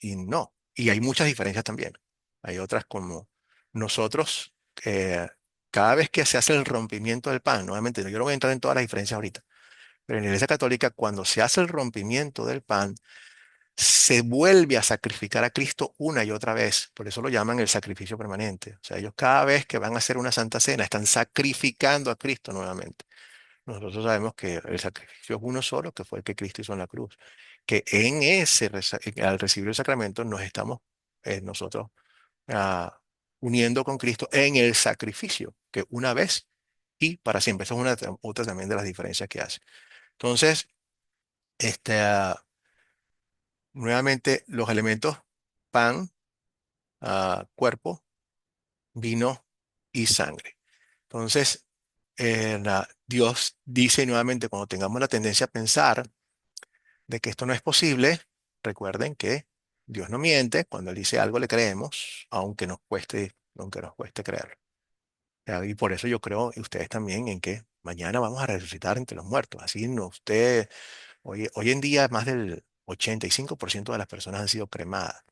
Speaker 1: Y no, y hay muchas diferencias también. Hay otras como nosotros, eh, cada vez que se hace el rompimiento del pan, nuevamente, yo no voy a entrar en todas las diferencias ahorita, pero en la Iglesia Católica, cuando se hace el rompimiento del pan, se vuelve a sacrificar a Cristo una y otra vez. Por eso lo llaman el sacrificio permanente. O sea, ellos cada vez que van a hacer una santa cena están sacrificando a Cristo nuevamente. Nosotros sabemos que el sacrificio es uno solo, que fue el que Cristo hizo en la cruz. Que al recibir el sacramento nos estamos nosotros ah, uniendo con Cristo en el sacrificio, que una vez y para siempre. Esa es otra también de las diferencias que hace. Entonces, este, ah, nuevamente los elementos pan, cuerpo, vino y sangre. Entonces, Dios dice nuevamente, cuando tengamos la tendencia a pensar de que esto no es posible, recuerden que Dios no miente, cuando Él dice algo le creemos, aunque nos cueste creerlo. Y por eso yo creo, y ustedes también, en que mañana vamos a resucitar entre los muertos. Así no, hoy en día más del 85% de las personas han sido cremadas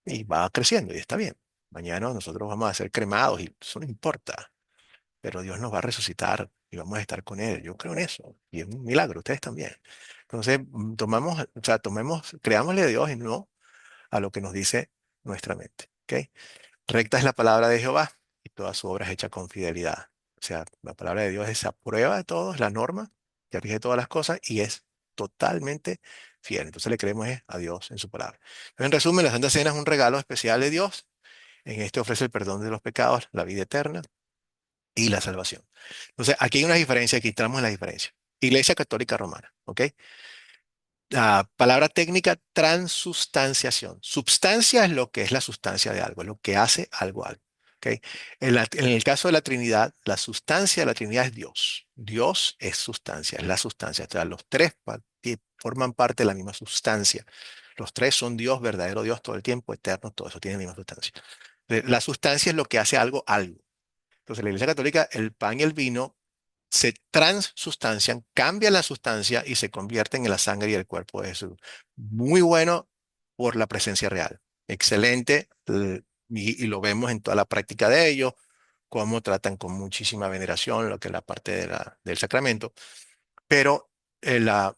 Speaker 1: y va creciendo y está bien. Mañana nosotros vamos a ser cremados y eso no importa, pero Dios nos va a resucitar y vamos a estar con Él. Yo creo en eso y es un milagro, ustedes también. Entonces, creámosle a Dios y no a lo que nos dice nuestra mente. ¿Ok? Recta es la palabra de Jehová y toda su obra es hecha con fidelidad. O sea, la palabra de Dios es a prueba de todo, es la norma que rige todas las cosas y es totalmente fiel. Entonces le creemos a Dios en su palabra. Entonces, en resumen, la Santa Cena es un regalo especial de Dios. En este ofrece el perdón de los pecados, la vida eterna y la salvación. Entonces, aquí hay una diferencia, aquí estamos en la diferencia. Iglesia Católica Romana, ¿ok? La palabra técnica, transustanciación. Substancia es lo que es la sustancia de algo, es lo que hace algo algo. ¿Ok? En el caso de la Trinidad, la sustancia de la Trinidad es Dios. Dios es sustancia, es la sustancia. O sea, los tres forman parte de la misma sustancia. Los tres son Dios, verdadero Dios, todo el tiempo, eterno, todo eso tiene la misma sustancia. La sustancia es lo que hace algo algo. Entonces, en la Iglesia Católica, el pan y el vino se transustancian, cambian la sustancia y se convierten en la sangre y el cuerpo de Jesús. Muy bueno por la presencia real. Excelente y lo vemos en toda la práctica de ellos, cómo tratan con muchísima veneración lo que es la parte del sacramento, pero las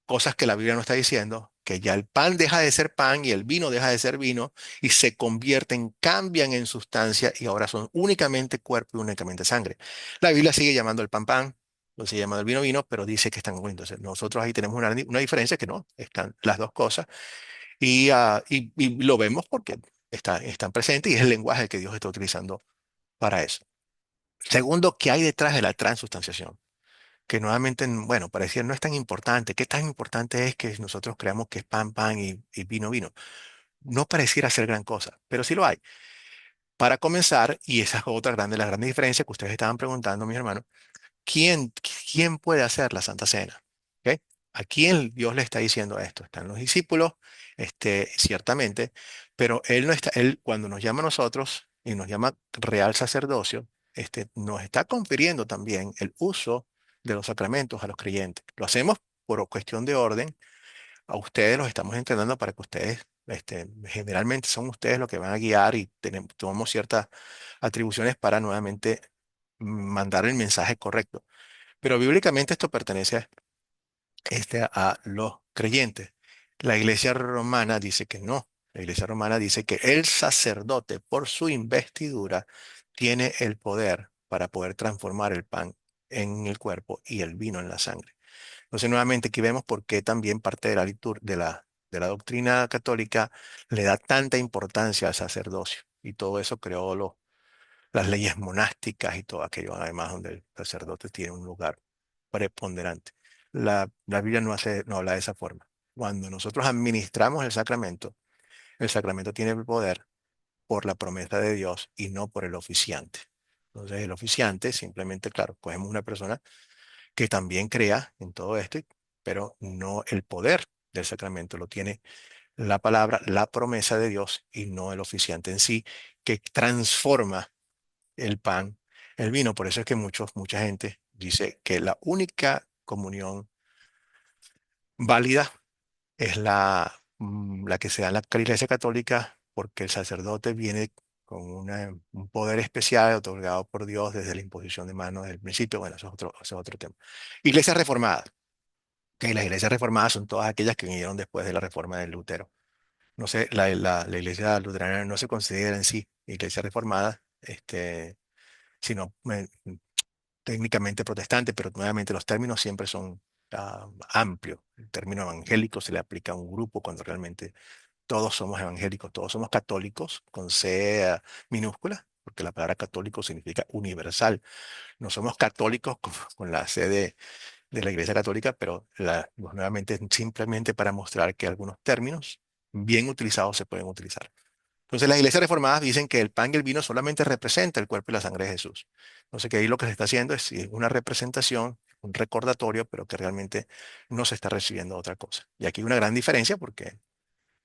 Speaker 1: cosas que la Biblia nos está diciendo, que ya el pan deja de ser pan y el vino deja de ser vino y se convierten, cambian en sustancia y ahora son únicamente cuerpo y únicamente sangre. La Biblia sigue llamando el pan pan, lo sigue llamando el vino vino, pero dice que están unidos. Entonces, nosotros ahí tenemos una diferencia que no, están las dos cosas y lo vemos porque están presentes y es el lenguaje que Dios está utilizando para eso. Segundo, ¿qué hay detrás de la transustanciación? Que nuevamente, bueno, parecía no es tan importante. ¿Qué tan importante es que nosotros creamos que es pan, pan y vino, vino? No pareciera ser gran cosa, pero sí lo hay. Para comenzar, y esa es otra grande, la gran diferencia que ustedes estaban preguntando, mis hermanos, ¿quién, quién puede hacer la Santa Cena? ¿Ok? ¿A quién Dios le está diciendo esto? Están los discípulos, ciertamente, pero Él no está, Él cuando nos llama a nosotros y nos llama real sacerdocio, nos está confiriendo también el uso de los sacramentos a los creyentes. Lo hacemos por cuestión de orden. A ustedes los estamos entrenando para que ustedes, generalmente son ustedes los que van a guiar y tomamos ciertas atribuciones para nuevamente mandar el mensaje correcto. Pero bíblicamente esto pertenece a los creyentes. La iglesia romana dice que no. La iglesia romana dice que el sacerdote, por su investidura, tiene el poder para poder transformar el pan en el cuerpo y el vino en la sangre. Entonces, nuevamente, aquí vemos por qué también parte de la de la doctrina católica le da tanta importancia al sacerdocio. Y todo eso creó las leyes monásticas y todo aquello, además, donde el sacerdote tiene un lugar preponderante. La Biblia no habla de esa forma. Cuando nosotros administramos el sacramento tiene el poder por la promesa de Dios y no por el oficiante. Entonces, el oficiante simplemente, claro, cogemos una persona que también crea en todo esto, pero no el poder del sacramento lo tiene la palabra, la promesa de Dios y no el oficiante en sí, que transforma el pan, el vino. Por eso es que mucha gente dice que la única comunión válida es la que se da en la Iglesia Católica, porque el sacerdote viene con un poder especial otorgado por Dios desde la imposición de manos desde el principio. Bueno, eso es otro tema. Iglesia reformada. Que las iglesias reformadas son todas aquellas que vinieron después de la reforma de Lutero. No sé, la iglesia luterana no se considera en sí iglesia reformada, sino técnicamente protestante, pero nuevamente los términos siempre son amplios. El término evangélico se le aplica a un grupo cuando realmente todos somos evangélicos, todos somos católicos con C minúscula, porque la palabra católico significa universal. No somos católicos con la C de la Iglesia Católica, pero nuevamente simplemente para mostrar que algunos términos bien utilizados se pueden utilizar. Entonces las iglesias reformadas dicen que el pan y el vino solamente representa el cuerpo y la sangre de Jesús. Entonces que ahí lo que se está haciendo es sí, una representación, un recordatorio, pero que realmente no se está recibiendo otra cosa. Y aquí hay una gran diferencia porque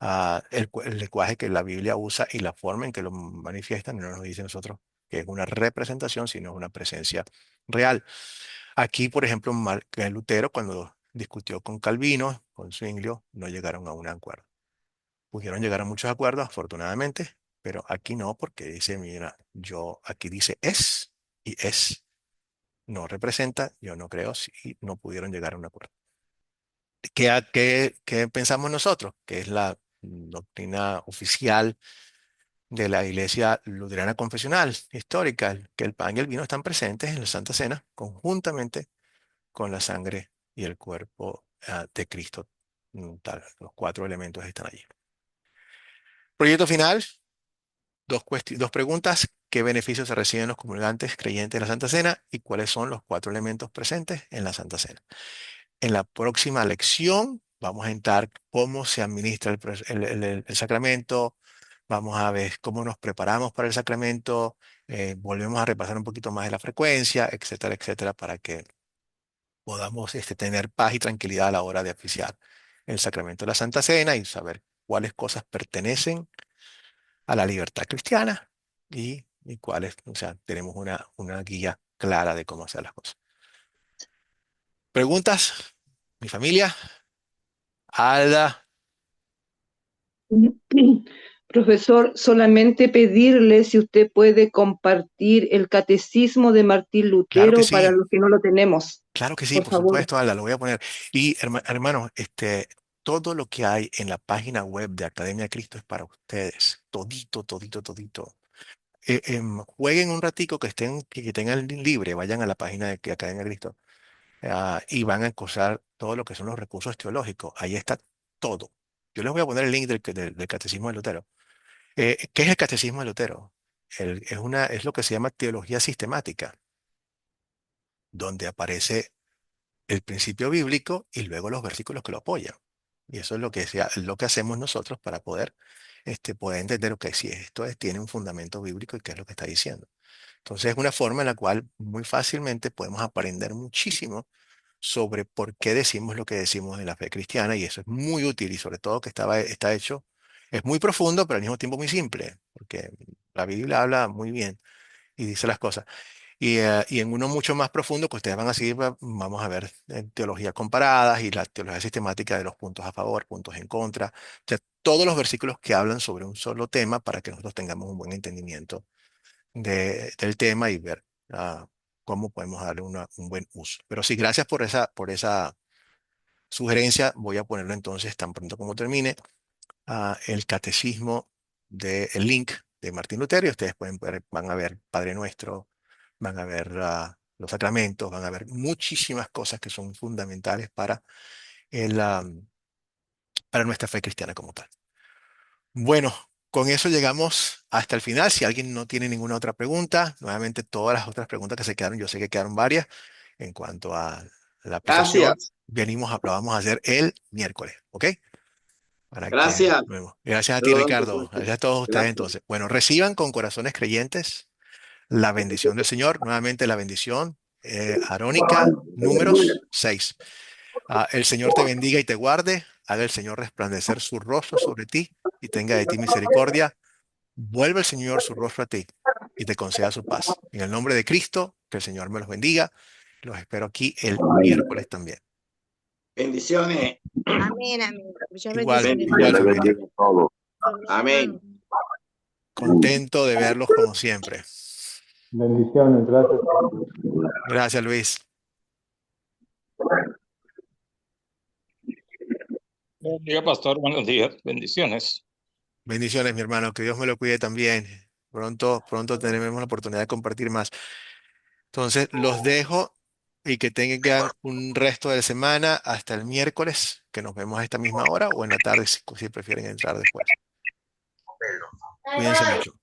Speaker 1: el lenguaje que la Biblia usa y la forma en que lo manifiestan no nos dice a nosotros que es una representación, sino una presencia real. Aquí, por ejemplo, Lutero, cuando discutió con Calvino, con Zwinglio, no llegaron a un acuerdo. Pudieron llegar a muchos acuerdos, afortunadamente, pero aquí no, porque dice, mira, aquí dice es y es. No representa, yo no creo, si no pudieron llegar a un acuerdo. ¿Qué pensamos nosotros? Que es la doctrina oficial de la Iglesia Luterana Confesional Histórica, que el pan y el vino están presentes en la Santa Cena conjuntamente con la sangre y el cuerpo de Cristo. Los cuatro elementos están allí. Proyecto final, dos preguntas. ¿Qué beneficios se reciben los comulgantes creyentes de la Santa Cena y cuáles son los cuatro elementos presentes en la Santa Cena? En la próxima lección vamos a entrar cómo se administra el sacramento, vamos a ver cómo nos preparamos para el sacramento, volvemos a repasar un poquito más de la frecuencia, etcétera, etcétera, para que podamos tener paz y tranquilidad a la hora de oficiar el sacramento de la Santa Cena y saber cuáles cosas pertenecen a la libertad cristiana y cuáles, o sea, tenemos una guía clara de cómo hacer las cosas. ¿Preguntas? ¿Mi familia? Alda.
Speaker 11: Profesor, solamente pedirle si usted puede compartir el catecismo de Martín
Speaker 1: Claro que
Speaker 11: Lutero para
Speaker 1: sí,
Speaker 11: los que no lo tenemos,
Speaker 1: claro que sí,
Speaker 11: por
Speaker 1: por
Speaker 11: favor.
Speaker 1: supuesto, Alda, lo voy a poner. Y hermanos, todo lo que hay en la página web de Academia Cristo es para ustedes. Todito, todito, todito. Jueguen un ratico que tengan libre, vayan a la página de Academia Cristo y van a encontrar todo lo que son los recursos teológicos. Ahí está todo. Yo les voy a poner el link del Catecismo de Lutero. ¿Qué es el Catecismo de Lutero? Es lo que se llama teología sistemática, donde aparece el principio bíblico y luego los versículos que lo apoyan. Y eso es lo que hacemos nosotros para poder entender que si tiene un fundamento bíblico y qué es lo que está diciendo. Entonces es una forma en la cual muy fácilmente podemos aprender muchísimo sobre por qué decimos lo que decimos de la fe cristiana, y eso es muy útil, y sobre todo que está hecho, es muy profundo, pero al mismo tiempo muy simple, porque la Biblia habla muy bien y dice las cosas. Y en uno mucho más profundo que ustedes van a seguir, vamos a ver teología comparadas y la teología sistemática de los puntos a favor, puntos en contra, o sea, todos los versículos que hablan sobre un solo tema para que nosotros tengamos un buen entendimiento del tema y ver cómo podemos darle un buen uso. Pero sí, gracias por esa sugerencia. Voy a ponerlo entonces tan pronto como termine el catecismo el link de Martín Lutero, y ustedes van a ver Padre Nuestro, van a ver los sacramentos, van a ver muchísimas cosas que son fundamentales para nuestra fe cristiana como tal. Bueno, con eso llegamos hasta el final. Si alguien no tiene ninguna otra pregunta, nuevamente todas las otras preguntas que se quedaron, yo sé que quedaron varias en cuanto a la aplicación,
Speaker 2: Gracias,
Speaker 1: lo vamos a hacer el miércoles, ¿ok? Para que,
Speaker 2: gracias.
Speaker 1: bueno, gracias a ti,
Speaker 2: Dios te
Speaker 1: Ricardo.
Speaker 2: cuide.
Speaker 1: Gracias a todos ustedes
Speaker 2: Gracias.
Speaker 1: entonces. Bueno, reciban con corazones creyentes la bendición del Señor. Nuevamente la bendición arónica, números 6. El Señor te bendiga y te guarde. Haga el Señor resplandecer su rostro sobre ti y tenga de ti misericordia. Vuelve el Señor su rostro a ti y te conceda su paz. En el nombre de Cristo, que el Señor me los bendiga. Los espero aquí el miércoles también.
Speaker 2: Bendiciones.
Speaker 9: Amén, amén. Muchas
Speaker 1: Igual,
Speaker 9: bendiciones.
Speaker 4: Dios
Speaker 1: igual
Speaker 4: le
Speaker 1: familia.
Speaker 4: bendiga a todos.
Speaker 2: Amén.
Speaker 1: Contento de verlos como siempre.
Speaker 8: Bendiciones, gracias.
Speaker 1: Gracias, Luis.
Speaker 5: Buen día, pastor. Buenos días. Bendiciones.
Speaker 1: Bendiciones, mi hermano. Que Dios me lo cuide también. Pronto, pronto tendremos la oportunidad de compartir más. Entonces, los dejo y que tengan un resto de semana hasta el miércoles, que nos vemos a esta misma hora o en la tarde si prefieren entrar después. Cuídense mucho.